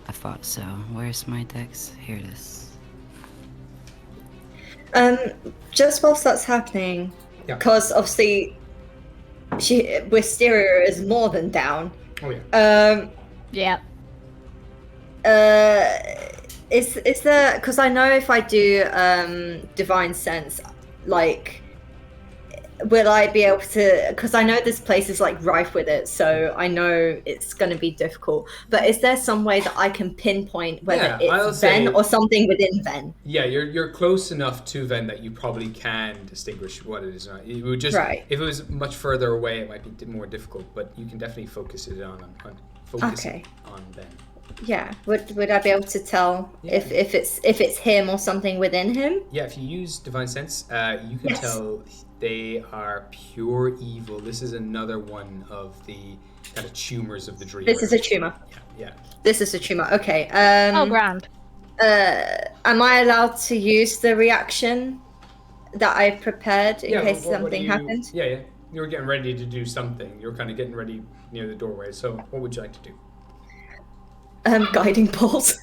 I thought so. Where's my dex? Here it is. Just whilst that's happening, Yeah. because obviously, Wisteria is more than down. Oh yeah. Yeah. Is there? Because I know if I do divine sense, like, will I be able to? Because I know this place is like rife with it, so I know it's going to be difficult. But is there some way that I can pinpoint whether Yeah, I'll it's Ven say- or something within Ven? Yeah, you're close enough to Ven that you probably can distinguish what it is. It would just Right. if it was much further away, it might be more difficult. But you can definitely focus it on focus Okay. it on Ven. Yeah. Would I be able to tell Yeah. if it's him or something within him? Yeah, if you use divine sense, you can Yes. tell they are pure evil. This is another one of the kind of tumors of the dream. This is a tumor. Yeah. This is a tumor. Okay. Oh, grand. Am I allowed to use the reaction that I prepared in Yeah, case what do something you- happened? Yeah. You were getting ready to do something. You were kind of getting ready near the doorway. So, what would you like to do? Guiding bolt.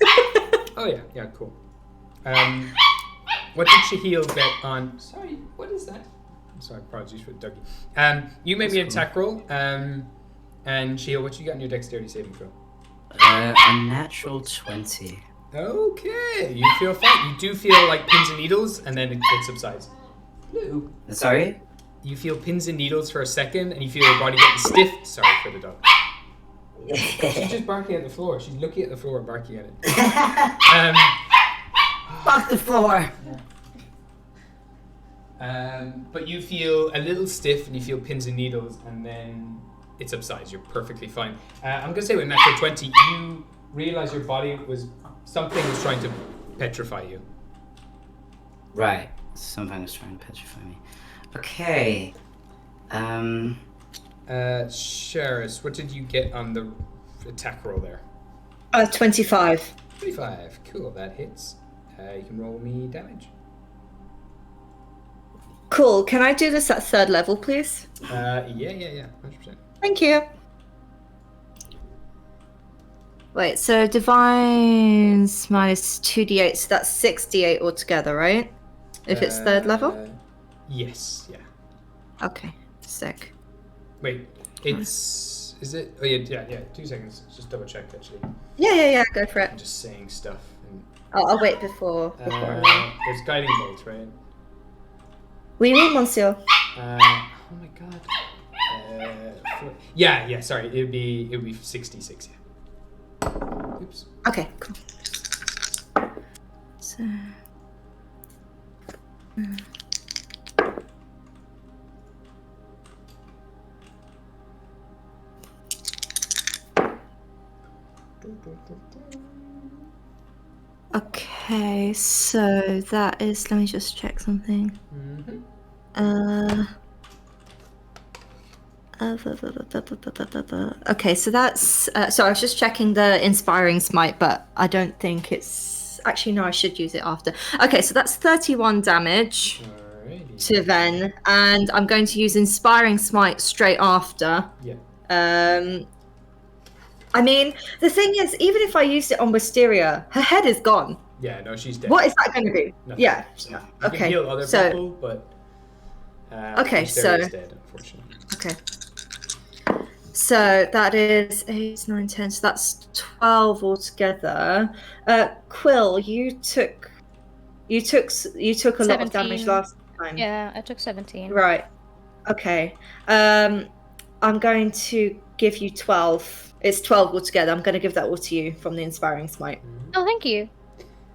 Oh yeah, cool. What did Shahil get on? Sorry, what is that? I'm sorry, apologies for the Dougie. You made me an attack roll. And Shahil, what you got in your dexterity saving throw? A natural 20. Okay, you feel fine. You do feel like pins and needles, and then it subsides. Sorry? You feel pins and needles for a second, and you feel your body getting stiff. Sorry for the dog. She's just barking at the floor. She's looking at the floor and barking at it. Fuck the floor! But you feel a little stiff, and you feel pins and needles, and then it subsides. You're perfectly fine. I'm gonna say with natural 20, you realize your body something was trying to petrify you. Right. Something was trying to petrify me. Okay. Sheris, what did you get on the attack roll there? 25. 25. Cool, that hits. You can roll me damage. Cool. Can I do this at 3rd level, please? Yeah. 100%. Thank you. Wait, so Divine's minus 2d8, so that's 6d8 altogether, right? If it's third level? Yes, yeah. Okay, sick. Wait, it's... Is it? Oh, yeah. 2 seconds. Just double check, actually. Yeah, go for it. I'm just saying stuff. And, I'll wait before. there's guiding bolts, right? Oui, monsieur. Oh my god. Yeah, sorry. It would be 66, yeah. Oops. Okay, cool. So... Okay, so that is... Let me just check something. Okay, so that's... so I was just checking the Inspiring Smite, but I don't think it's... Actually, no, I should use it after. Okay, so that's 31 damage to Ven, and I'm going to use Inspiring Smite straight after. Yeah. I mean, the thing is, even if I used it on Wisteria, her head is gone. Yeah, no, she's dead. What is that going to do? Nothing. Yeah. You Okay. can heal other people, but okay, Wisteria's dead, unfortunately. Okay. So that is 8, 9, 10. So that's 12 altogether. Quill, you took a lot of damage 17. last time. Yeah, I took 17. Right. Okay. I'm going to give you 12. It's 12 altogether. I'm going to give that all to you from the Inspiring Smite. Oh, thank you.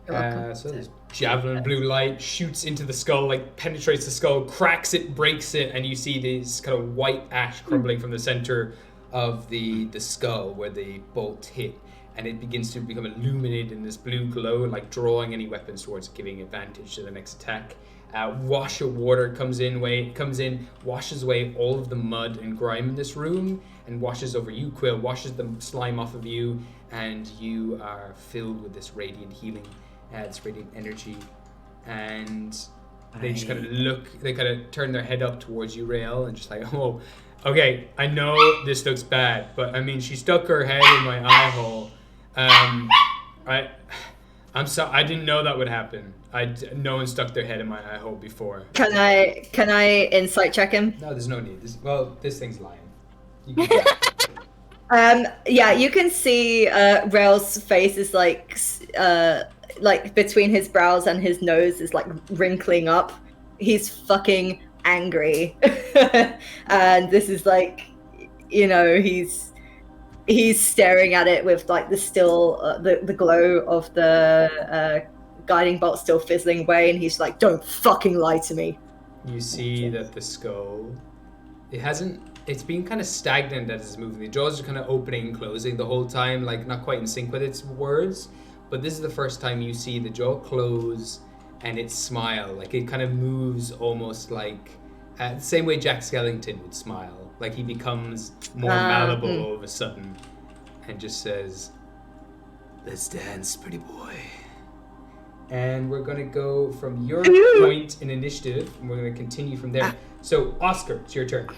You're welcome. So this javelin blue light shoots into the skull, like penetrates the skull, cracks it, breaks it, and you see this kind of white ash crumbling from the center of the skull where the bolt hit, and it begins to become illuminated in this blue glow, like drawing any weapons towards it, giving advantage to the next attack. Wash of water comes in, washes away all of the mud and grime in this room, and washes over you, Quill, washes the slime off of you, and you are filled with this radiant healing, this radiant energy, and they just kind of they kind of turn their head up towards you, Rael, and just like, oh, okay, I know this looks bad, but I mean, she stuck her head in my eye hole. I'm sorry, I didn't know that would happen. No one stuck their head in my eye hole before. Can I insight check him? No, there's no need. This thing's lying. You can yeah, you can see Rael's face is like between his brows and his nose is like wrinkling up. He's fucking angry. And this is like, you know, he's staring at it with like the glow of the guiding bolt still fizzling away, and he's like, don't fucking lie to me. You see that the skull, it's been kind of stagnant as it's moving. The jaws are kind of opening and closing the whole time, like not quite in sync with its words, but this is the first time you see the jaw close and it smile. Like it kind of moves almost like the same way Jack Skellington would smile. Like he becomes more malleable all of a sudden and just says, let's dance, pretty boy. And we're going to go from your point in initiative, and we're going to continue from there. So, Oscar, it's your turn.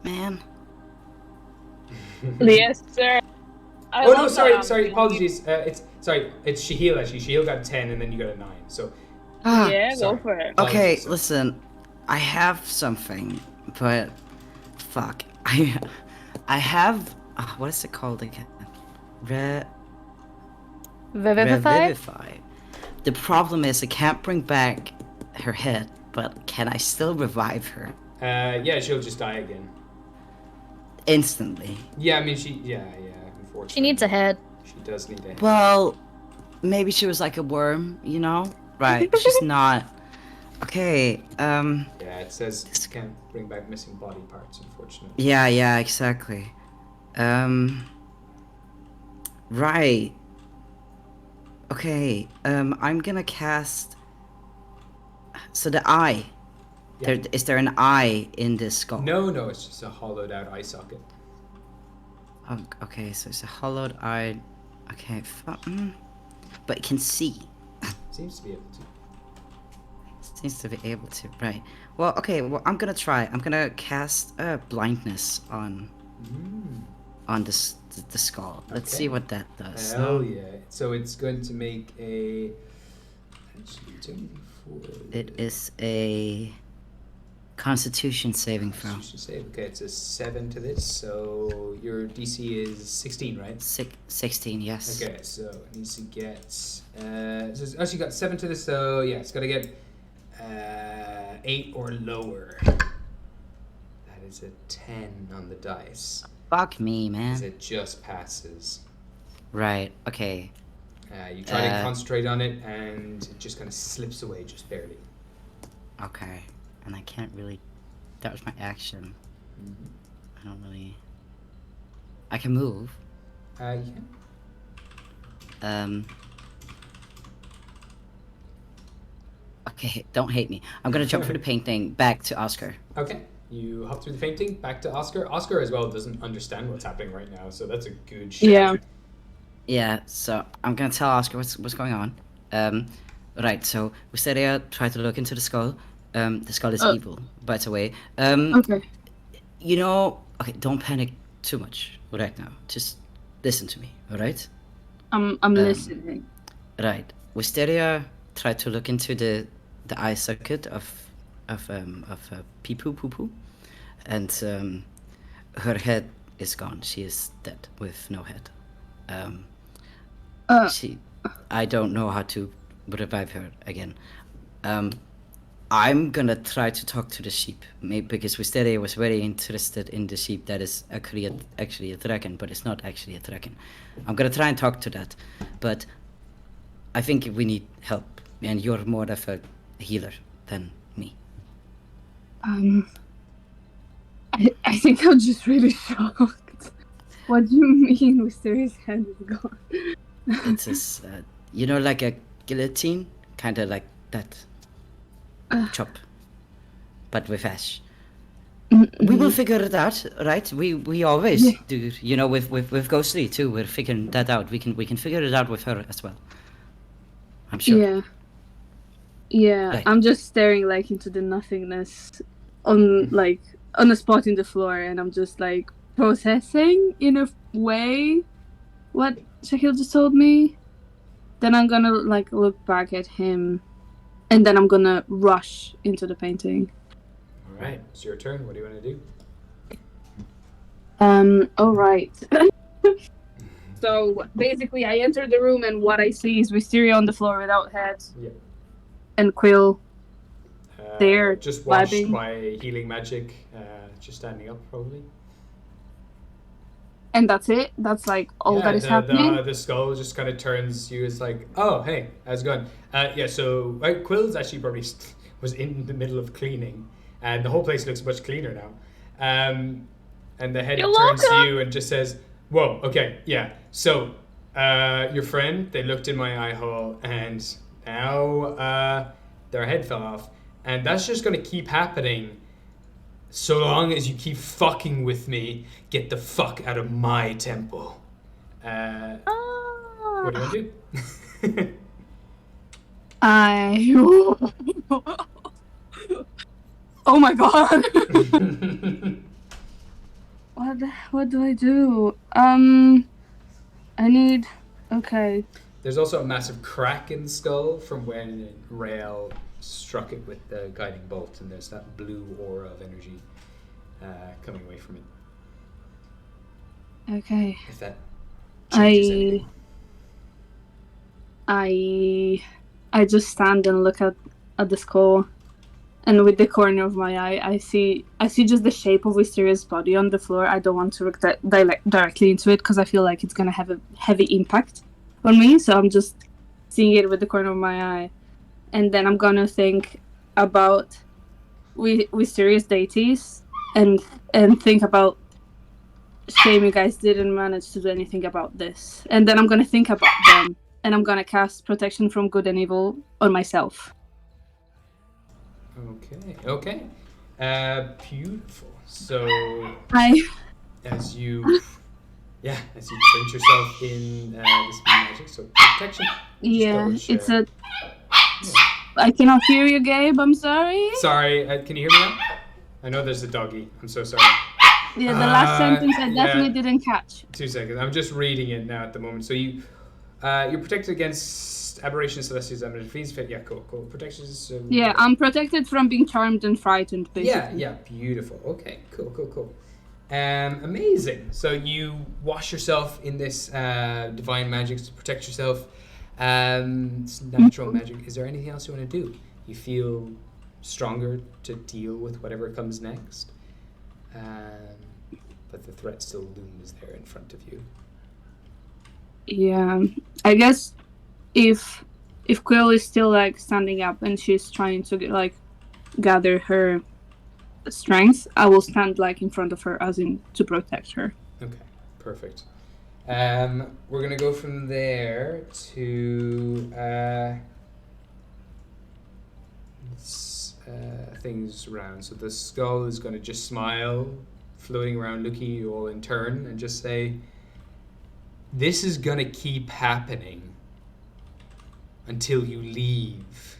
Man. Yes, sir. Sorry, apologies. It's Shahil, actually. Shahil got 10, and then you got a 9, so... Yeah, go for it. Okay, listen. I have something, but... Fuck. I have... what is it called again? Revivify. The problem is I can't bring back her head, but can I still revive her? Yeah, she'll just die again. Instantly. Yeah, I mean, unfortunately. She needs a head. She does need a head. Well, maybe she was like a worm, you know? Right, she's not. Okay, Yeah, it says it can't bring back missing body parts, unfortunately. Yeah, exactly. Right. Okay, I'm gonna cast... So the eye. Yeah. Is there an eye in this skull? No, it's just a hollowed out eye socket. Oh, okay, so it's a hollowed eye. Okay, but it can see. Seems to be able to. Seems to be able to, right. Well, okay, I'm gonna try. I'm gonna cast blindness on on the skull. Let's see what that does. Hell yeah. So it's going to make a... It is a Constitution saving throw. Constitution save. Okay, it's a 7 to this, so your DC is 16, right? 16, yes. Okay, so it needs to get... so it's actually got 7 to this, so yeah, it's got to get 8 or lower. That is a 10 on the dice. Fuck me, man. It just passes. Right, okay. You try to concentrate on it, and it just kind of slips away, just barely. Okay, and I can't really... That was my action. I don't really... I can move. Yeah. Okay, don't hate me. I'm gonna jump through the painting back to Oscar. Okay. You hop through the painting, back to Oscar. Oscar as well doesn't understand what's happening right now, so that's a good shot. Yeah. Yeah, so I'm gonna tell Oscar what's going on. Right, so Wisteria tried to look into the skull. The skull is evil, by the way. Okay. You know, okay, don't panic too much right now. Just listen to me, alright? I'm listening. Right. Wisteria tried to look into the eye socket of Pee-poo Poo-poo, and her head is gone. She is dead with no head. I don't know how to revive her again. I'm gonna try to talk to the sheep, maybe because Wisteria was very interested in the sheep that is actually a dragon, but it's not actually a dragon. I'm gonna try and talk to that, but I think we need help, and you're more of a healer than me. I think I'm just really shocked. What do you mean Wisteria's head is gone? It's this, you know, like a guillotine, kind of like that. Chop, but with ash. We will figure it out, right? We always do. You know, with Ghostly too. We're figuring that out. We can figure it out with her as well. I'm sure. Yeah. Right. I'm just staring like into the nothingness on a spot in the floor, and I'm just like processing in a way what Shahil just told me. Then I'm gonna like look back at him, and then I'm gonna rush into the painting. All right, it's your turn. What do you want to do? All right. So basically, I enter the room, and what I see is Wisteria on the floor without head. Yeah. And Quill. There, just washed by healing magic, just standing up probably. And that's it. That's like all that is happening. The skull just kind of turns you as like, oh hey, how's it going? So Quill's actually probably was in the middle of cleaning, and the whole place looks much cleaner now. And the head turns to you and just says, "Whoa, okay, yeah. So your friend, they looked in my eye hole, and now their head fell off, and that's just gonna keep happening." So long as you keep fucking with me, get the fuck out of my temple. What do you want to do? Oh my god. What do I do? Okay. There's also a massive crack in the skull from when Rael struck it with the guiding bolt, and there's that blue aura of energy coming away from it. Okay. If that changes anything. I just stand and look at the skull, and with the corner of my eye, I see just the shape of Wisteria's body on the floor. I don't want to look directly into it because I feel like it's gonna have a heavy impact on me. So I'm just seeing it with the corner of my eye. And then I'm gonna think about Wisteria's deities and think about shame you guys didn't manage to do anything about this. And then I'm gonna think about them, and I'm gonna cast protection from good and evil on myself. Okay. Beautiful. So as you print yourself in this magic, so protection. Yeah, it's a. I cannot hear you, Gabe. I'm sorry. Sorry, can you hear me now? I know there's a doggy. I'm so sorry. Yeah, the last sentence I definitely didn't catch. 2 seconds. I'm just reading it now at the moment. So you're protected against aberrations, celestials, and fiends. Yeah, cool. Protections. Yeah, I'm protected from being charmed and frightened, basically. Yeah, beautiful. Okay, cool. Amazing. So you wash yourself in this divine magic to protect yourself. It's natural magic. Is there anything else you want to do? You feel stronger to deal with whatever comes next, but the threat still looms there in front of you. Yeah, I guess if Quill is still like standing up and she's trying to like gather her strength, I will stand like in front of her, as in to protect her. Okay, perfect. We're gonna go from there to things around. So the skull is gonna just smile, floating around, looking at you all in turn, and just say, "This is gonna keep happening until you leave.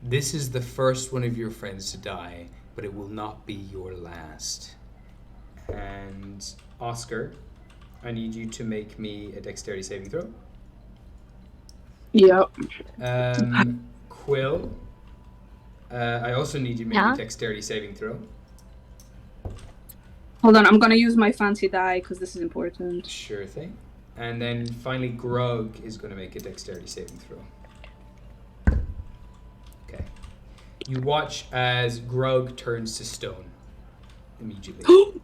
This is the first one of your friends to die, but it will not be your last." And Oscar, I need you to make me a dexterity saving throw. Yep. Quill, I also need you to make a dexterity saving throw. Hold on, I'm gonna use my fancy die because this is important. Sure thing. And then finally, Grog is going to make a dexterity saving throw. Okay. You watch as Grog turns to stone immediately.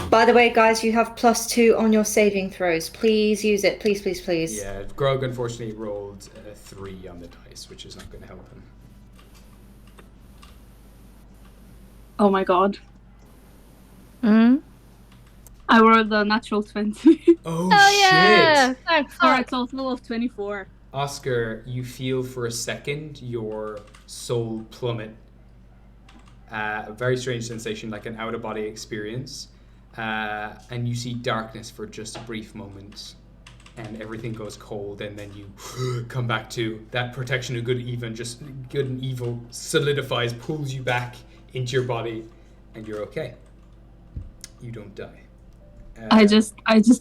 By the way, guys, you have +2 on your saving throws. Please use it. Please. Yeah, Grog unfortunately rolled a 3 on the dice, which is not going to help him. Oh my god. Hmm? I rolled a natural 20. Oh, yeah! shit! Thanks. For a total of 24. Oscar, you feel for a second your soul plummet. A very strange sensation, like an out-of-body experience. And you see darkness for just a brief moment. And everything goes cold, and then you come back to that protection of good and evil solidifies, pulls you back into your body, and you're okay. You don't die. I just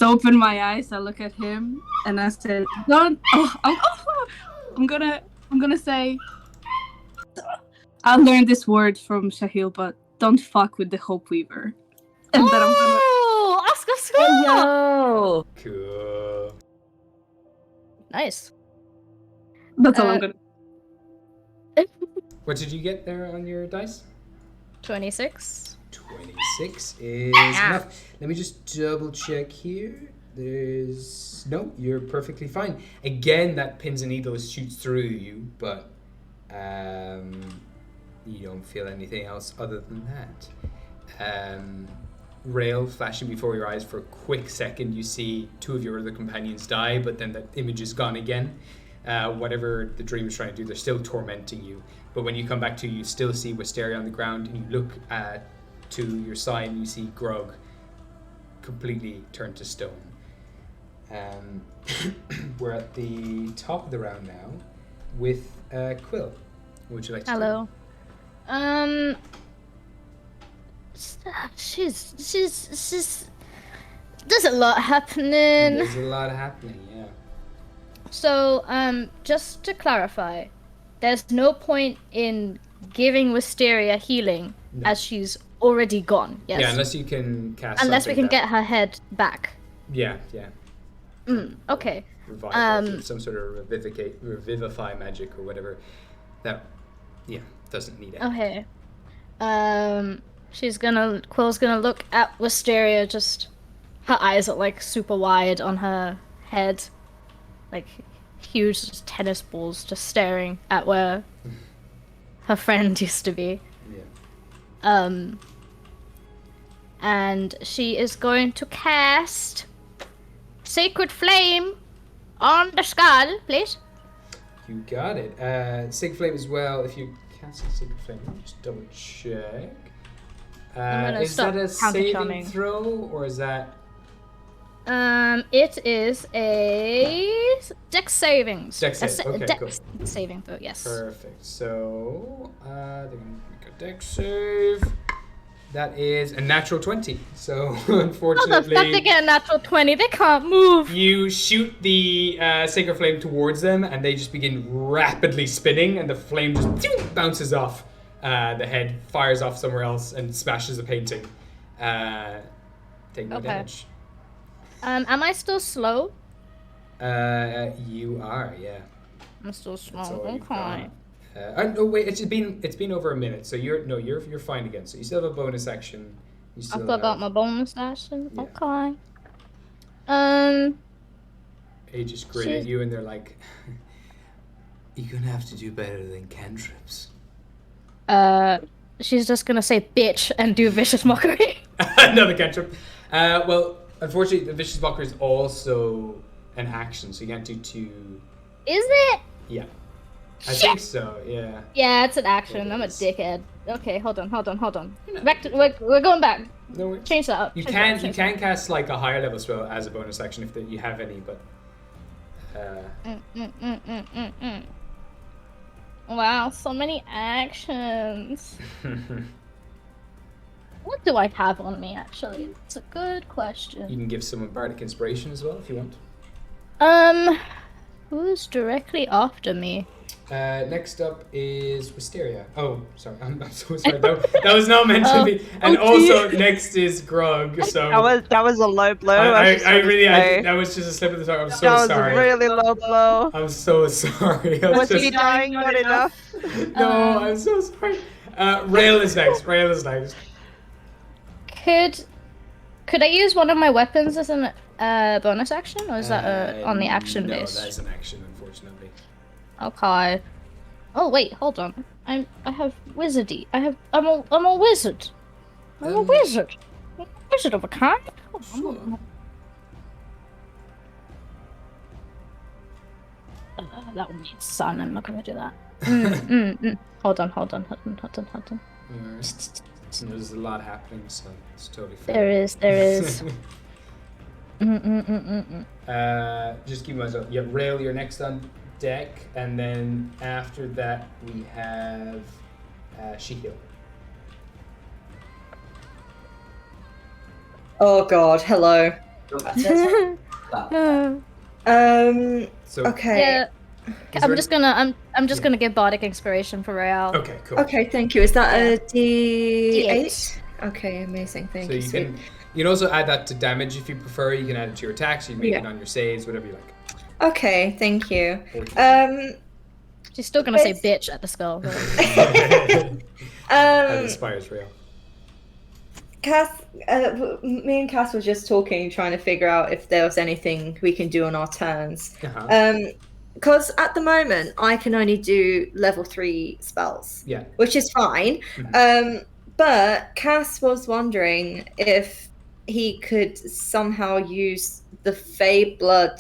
open my eyes, I look at him, and I said, "Don't." I'm gonna say, I learned this word from Shahil, but don't fuck with the Hope Weaver. And then I'm gonna. Oh, Oscar score! Yo! Cool. Nice. That's all I'm gonna. What did you get there on your dice? 26. 26 is enough. Let me just double check here. No, you're perfectly fine. Again, that pins and needles shoots through you, but you don't feel anything else other than that. Rail flashing before your eyes for a quick second. You see 2 of your other companions die, but then the image is gone again. Whatever the dream is trying to do, they're still tormenting you. But when you come back to, you still see Wisteria on the ground, and you look to your side and you see Grog completely turned to stone. We're at the top of the round now with Quill. What would you like to Hello. She's there's a lot happening. There's a lot happening, yeah. So, just to clarify, there's no point in giving Wisteria healing as she's already gone. Yes. Yeah, unless you can cast. Unless we can get her head back. Yeah. Okay. Revive some sort of revivify magic or whatever. That, doesn't need it. Okay. Quill's gonna look at Wisteria. Just her eyes are like super wide on her head, like huge tennis balls, just staring at where her friend used to be. Yeah. And she is going to cast Sacred Flame on the skull, please. You got it. Sacred Flame as well. If you cast Sacred Flame, let me just double check. Is that a saving throw or is that? It is a Dex saving. Dex save. Okay, Dex cool. saving throw. Yes. Perfect. So they're gonna make a Dex save. That is a natural 20. So How the fuck they unfortunately, get a natural 20? They can't move. you shoot the sacred flame towards them, and they just begin rapidly spinning, and the flame just bounces off the head, fires off somewhere else, and smashes the painting. Take no damage. Am I still slow? You are, yeah. I'm still That's slow. all you've Okay. got. Oh wait, it's been over a minute, so you're fine again. So you still have a bonus action. You I still still got have- my bonus action. Yeah. Okay. They just grin at you, and they're like, "You're gonna have to do better than cantrips." She's just gonna say bitch and do vicious mockery. Another cantrip. Well, unfortunately, the vicious mockery is also an action, so you can't do two. Is it? Yeah, I think so. Yeah. Yeah, it's an action. I'm a dickhead. Okay, hold on. Back to we're going back. No, Change that up. you Change can that up. cast like a higher level spell as a bonus action if you have any, but. Wow, so many actions. What do I have on me, actually? It's a good question. You can give someone bardic inspiration as well if you want. Who's directly after me? Next up is Wisteria. Oh, sorry, I'm so sorry. That was not meant to be. And Oh, also next is Grog. So That was a low blow. that was just a slip of the tongue. I'm so that was sorry. a really low blow. I'm so sorry. Was he dying not enough? No, I'm so sorry. Rail is next. Could I use one of my weapons as an bonus action, or is that on the action no, base? No, that is an action, unfortunately. Okay. Oh wait, hold on. I have wizardy. I'm a wizard. I'm a wizard. I'm a wizard of a kind. Sure. That would mean sun. I'm not gonna do that. Hold on. There's a lot happening, so it's totally fair. There is. Just keep myself. Yeah, Rail, you're next on deck, and then after that we have Shihil. Oh god, hello. So Okay. Yeah. I'm there- just gonna give bardic inspiration for Real. Okay, cool. Okay, thank you. Is that Yeah. a D8? D8. Okay, amazing. Thank So you. you sweet. can also add that to damage if you prefer. You can add it to your attacks. You can make it on your saves, whatever you like. Okay, thank you. She's still gonna say bitch at the spell. That inspires Rail. Cass, me and Cass were just talking, trying to figure out if there was anything we can do on our turns. Because at the moment, I can only do level 3 spells. Yeah. Which is fine. But Cass was wondering if he could somehow use the Fey blood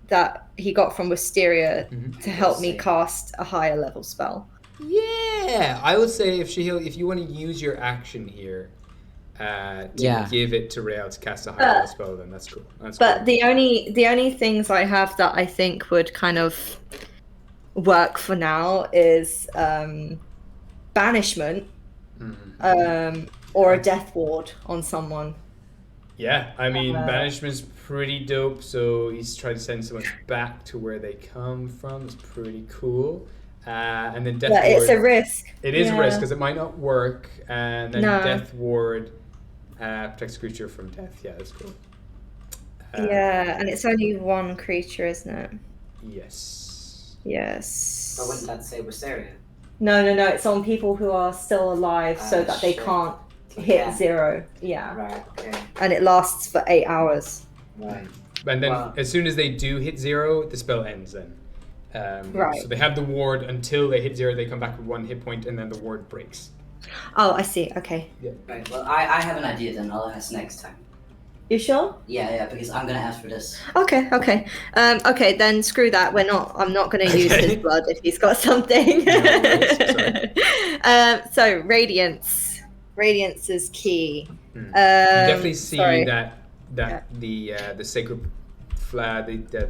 that he got from Wisteria to help me cast a higher level spell. Yeah, I would say if you want to use your action here to give it to Rael to cast a higher level spell, then that's cool. But the only things I have that I think would kind of work for now is banishment, or a death ward on someone. Yeah, I mean, banishment's pretty dope, so he's trying to send someone back to where they come from. It's pretty cool. And then Death Ward... it's a risk. It is a risk, because it might not work. And then Death Ward protects a creature from death. Yeah, that's cool. Yeah, and it's only one creature, isn't it? Yes. Yes. But wouldn't that say Wisteria? No, it's on people who are still alive so that they can't hit 0. Yeah. Right, okay. And it lasts for 8 hours. Right. And then as soon as they do hit 0, the spell ends then. Right. So they have the ward until they hit 0, they come back with 1 hit point, and then the ward breaks. Oh, I see. Okay. Yeah. Right, well, I have an idea then. I'll ask next time. You sure? Yeah, because I'm gonna ask for this. Okay. Okay, then screw that. I'm not gonna use his blood if he's got something. So Radiance. Radiance is key. You definitely see that the sacred flag, the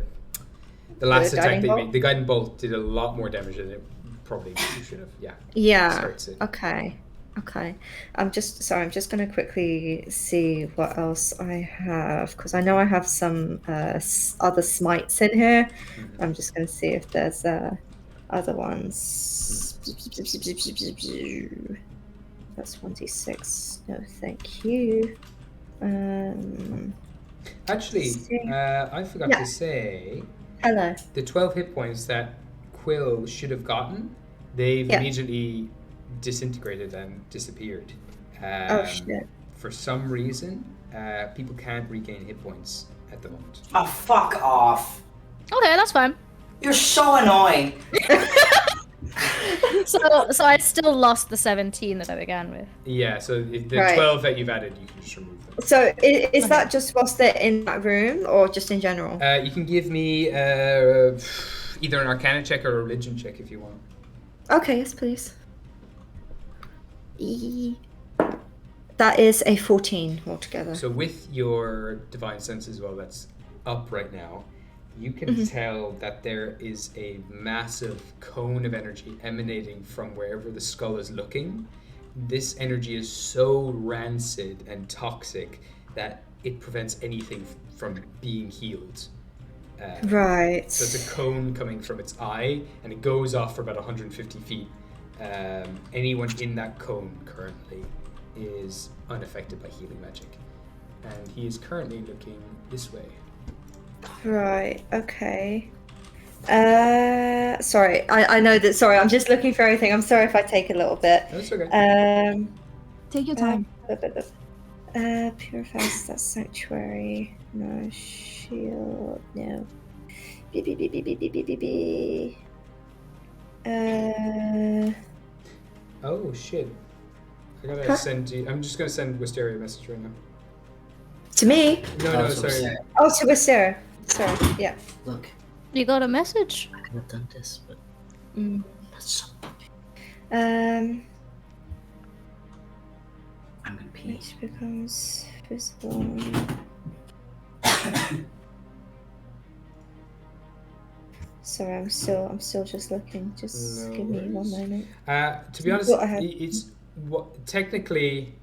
last attack they made, the guiding bolt did a lot more damage than it probably should have. Yeah. Yeah. Okay. Okay. I'm just going to quickly see what else I have because I know I have some other smites in here. I'm just going to see if there's other ones. That's 1d6. No, thank you. Actually, I forgot to say. Hello. The 12 hit points that Quill should have gotten, they've immediately disintegrated and disappeared. Oh shit. For some reason, people can't regain hit points at the moment. Oh, fuck off. Okay, that's fine. You're so annoying. So I still lost the 17 that I began with. Yeah, so the Right. 12 that you've added, you can just remove them. So is that just whilst they're in that room or just in general? You can give me either an Arcana check or a Religion check if you want. Okay, yes, please. That is a 14 altogether. So with your Divine Sense as well, that's up right now, you can tell that there is a massive cone of energy emanating from wherever the skull is looking. This energy is so rancid and toxic that it prevents anything from being healed. Right. So it's a cone coming from its eye, and it goes off for about 150 feet. Anyone in that cone currently is unaffected by healing magic. And he is currently looking this way. Right, okay. Sorry, I know that, sorry, I'm just looking for everything. I'm sorry if I take a little bit. That's okay. Take your time. Purify, that's Sanctuary. No, Shield, no. Oh shit. I gotta send you. I'm just gonna send Wisteria a message right now. To me? No, sorry. Oh, to Wisteria. Sorry, yeah. Look, You got a message? I could have done this, but that's so Um, I'm gonna pee. which becomes visible. Sorry, I'm still just looking. Just No give me worries. 1 moment. To be honest, What I have- it's technically.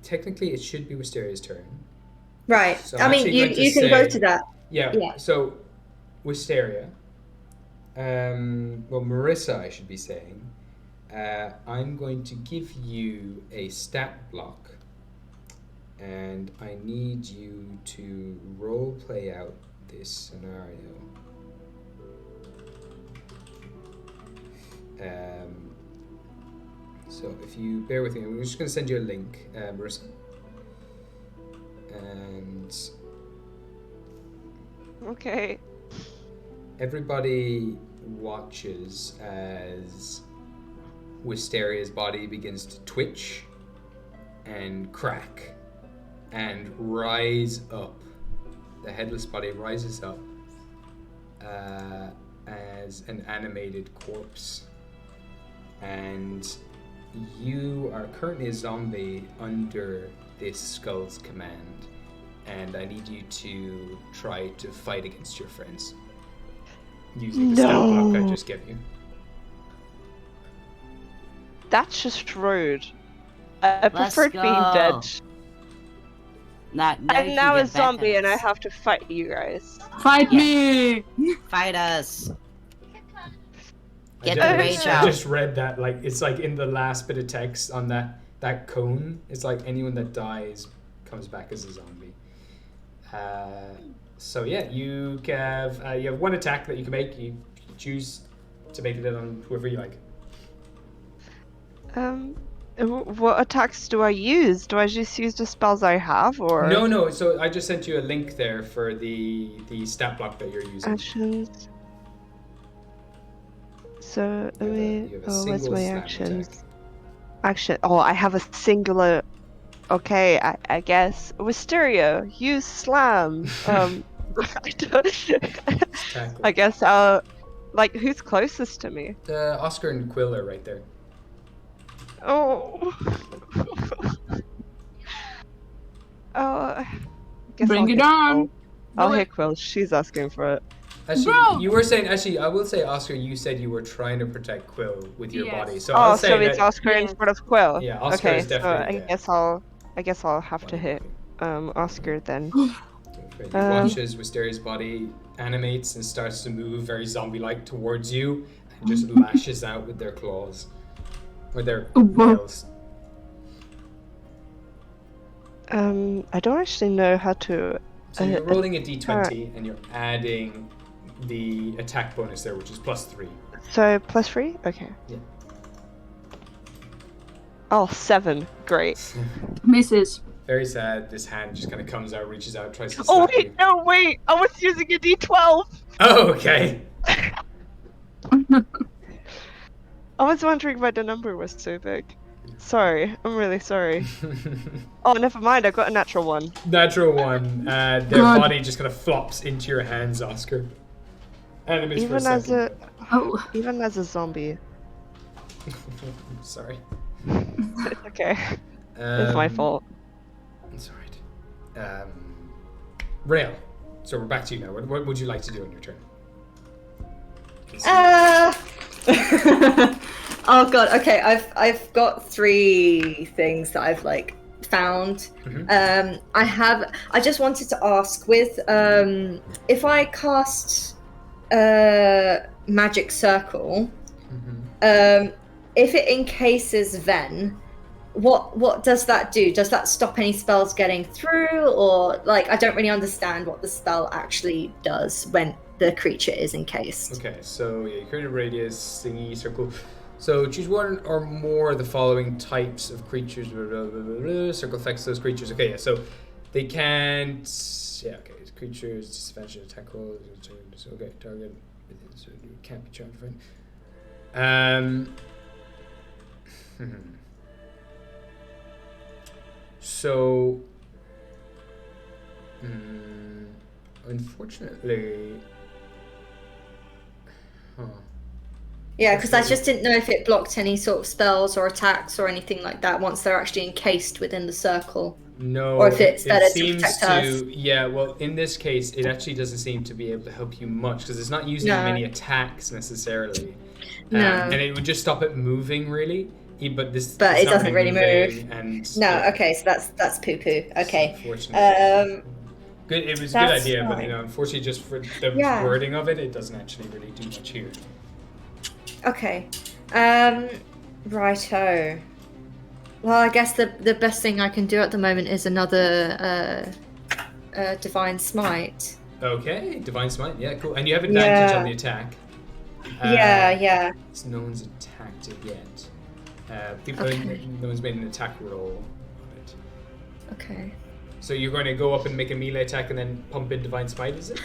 Technically, it should be Wisteria's turn. Right. So I I'm mean, actually you going to you can go say- to that. Yeah. Yeah. So, Wisteria. Well, Marissa, I should be saying. I'm going to give you a stat block, and I need you to role play out this scenario. So if you bear with me, I'm just going to send you a link, Marissa. And Okay. everybody watches as Wisteria's body begins to twitch and crack and rise up. The headless body rises up as an animated corpse. And you are currently a zombie under this skull's command. And I need you to try to fight against your friends using the stat block I just gave you. That's just rude. I Let's preferred being go. dead. Now I'm you now can a get back zombie at and I us. have to fight you guys. Fight me! Fight us. Get I the just- rage I out. just read that, like, it's like in the last bit of text on that cone. It's like anyone that dies comes back as a zombie. So yeah, you have one attack that you can make. You choose to make it on whoever you like. What attacks do I use? Do I just use the spells I have, or No. So I just sent you a link there for the stat block that you're using. actions? So You have a where's single my slam actions? attack. Action. Oh, I have a singular. Okay, I guess Wisteria, use slam. I don't. Tackle. I guess like who's closest to me? Oscar and Quill are right there. Oh. Oh. Guess Bring I'll it hit on. Quill. I'll Do it. hit Quill. She's asking for it. Actually, Bro! you were saying. Actually, I will say, Oscar, you said you were trying to protect Quill with your Yes. body. So Oh, I'll say so it's that. Oscar Yes. instead of Quill. Yeah, Oscar okay, is definitely. so I guess I'll have to hit Oscar then. You watch as Wisteria's body animates and starts to move very zombie-like towards you, and just lashes out with their claws or their nails. I don't actually know how to. So you're rolling a d20 and you're adding the attack bonus there, which is +3. So +3? Okay. Yeah. Oh, 7. Great. Misses. Very sad. This hand just kind of comes out, reaches out, tries to Oh slap you. wait, no, wait! I was using a D12. Oh, okay. I was wondering why the number was so big. Sorry, I'm really sorry. Oh, never mind. I got a natural 1. Natural 1. Their body just kind of flops into your hands, Oscar. Enemies Even for a as second. even as a zombie. Sorry. It's okay. It's my fault. It's alright. Rail. So we're back to you now. What would you like to do on your turn? Oh god. Okay, I've got 3 things that I've like found. I just wanted to ask with if I cast magic circle, if it encases Ven, what does that do? Does that stop any spells getting through, or like I don't really understand what the spell actually does when the creature is encased? Okay, so yeah, you create a radius thingy circle. So choose one or more of the following types of creatures. Circle affects those creatures. Okay, yeah, so they can't. Yeah, okay, creatures disadvantage attack roll. Okay, target. So you can't be charged, right? So, unfortunately, Yeah, because I just didn't know if it blocked any sort of spells or attacks or anything like that once they're actually encased within the circle. No, or if it's better to seems protect us. Yeah, well, in this case, it actually doesn't seem to be able to help you much because it's not using many attacks necessarily. No. And it would just stop it moving, really. But it doesn't really move. And, Okay, so that's poo poo. Okay. Unfortunately. Good. It was a good idea, fine. but unfortunately, just for the wording of it, it doesn't actually really do much here. Okay. Righto. Well, I guess the best thing I can do at the moment is another Divine Smite. Okay, Divine Smite. Yeah, cool. And you have advantage on the attack. Yeah. So no one's attacked it yet. No one's made an attack roll on it. Okay. So you're going to go up and make a melee attack and then pump in Divine Smite, is it?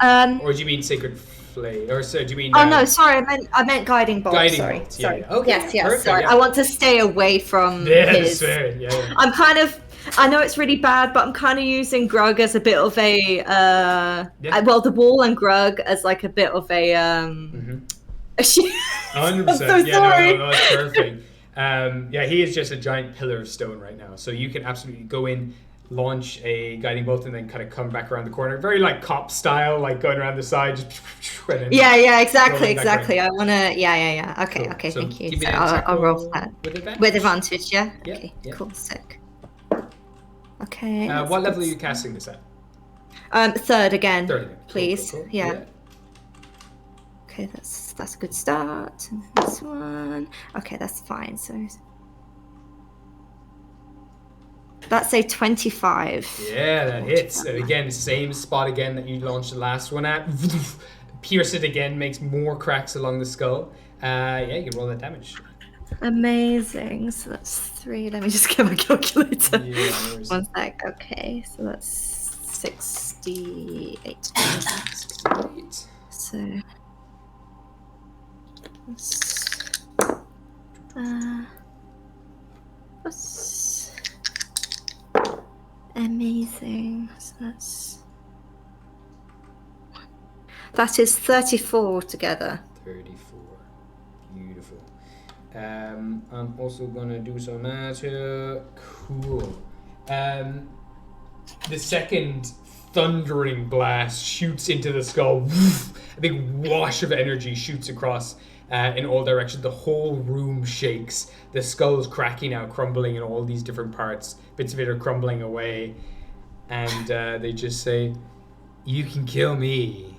Or do you mean Sacred Flame? Or so do you mean? Oh no, sorry. I meant Guiding Bolt. Guiding sorry. Bolt. Sorry. Yeah. Okay. Yes. Perfect, Sorry. yeah. I want to stay away from his. Fair. Yeah. I'm kind of. I know it's really bad, but I'm kind of using Grug as a bit of a. Well, the wall and Grug as like a bit of a. 100%. I'm so sorry. No, that's perfect. He is just a giant pillar of stone right now. So you can absolutely go in, launch a guiding bolt, and then kind of come back around the corner. Very like cop style, like going around the side. Just Exactly. I want to. Yeah. Okay. Cool. Okay. So thank you. give me So an attack I'll roll roll that with advantage. with advantage. Yeah. Yeah, Okay. yeah. Cool. Sick. Okay. What level are you casting this at? Third again. Third again. Cool, Please. cool. Yeah. Okay, that's a good start. This one. Okay, that's fine. So that's a 25. Yeah, that hits. And again, same spot again that you launched the last one at. Pierce it again, makes more cracks along the skull. You can roll that damage. Amazing. So that's 3. Let me just get my calculator. Yeah, One sec. Okay, so that's 68. 68. So that's amazing. So that is 34 together. 34. Beautiful. I'm also gonna do some math here. Cool. The second thundering blast shoots into the skull. A big wash of energy shoots across in all directions. The whole room shakes. The skull is cracking out, crumbling in all these different parts. Bits of it are crumbling away. And they just say, "You can kill me,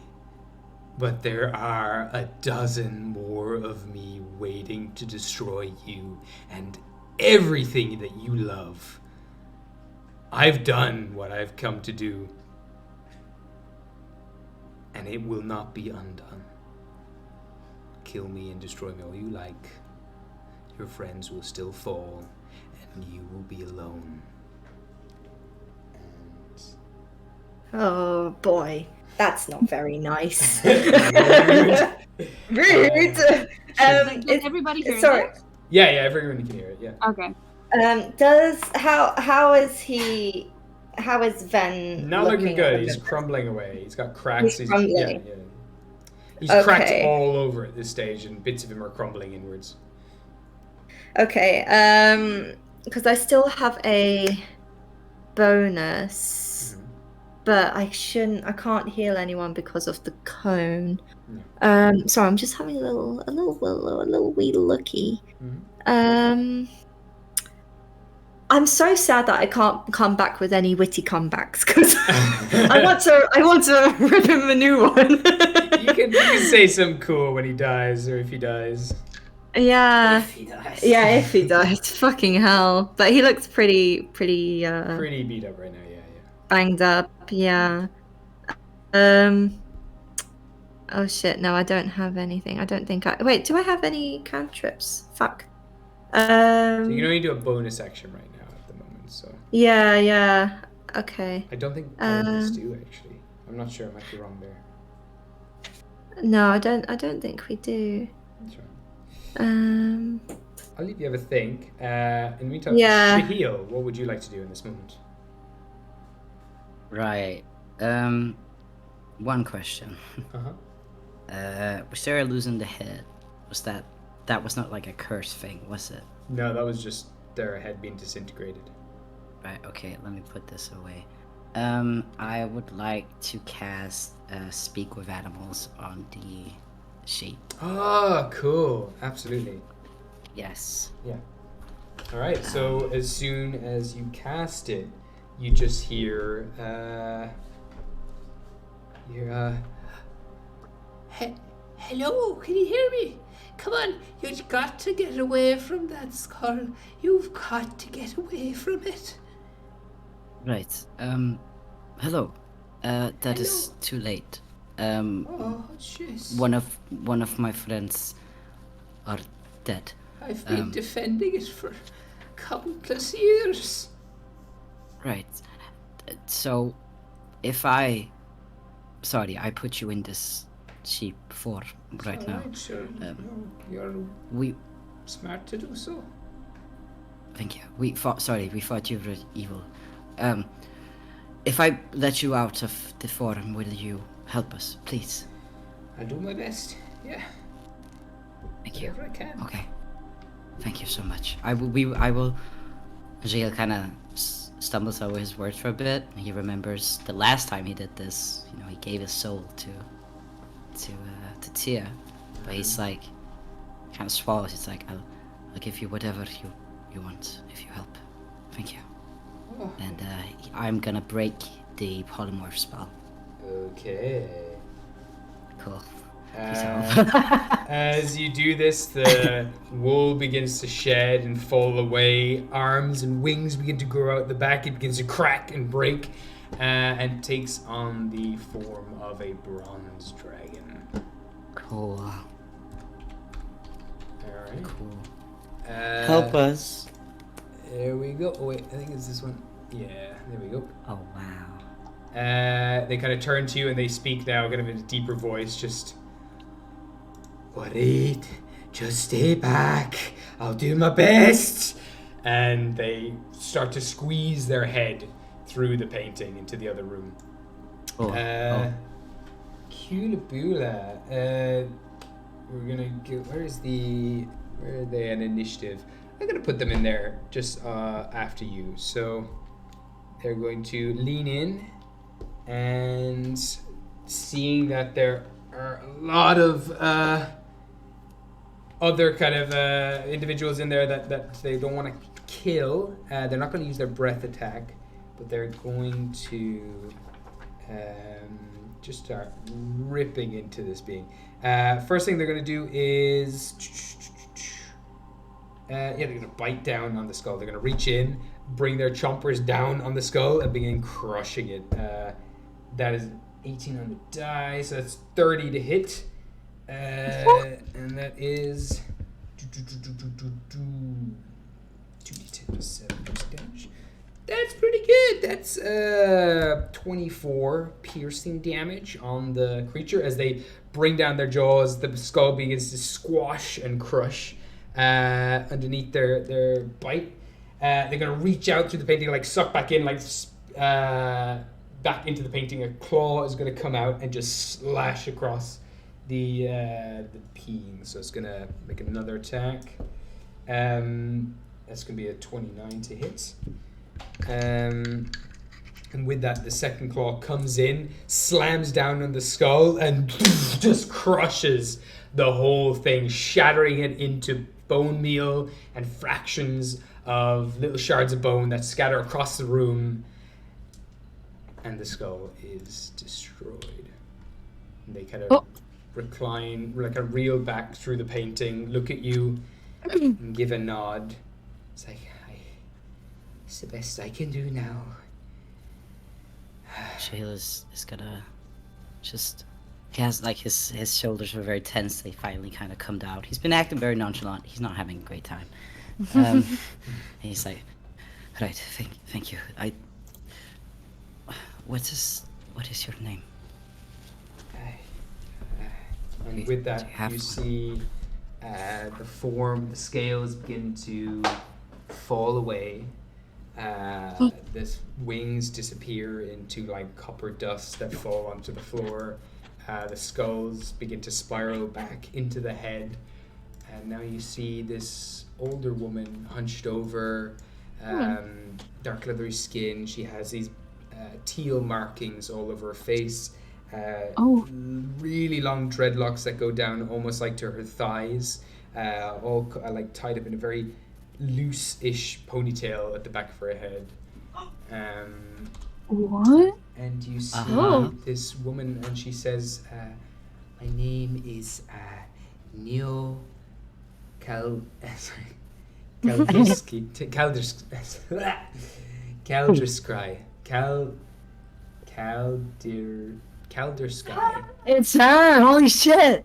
but there are a dozen more of me waiting to destroy you and everything that you love. I've done what I've come to do, and it will not be undone. Kill me and destroy me all you like. Your friends will still fall, and you will be alone." Oh boy, that's not very nice. And Rude. Can everybody hear sorry. that? yeah, everyone can hear it. Yeah. Okay. How is Ven Not looking good. at He's the- crumbling away. He's got cracks. He's crumbling. Yeah. He's cracked Okay. all over at this stage, and bits of him are crumbling inwards. Okay, because I still have a bonus, but I can't heal anyone because of the cone. Sorry, I'm just having a little wee looky. I'm so sad that I can't come back with any witty comebacks because I want to rip him a new one. You can say something cool when he dies, or if he dies. Yeah. If he dies. Yeah, if he died. Fucking hell. But he looks pretty Pretty beat up right now. Yeah. banged up. Yeah. Oh shit! No, I don't have anything. I don't think I. Wait, do I have any cantrips? Fuck. So you can only do a bonus action right now at the moment. So. Yeah. Okay. I don't think all of us do actually. I'm not sure. I might be wrong there. No, I don't think we do. That's right. Um. I'll leave you have a think. In the meantime, Yeah. Shahil, what would you like to do in this moment? Right. One question. Was Sarah losing the head? Was that was not like a curse thing, was it? No, that was just their head being disintegrated. Right, okay, let me put this away. I would like to cast Speak with Animals on the sheep. Oh, cool. Absolutely. Yes. Yeah. Alright, so as soon as you cast it, you just hear, hello, can you hear me? Come on, you've got to get away from that skull. You've got to get away from it. Right. Hello. That is too late. Oh, shit. One of my friends are dead. I've been defending it for countless years. Right. So, I put you in this sheep form right now. Alright, sure. You're We smart to do so. Thank you. We thought you were evil. If I let you out of the form, will you help us, please? I'll do my best. Yeah. Thank you. Whatever I can. Okay. Thank you so much. I will. Jael kind of stumbles over his words for a bit. He remembers the last time he did this. You know, he gave his soul to Tia, but he's like, kind of swallows. He's like, I'll give you whatever you want if you help. Thank you. Oh. And I'm gonna break the polymorph spell. Okay. Cool. As you do this, the wool begins to shed and fall away. Arms and wings begin to grow out the back. It begins to crack and break, and takes on the form of a bronze dragon. Cool. Alright. Cool. Help us. There we go. Oh wait, I think it's this one. Yeah, there we go. Oh wow. They kind of turn to you and they speak now, kind of in a deeper voice, just... Worried, just stay back. I'll do my best. And they start to squeeze their head through the painting into the other room. Kulabula. We're gonna get. Where are they in initiative? I'm gonna put them in there just after you. So they're going to lean in and seeing that there are a lot of other kind of individuals in there that they don't want to kill, they're not going to use their breath attack, but they're going to just start ripping into this being. First thing they're going to do is they're going to bite down on the skull. They're going to reach in, bring their chompers down on the skull, and begin crushing it. That is 18 on the die, so that's 30 to hit. And that is 2d10 plus 7 damage. That's pretty good. That's 24 piercing damage on the creature as they bring down their jaws. The skull begins to squash and crush underneath their bite. They're gonna reach out through the painting, like suck back in, like back into the painting. A claw is gonna come out and just slash across the peeing. So it's gonna make another attack. That's gonna be a 29 to hit. And with that, the second claw comes in, slams down on the skull, and just crushes the whole thing, shattering it into bone meal and fractions of little shards of bone that scatter across the room. And the skull is destroyed. And they kind of recline, like a reel back through the painting, look at you, and give a nod. It's like, it's the best I can do now. Shayla's is gonna just... He has, like, his shoulders were very tense. They finally kind of come down. He's been acting very nonchalant. He's not having a great time. And he's like, right, thank you. What is your name? And with that, you see the scales begin to fall away. The wings disappear into like copper dust that fall onto the floor. The skulls begin to spiral back into the head. And now you see this older woman hunched over, dark leathery skin. She has these teal markings all over her face. Really long dreadlocks that go down almost like to her thighs, all like tied up in a very loose-ish ponytail at the back of her head. What? And you see this woman, and she says, "My name is Neo Caldersky. Caldersky. It's her! Holy shit!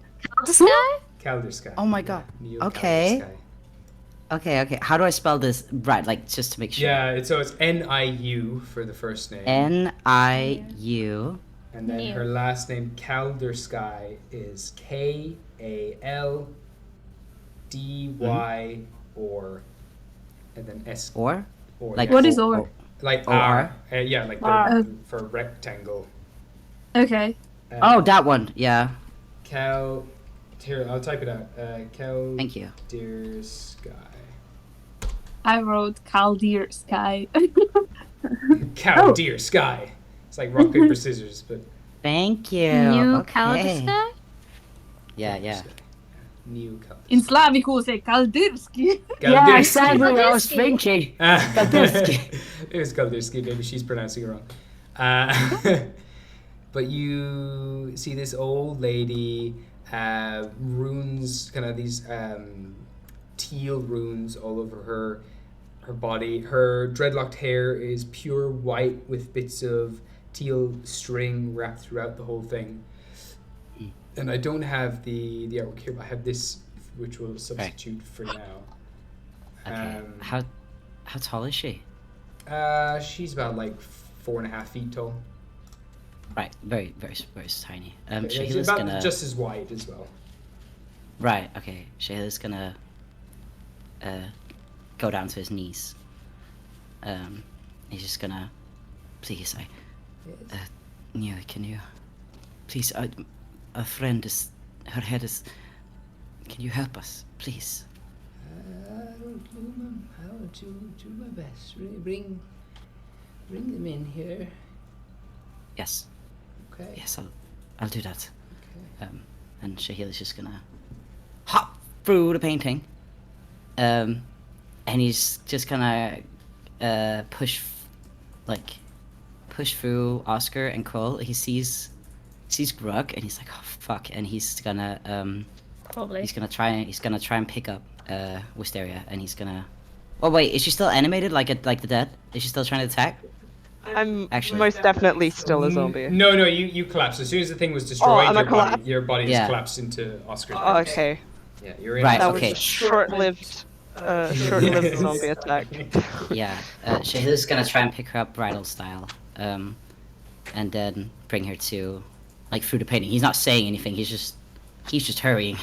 Caldersky. Oh my god. Neo Okay. Caldersky. Okay. How do I spell this? Right, like, just to make sure. Yeah, it's Niu for the first name. Niu. And then her last name, Caldersky, is Kaldy or, and then S. Or? Like what is or? Like R. Yeah, like for rectangle. Okay. That one. Yeah. Here, I'll type it out. Thank you. Dear Sky. I wrote Caldeer Sky. Dear Sky. It's like rock, paper, scissors, but... Thank you. New okay. Caldersky? Yeah. New Caldersky. In Slavic we say Kaldirsky. Yeah, exactly what I was thinking. Kaldirsky. It was Kaldirsky, maybe she's pronouncing it wrong. But you see this old lady, runes, kind of these teal runes all over her body. Her dreadlocked hair is pure white with bits of teal string wrapped throughout the whole thing. And I don't have the artwork here, but I have this, which will substitute for now. Okay. How tall is she? She's about like 4.5 feet tall. Right, very, very, very tiny. She's about just as wide as well. Right. Okay. Shayla's gonna go down to his knees. He's just gonna, please, Neo, can you, please, a friend is, her head is, can you help us, please? I will do my best. Bring them in here. Yes. Okay. Yes, I'll do that. Okay. And Shahil is just gonna hop through the painting. And he's just gonna push through Oscar and Cole. He sees Grug and he's like, oh fuck, and he's gonna Probably. he's gonna try and pick up Wisteria, and he's gonna. Oh wait, is she still animated like the dead? Is she still trying to attack? I'm Actually, most definitely still a zombie. No, you collapse. As soon as the thing was destroyed, your body Yeah. just collapsed into Oscar's Oh, body. okay. Yeah, you're in. Right, That okay. was a short-lived zombie attack. Yeah, Shahil's gonna try and pick her up bridal style, and then bring her to, like, through the painting. He's not saying anything. He's just hurrying.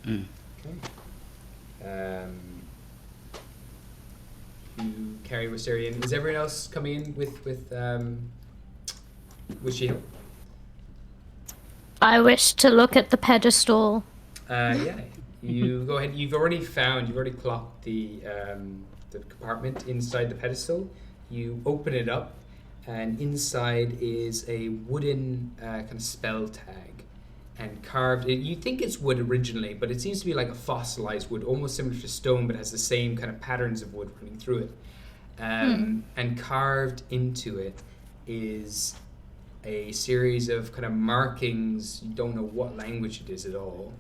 Mm. Okay. You carry Wisteria in. Is everyone else coming in with Shield? I wish to look at the pedestal. Yeah. You go ahead. You've already clocked the compartment inside the pedestal. You open it up, and inside is a wooden kind of spell tag, and carved. You think it's wood originally, but it seems to be like a fossilized wood, almost similar to stone, but has the same kind of patterns of wood running through it. And carved into it is a series of kind of markings. You don't know what language it is at all,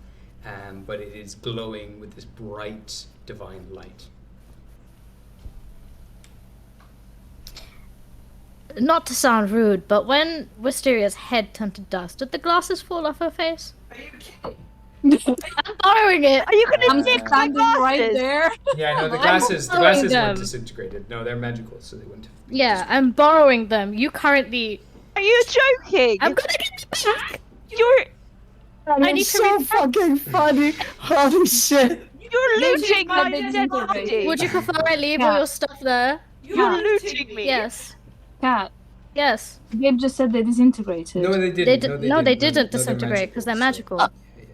but it is glowing with this bright divine light. Not to sound rude, but when Wisteria's head turned to dust, did the glasses fall off her face? Are you kidding? I'm borrowing it. Are you gonna I'm take my standing glasses? right there. Yeah, no, the I'm glasses borrowing weren't them. disintegrated. No, they're magical, so they wouldn't have been Yeah, I'm borrowing them. You currently. Are you joking? I'm gonna get them back. You're I need to read. fucking funny. Holy shit. you're looting my They dead disintegrate. body. Would you prefer I leave all your stuff there? You're looting me. Yes. Cat. Yes. Gabe just said they disintegrated. No, they They didn't. did. No, they didn't they're disintegrate because they're magical.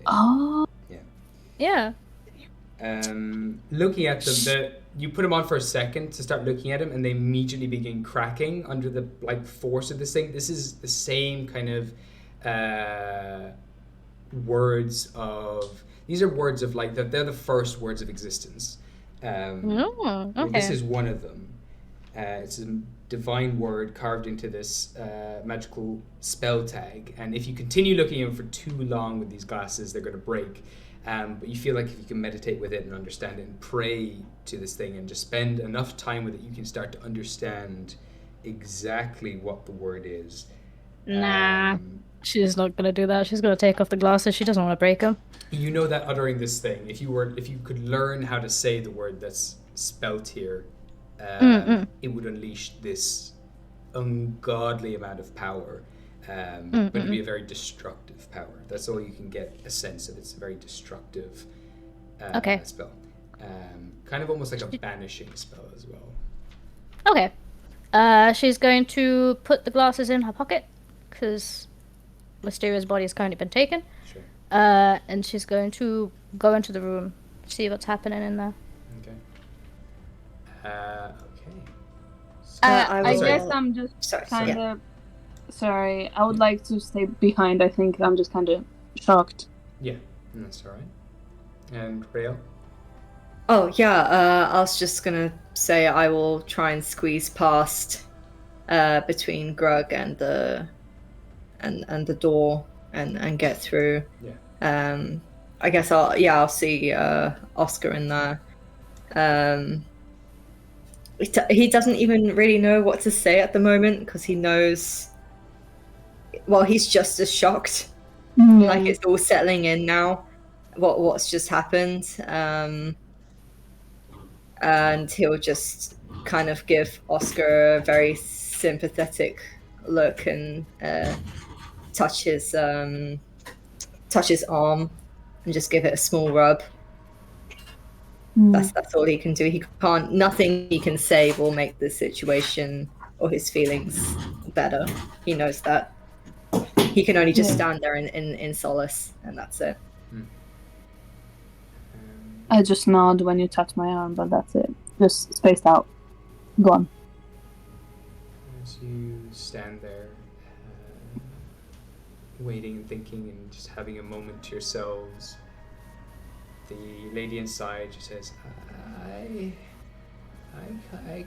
Oh. Yeah. Looking at them, you put them on for a second to start looking at them, and they immediately begin cracking under the force of this thing. This is the same kind of words of. These are words of they're the first words of existence. Okay. This is one of them. It's a divine word carved into this magical spell tag, and if you continue looking at them for too long with these glasses, they're going to break. But you feel like if you can meditate with it and understand it and pray to this thing and just spend enough time with it, you can start to understand exactly what the word is. Nah. She's not gonna do that. She's gonna take off the glasses. She doesn't want to break them. You know that uttering this thing, if you could learn how to say the word that's spelt here, it would unleash this ungodly amount of power. But it'd be a very destructive power. That's all you can get a sense of. It's a very destructive spell. Kind of almost like a banishing spell as well. Okay. She's going to put the glasses in her pocket because Mysteria's body has currently been taken. Sure. And she's going to go into the room, see what's happening in there. Okay. I guess I'm just kind of. Sorry, I would like to stay behind. I think I'm just kind of shocked. Yeah, that's all right. And Rael? Oh yeah, I was just gonna say I will try and squeeze past between Grug and the door and get through. Yeah. I guess I'll see Oscar in there. He doesn't even really know what to say at the moment because he knows. Well, he's just as shocked. Like it's all settling in now. What's just happened, and he'll just kind of give Oscar a very sympathetic look and touch his arm and just give it a small rub. That's all he can do. He can't. Nothing he can say will make the situation or his feelings better. He knows that. He can only just stand there in solace, and that's it. I just nod when you touch my arm, but that's it. Just spaced out. Gone. As you stand there, waiting and thinking and just having a moment to yourselves, the lady inside just says, I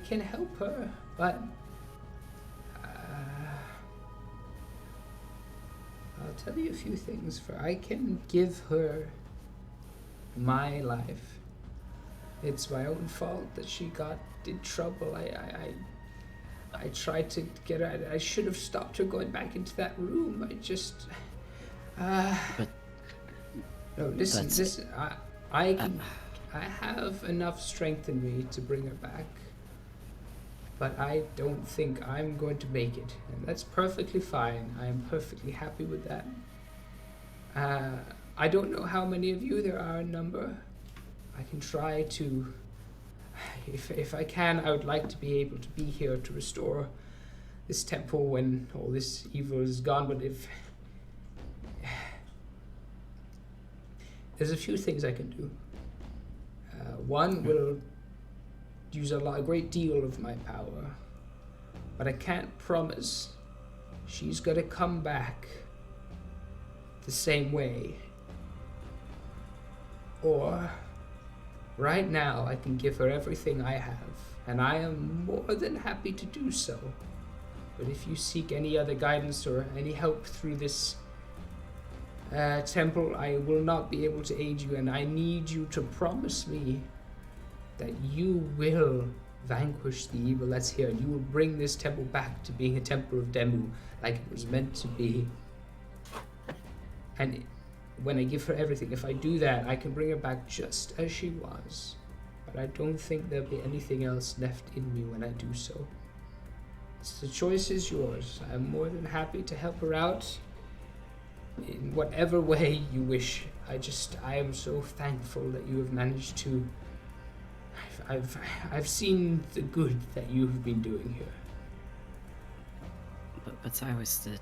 can help her, but I'll tell you a few things. For I can give her my life. It's my own fault that she got in trouble. I tried to get her. I should have stopped her going back into that room. I just. But. No, listen. I have enough strength in me to bring her back, but I don't think I'm going to make it, and that's perfectly fine. I am perfectly happy with that. I don't know how many of you there are in number. I can try to. If I can, I would like to be able to be here to restore this temple when all this evil is gone, but if... There's a few things I can do. One will use a great deal of my power, but I can't promise she's gonna come back the same way. Or, right now, I can give her everything I have, and I am more than happy to do so. But if you seek any other guidance or any help through this temple, I will not be able to aid you, and I need you to promise me that you will vanquish the evil that's here, and you will bring this temple back to being a temple of Demu, like it was meant to be. And when I give her everything, if I do that, I can bring her back just as she was. But I don't think there'll be anything else left in me when I do so. The choice is yours. I'm more than happy to help her out in whatever way you wish. I am so thankful that you have managed to... I've seen the good that you have been doing here. But I was the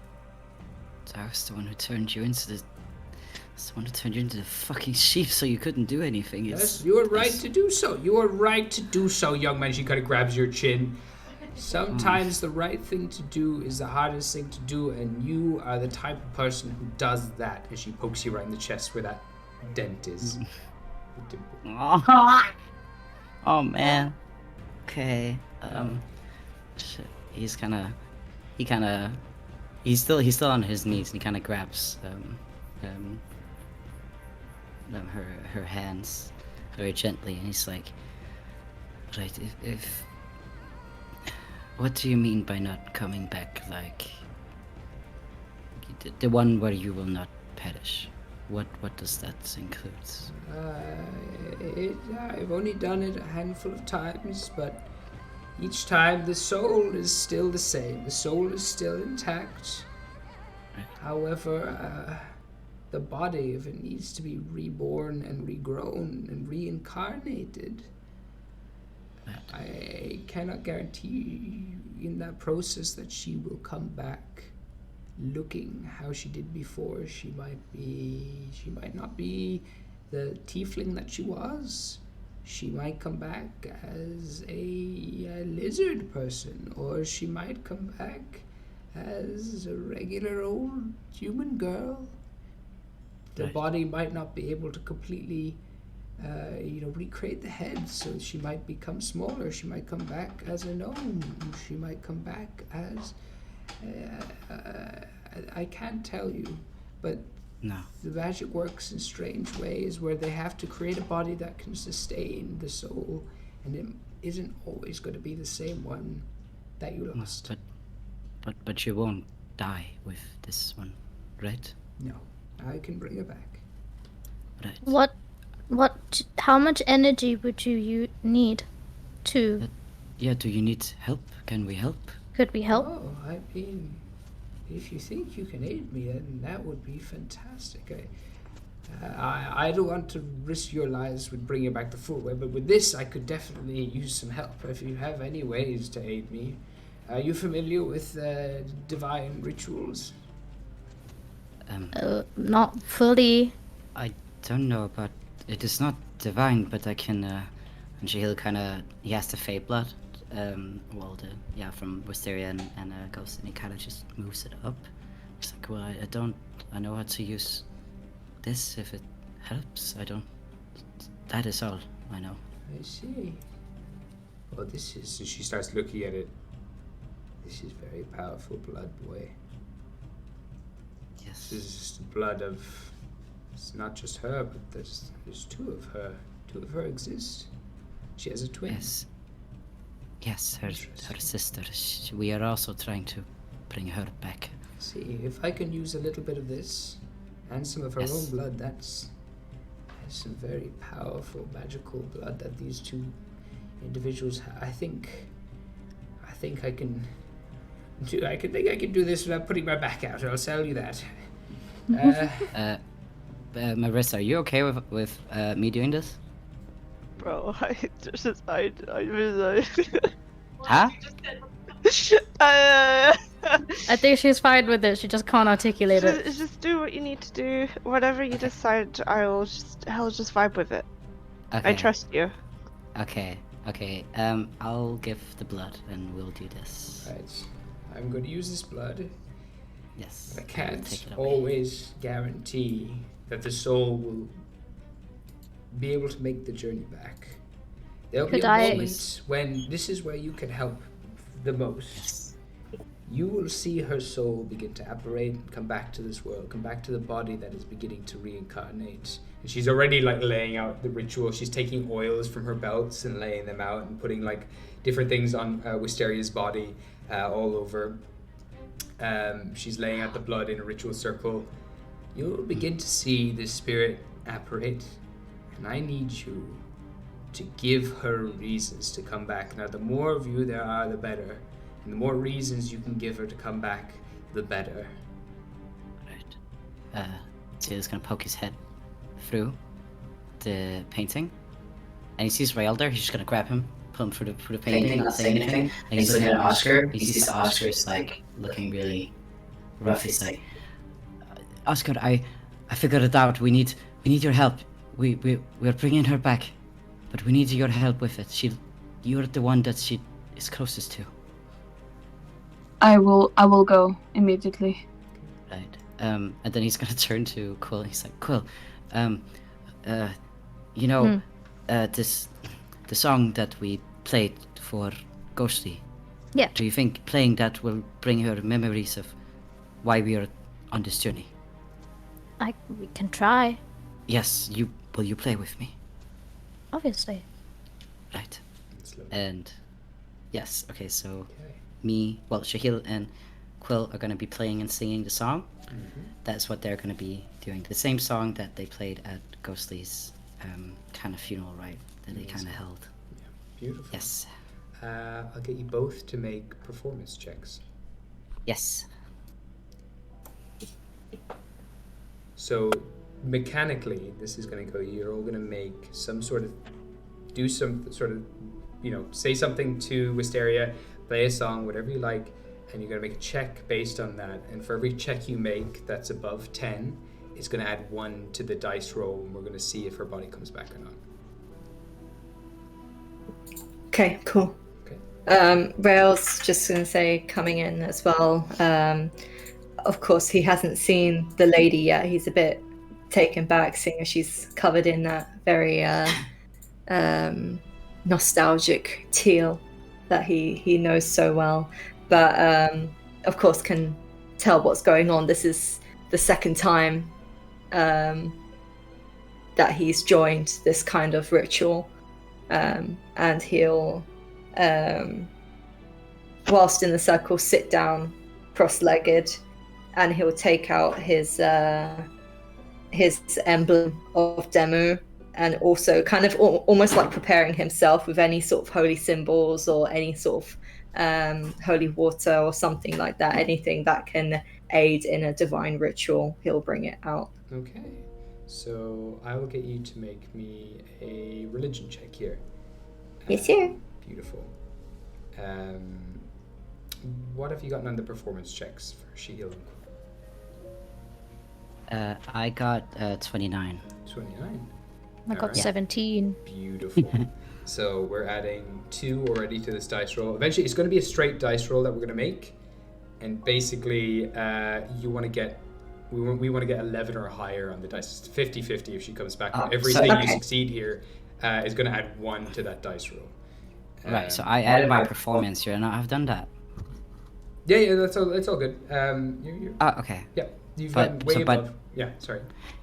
one who turned you into the... Someone who turned you into the fucking sheep so you couldn't do anything. Yes, you are right to do so. You are right to do so, young man. She kind of grabs your chin. Sometimes the right thing to do is the hardest thing to do, and you are the type of person who does that. And she pokes you right in the chest where that dent is. Oh man. Okay. Shit. He's still on his knees, and he kind of grabs her hands very gently, and he's like, right, if what do you mean by not coming back? Like the one where you will not perish? What does that include? I've only done it a handful of times, but each time the soul is still the same. The soul is still intact. Right. However, the body, if it needs to be reborn and regrown and reincarnated, I cannot guarantee in that process that she will come back looking how she did before. She might not be the tiefling that she was. She might come back as a lizard person, or she might come back as a regular old human girl. The body might not be able to completely recreate the head, so she might become smaller. She might come back as a gnome. She might come back as... I can't tell you, but no. The magic works in strange ways where they have to create a body that can sustain the soul, and it isn't always going to be the same one that you lost. But you won't die with this one, right? No, I can bring her back. Right. How much energy would you need to... do you need help? Can we help? Could we help? Oh, I mean, if you think you can aid me, then that would be fantastic. I don't want to risk your lives with bringing back the full way, but with this, I could definitely use some help. If you have any ways to aid me. Are you familiar with divine rituals? Not fully. I don't know about... It is not divine, but I can... and he has the Fey blood. From Wisteria and Ghost, and he kind of just moves it up He's like, well, I don't. I know how to use this if it helps. I don't. That is all I know. I see. Well, this is. So she starts looking at it. This is very powerful blood, boy. Yes. This is just the blood of. It's not just her, but there's two of her. Two of her exist. She has a twin. Yes, her sister. We are also trying to bring her back. See, if I can use a little bit of this and some of her own blood, that's some very powerful magical blood that these two individuals have. I think I can do this without putting my back out. I'll tell you that. Marissa, are you okay with me doing this? Bro, I Huh? I think she's fine with it. She just can't articulate it. Just do what you need to do. Whatever you decide, I'll just vibe with it. Okay. I trust you. Okay. I'll give the blood and we'll do this. Right. I'm going to use this blood. Yes. I can't always guarantee that the soul will be able to make the journey back. There'll be a moment when this is where you can help the most. You will see her soul begin to apparate, come back to this world, come back to the body that is beginning to reincarnate. And she's already like laying out the ritual. She's taking oils from her belts and laying them out and putting like different things on Wisteria's body all over. She's laying out the blood in a ritual circle. You'll begin to see this spirit apparate, and I need you to give her reasons to come back. Now, the more of you there are, the better. And the more reasons you can give her to come back, the better. Right. Taylor's gonna poke his head through the painting, and he sees Rael there. He's just gonna grab him, pull him through the painting, not saying anything. And he's looking at Oscar. He sees Oscar's like looking really rough. He's like, Oscar, I figured it out. We need your help. We're bringing her back, but we need your help with it. You're the one that she is closest to. I will go immediately. Right. And then he's gonna turn to Quill. He's like, Quill, the song that we played for Ghosty. Yeah. Do you think playing that will bring her memories of why we are on this journey? We can try. Yes. Will you play with me? Obviously. Right. And yes. Okay. So. Shahil and Quill are going to be playing and singing the song. Mm-hmm. That's what they're going to be doing. The same song that they played at Ghostly's kind of funeral rite that they kind of held. Yeah, beautiful. Yes. I'll get you both to make performance checks. Yes. So mechanically, this is going to go, you're all going to make do some sort of, say something to Wisteria, play a song, whatever you like, and you're going to make a check based on that. And for every check you make that's above 10, it's going to add 1 to the dice roll, and we're going to see if her body comes back or not. Okay, cool. Okay. Rael's just going to say, coming in as well. Of course, he hasn't seen the lady yet. He's a bit taken back, seeing as she's covered in that very nostalgic teal that he knows so well, but of course can tell what's going on. This is the second time that he's joined this kind of ritual, and he'll whilst in the circle sit down cross-legged, and he'll take out his emblem of Demu, and also kind of almost like preparing himself with any sort of holy symbols or any sort of holy water or something like that. Anything that can aid in a divine ritual, he'll bring it out. Okay. So I will get you to make me a religion check here. Yes, sir. Beautiful. What have you gotten on the performance checks for Shahil? I got 29. 29. I got 17. Beautiful. So we're adding 2 already to this dice roll. Eventually, it's going to be a straight dice roll that we're going to make. and basically you want to get. We want to get 11 or higher on the dice. It's 50-50 if she comes back. Everything you succeed here is going to add 1 to that dice roll. Right, so I added my performance. Should I not have done that? Yeah, that's all good. Okay. Yeah, you've gotten way above. Yeah, sorry.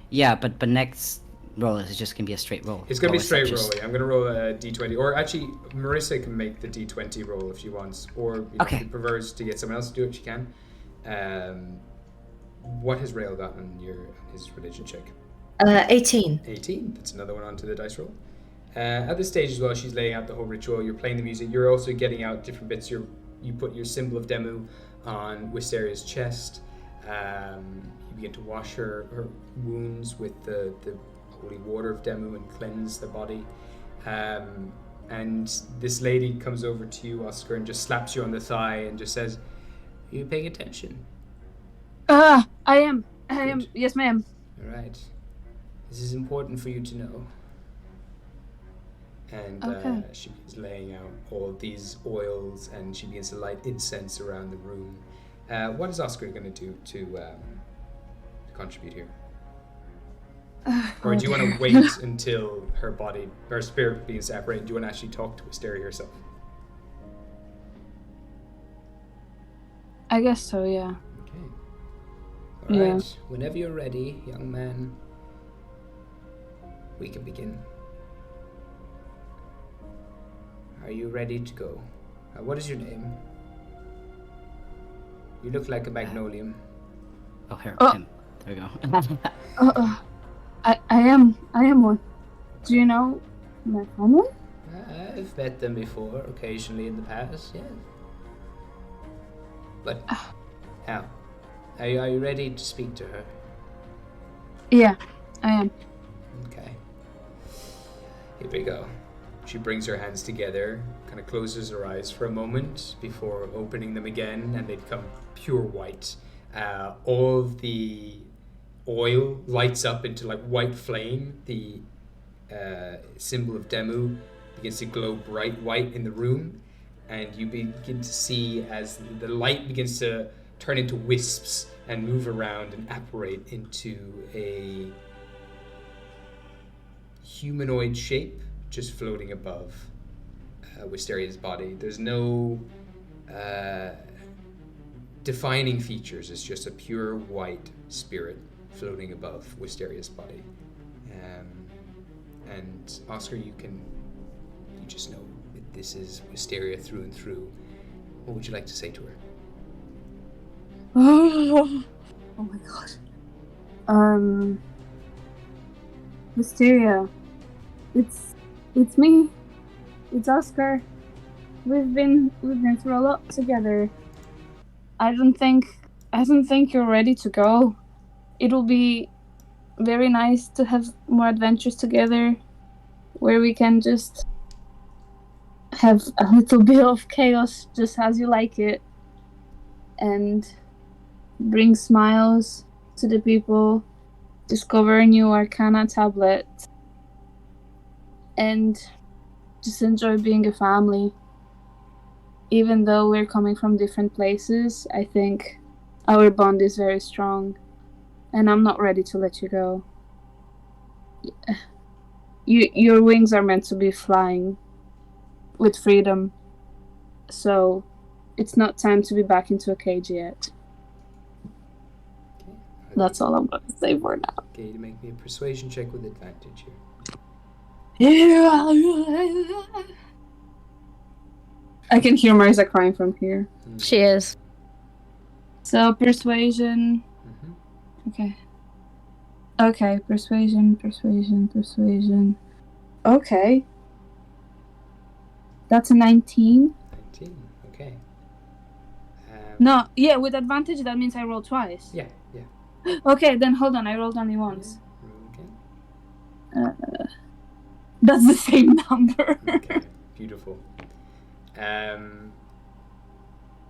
Yeah, but next roll is just going to be a straight roll. It's going to be a straight roll. Yeah. I'm going to roll a d20. Or actually, Marissa can make the d20 roll if she wants. Or if she prefers to get someone else to do it, she can. What has Rael got on his religion check? 18. 18. That's another one onto the dice roll. At this stage as well, she's laying out the whole ritual. You're playing the music. You're also getting out different bits. You put your symbol of Demu on Wisteria's chest. You begin to wash her wounds with the holy water of Demu and cleanse the body. And this lady comes over to you, Oscar, and just slaps you on the thigh and just says, "Are you paying attention?" I am. Yes, ma'am. All right. This is important for you to know. And she begins laying out all these oils, and she begins to light incense around the room. What is Oscar going to do to contribute here? Or do you want to wait until her spirit being separated? Do you want to actually talk to Wisteria herself? I guess so, yeah. Okay. All right. Whenever you're ready, young man, we can begin. Are you ready to go? What is your name? You look like a magnolium. Oh, here. There we go. I am one. Do you know my family? I've met them before, occasionally in the past, yes. But now, are you ready to speak to her? Yeah, I am. Okay. Here we go. She brings her hands together, kind of closes her eyes for a moment before opening them again, and they become pure white. All the oil lights up into like white flame. The symbol of Demu begins to glow bright white in the room, and you begin to see as the light begins to turn into wisps and move around and apparate into a humanoid shape just floating above Wisteria's body. There's no defining features. It's just a pure white spirit floating above Wisteria's body. And Oscar, you just know that this is Wisteria through and through. What would you like to say to her? Oh my god. Wisteria. It's me. It's Oscar. We've been through a lot together. I don't think you're ready to go. It'll be very nice to have more adventures together where we can just have a little bit of chaos just as you like it and bring smiles to the people, discover a new Arcana tablet, and just enjoy being a family. Even though we're coming from different places, I think our bond is very strong, and I'm not ready to let you go. Your wings are meant to be flying with freedom, so it's not time to be back into a cage yet. That's all I'm going to say for now. Okay, to make me a persuasion check with advantage here. I can hear Marisa crying from here. She is. So, persuasion. Okay. Okay, persuasion. Okay. That's a 19. 19, okay. No, yeah, with advantage, that means I roll twice. Yeah. Okay, then hold on, I rolled only once. Okay. That's the same number. Okay, beautiful.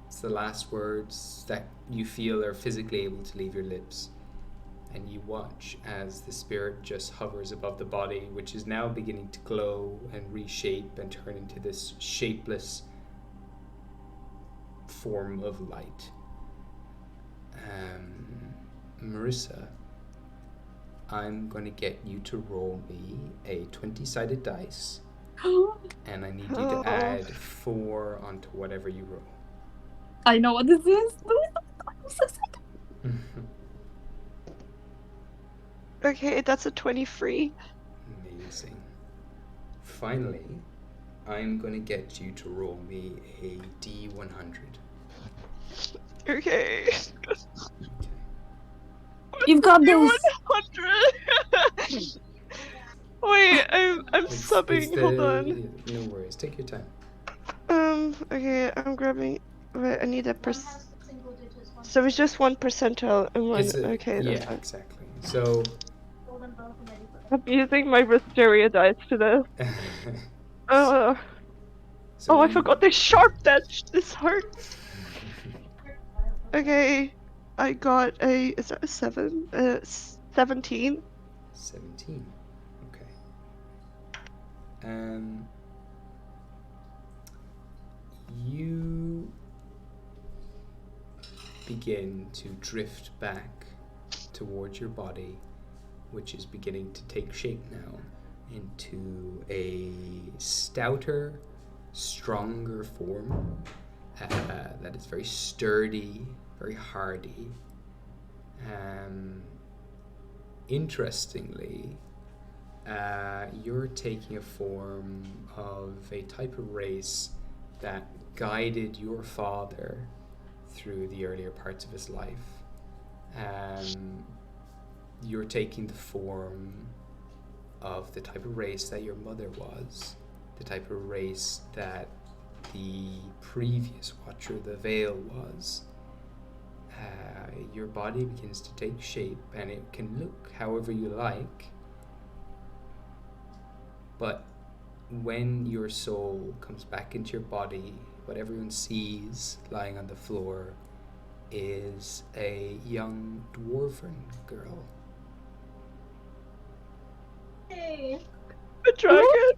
It's the last words that you feel are physically able to leave your lips. And you watch as the spirit just hovers above the body, which is now beginning to glow and reshape and turn into this shapeless form of light. Marissa, I'm going to get you to roll me a 20-sided dice, and I need you to add 4 onto whatever you roll. I know what this is. I'm so excited. Okay, that's a 23. Amazing. Finally, I'm going to get you to roll me a D100. Okay. You've got this. 100. Wait, I'm subbing. Hold on. No worries. Take your time. Okay, I'm grabbing. Wait, I need a So it's just 1 percentile and one. Okay. Yeah, That's fine. exactly. So. I'm using my Wisteria dice to this. So I forgot the sharp edge. This hurts. Okay, I got a. Is that a 7? 17. 17. Okay. You begin to drift back towards your body, which is beginning to take shape now into a stouter, stronger form that is very sturdy, very hardy. Interestingly, you're taking a form of a type of race that guided your father through the earlier parts of his life. You're taking the form of the type of race that your mother was, the type of race that the previous Watcher of the Veil was. Your body begins to take shape, and it can look however you like, but when your soul comes back into your body, what everyone sees lying on the floor is a young dwarven girl. Hey. A dragon?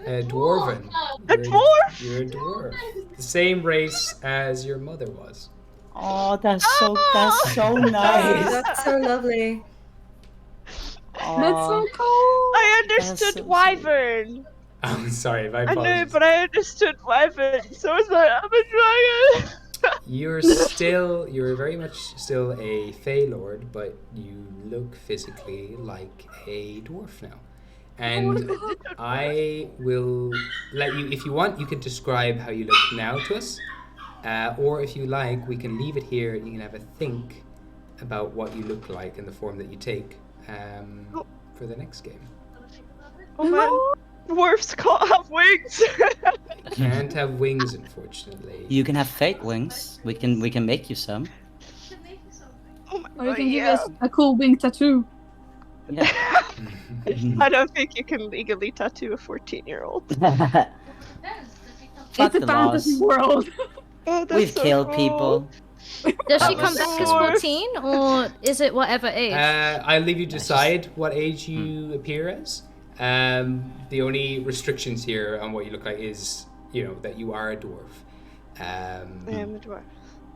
A dwarven. A dwarf? You're a dwarf. The same race as your mother was. Oh, that's so nice. That's so lovely. That's so cool. I understood wyvern. I'm sorry, my I apologies. know, but I understood wyvern, so I was like, I'm a dragon. You're very much still a Fey Lord, but you look physically like a dwarf now. And I will let you, if you want, you can describe how you look now to us. Or if you like, we can leave it here. You can have a think about what you look like and the form that you take for the next game. Oh man, dwarfs can't have wings. Can't have wings, unfortunately. You can have fake wings. We can make you some. Oh my Or you god, can give yeah. us a cool wing tattoo. Yeah. I don't think you can legally tattoo a 14-year-old. Fuck It's a the fantasy laws. world. Oh, that's We've so killed cool. people. Does she That come was back as so- 14, or is it whatever age? I'll leave you to decide what age you appear as. The only restrictions here on what you look like is, that you are a dwarf. I am a dwarf.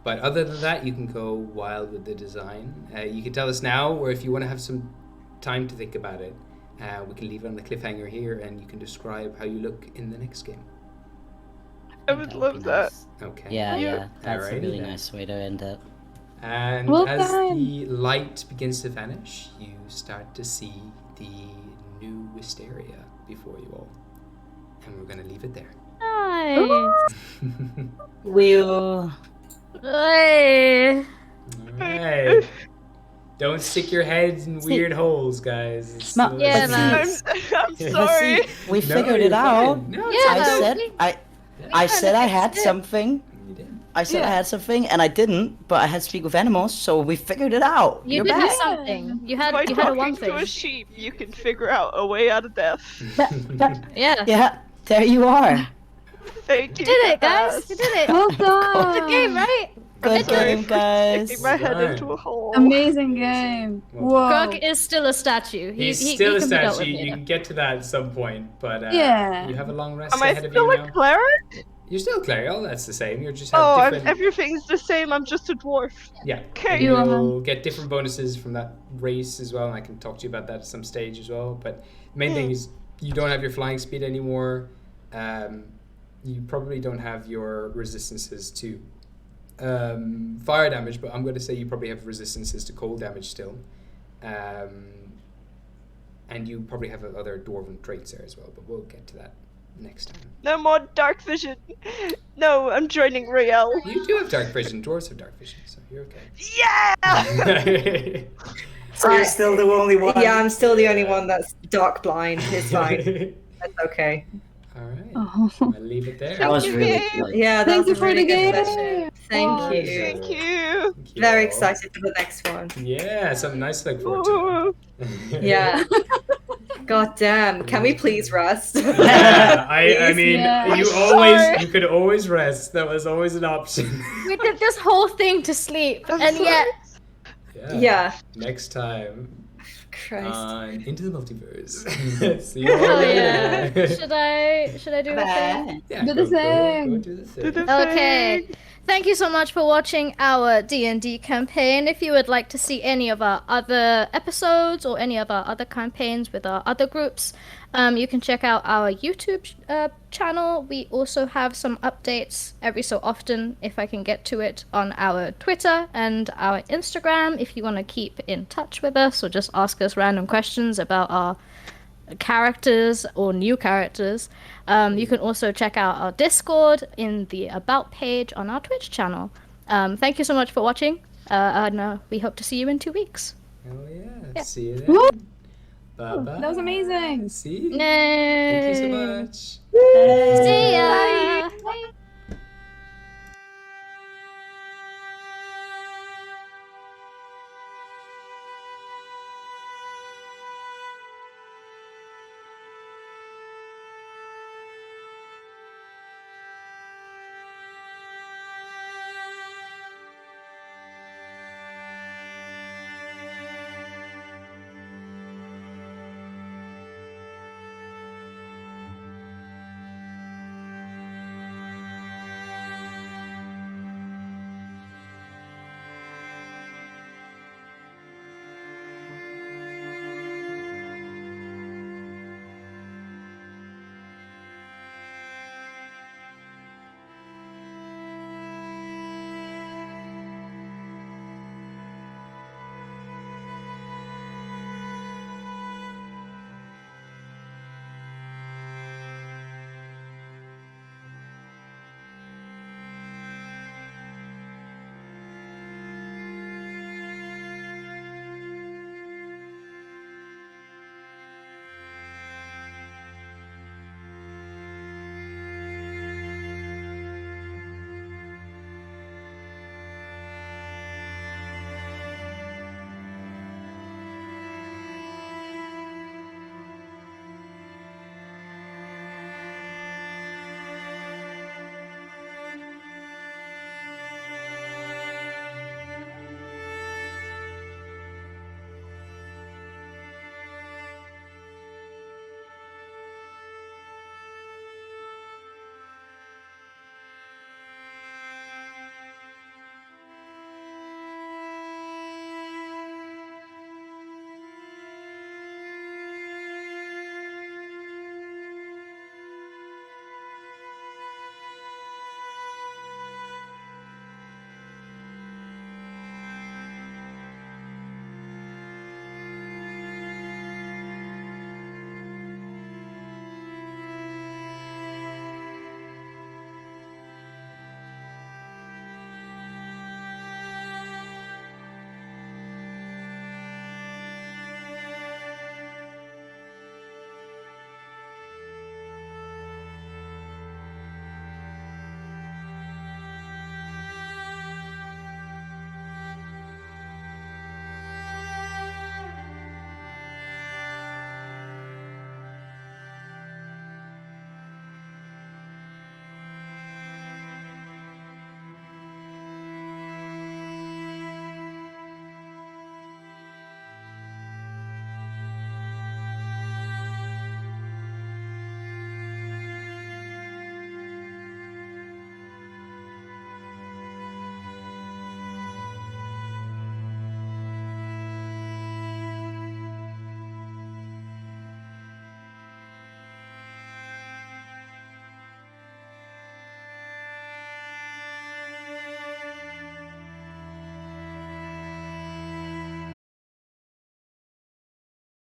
But other than that, you can go wild with the design. You can tell us now, or if you want to have some time to think about it, we can leave it on the cliffhanger here, and you can describe how you look in the next game. I would love that. Okay. Yeah. That's a Alrighty really then. nice way to end it. And Well as done. the light begins to vanish, you start to see the new Wisteria before you all. And we're going to leave it there. Nice. We'll... Hey. Alright. Don't stick your heads in weird holes, guys. It's Ma- still- Yeah, but man. I'm But sorry. see, we No, figured it you're out. fine. No, Yeah, it's I all said right. I said I had something. You did. I said I had something, and I didn't. But I had to speak with animals, so we figured it out. You You're did back. have something. You had By a talking one to thing. a sheep, you can figure out a way out of death. Yeah. Yeah, there you are. Thank you. You did it, guys. You did it. Well done. Good game, right? Good sorry game, for guys. sticking my head Right. into a hole. Amazing game. Well Whoa. Grog is still a statue. He's still a can be dealt statue. with You later. can get to that at some point, but Yeah. you have a long rest Am I ahead of still you a now. cleric? You're still clerical. That's the same. You just have different. Everything's the same. I'm just a dwarf. Yeah. Okay. You'll get different bonuses from that race as well, and I can talk to you about that at some stage as well. But the main thing is you don't have your flying speed anymore. You probably don't have your resistances to fire damage, but I'm going to say you probably have resistances to cold damage still. And you probably have other dwarven traits there as well, but we'll get to that next time. No more dark vision. No, I'm joining Rael. You do have dark vision. Dwarves have dark vision, so you're okay. Yeah! So you're still the only one? Yeah, I'm still the only one that's dark blind. It's fine. That's okay. Alright. Oh. I'll leave it there. That was really good. Yeah, Thank that's you for really the good game. session. Thank you. Thank you. Thank you Very all. excited for the next one. Yeah, something nice to look forward to. Yeah. God damn. Can we please rest? Yeah, I mean, Yeah. you could always rest. That was always an option. We did this whole thing to sleep, I'm and sorry. yet Yeah. Next time Christ. on Into the Multiverse. See you all Oh later. yeah. Should I do the thing? Yeah, Do the thing. Go do the thing. Do the Okay. thing. Thank you so much for watching our D&D campaign. If you would like to see any of our other episodes or any of our other campaigns with our other groups, you can check out our YouTube channel. We also have some updates every so often, if I can get to it, on our Twitter and our Instagram. If you want to keep in touch with us or just ask us random questions about our characters or new characters, you can also check out our Discord in the About page on our Twitch channel. Thank you so much for watching, and we hope to see you in 2 weeks. Hell yeah. Yeah. See you then. Bye-bye. That was amazing. See? Yay. Thank you so much. See ya.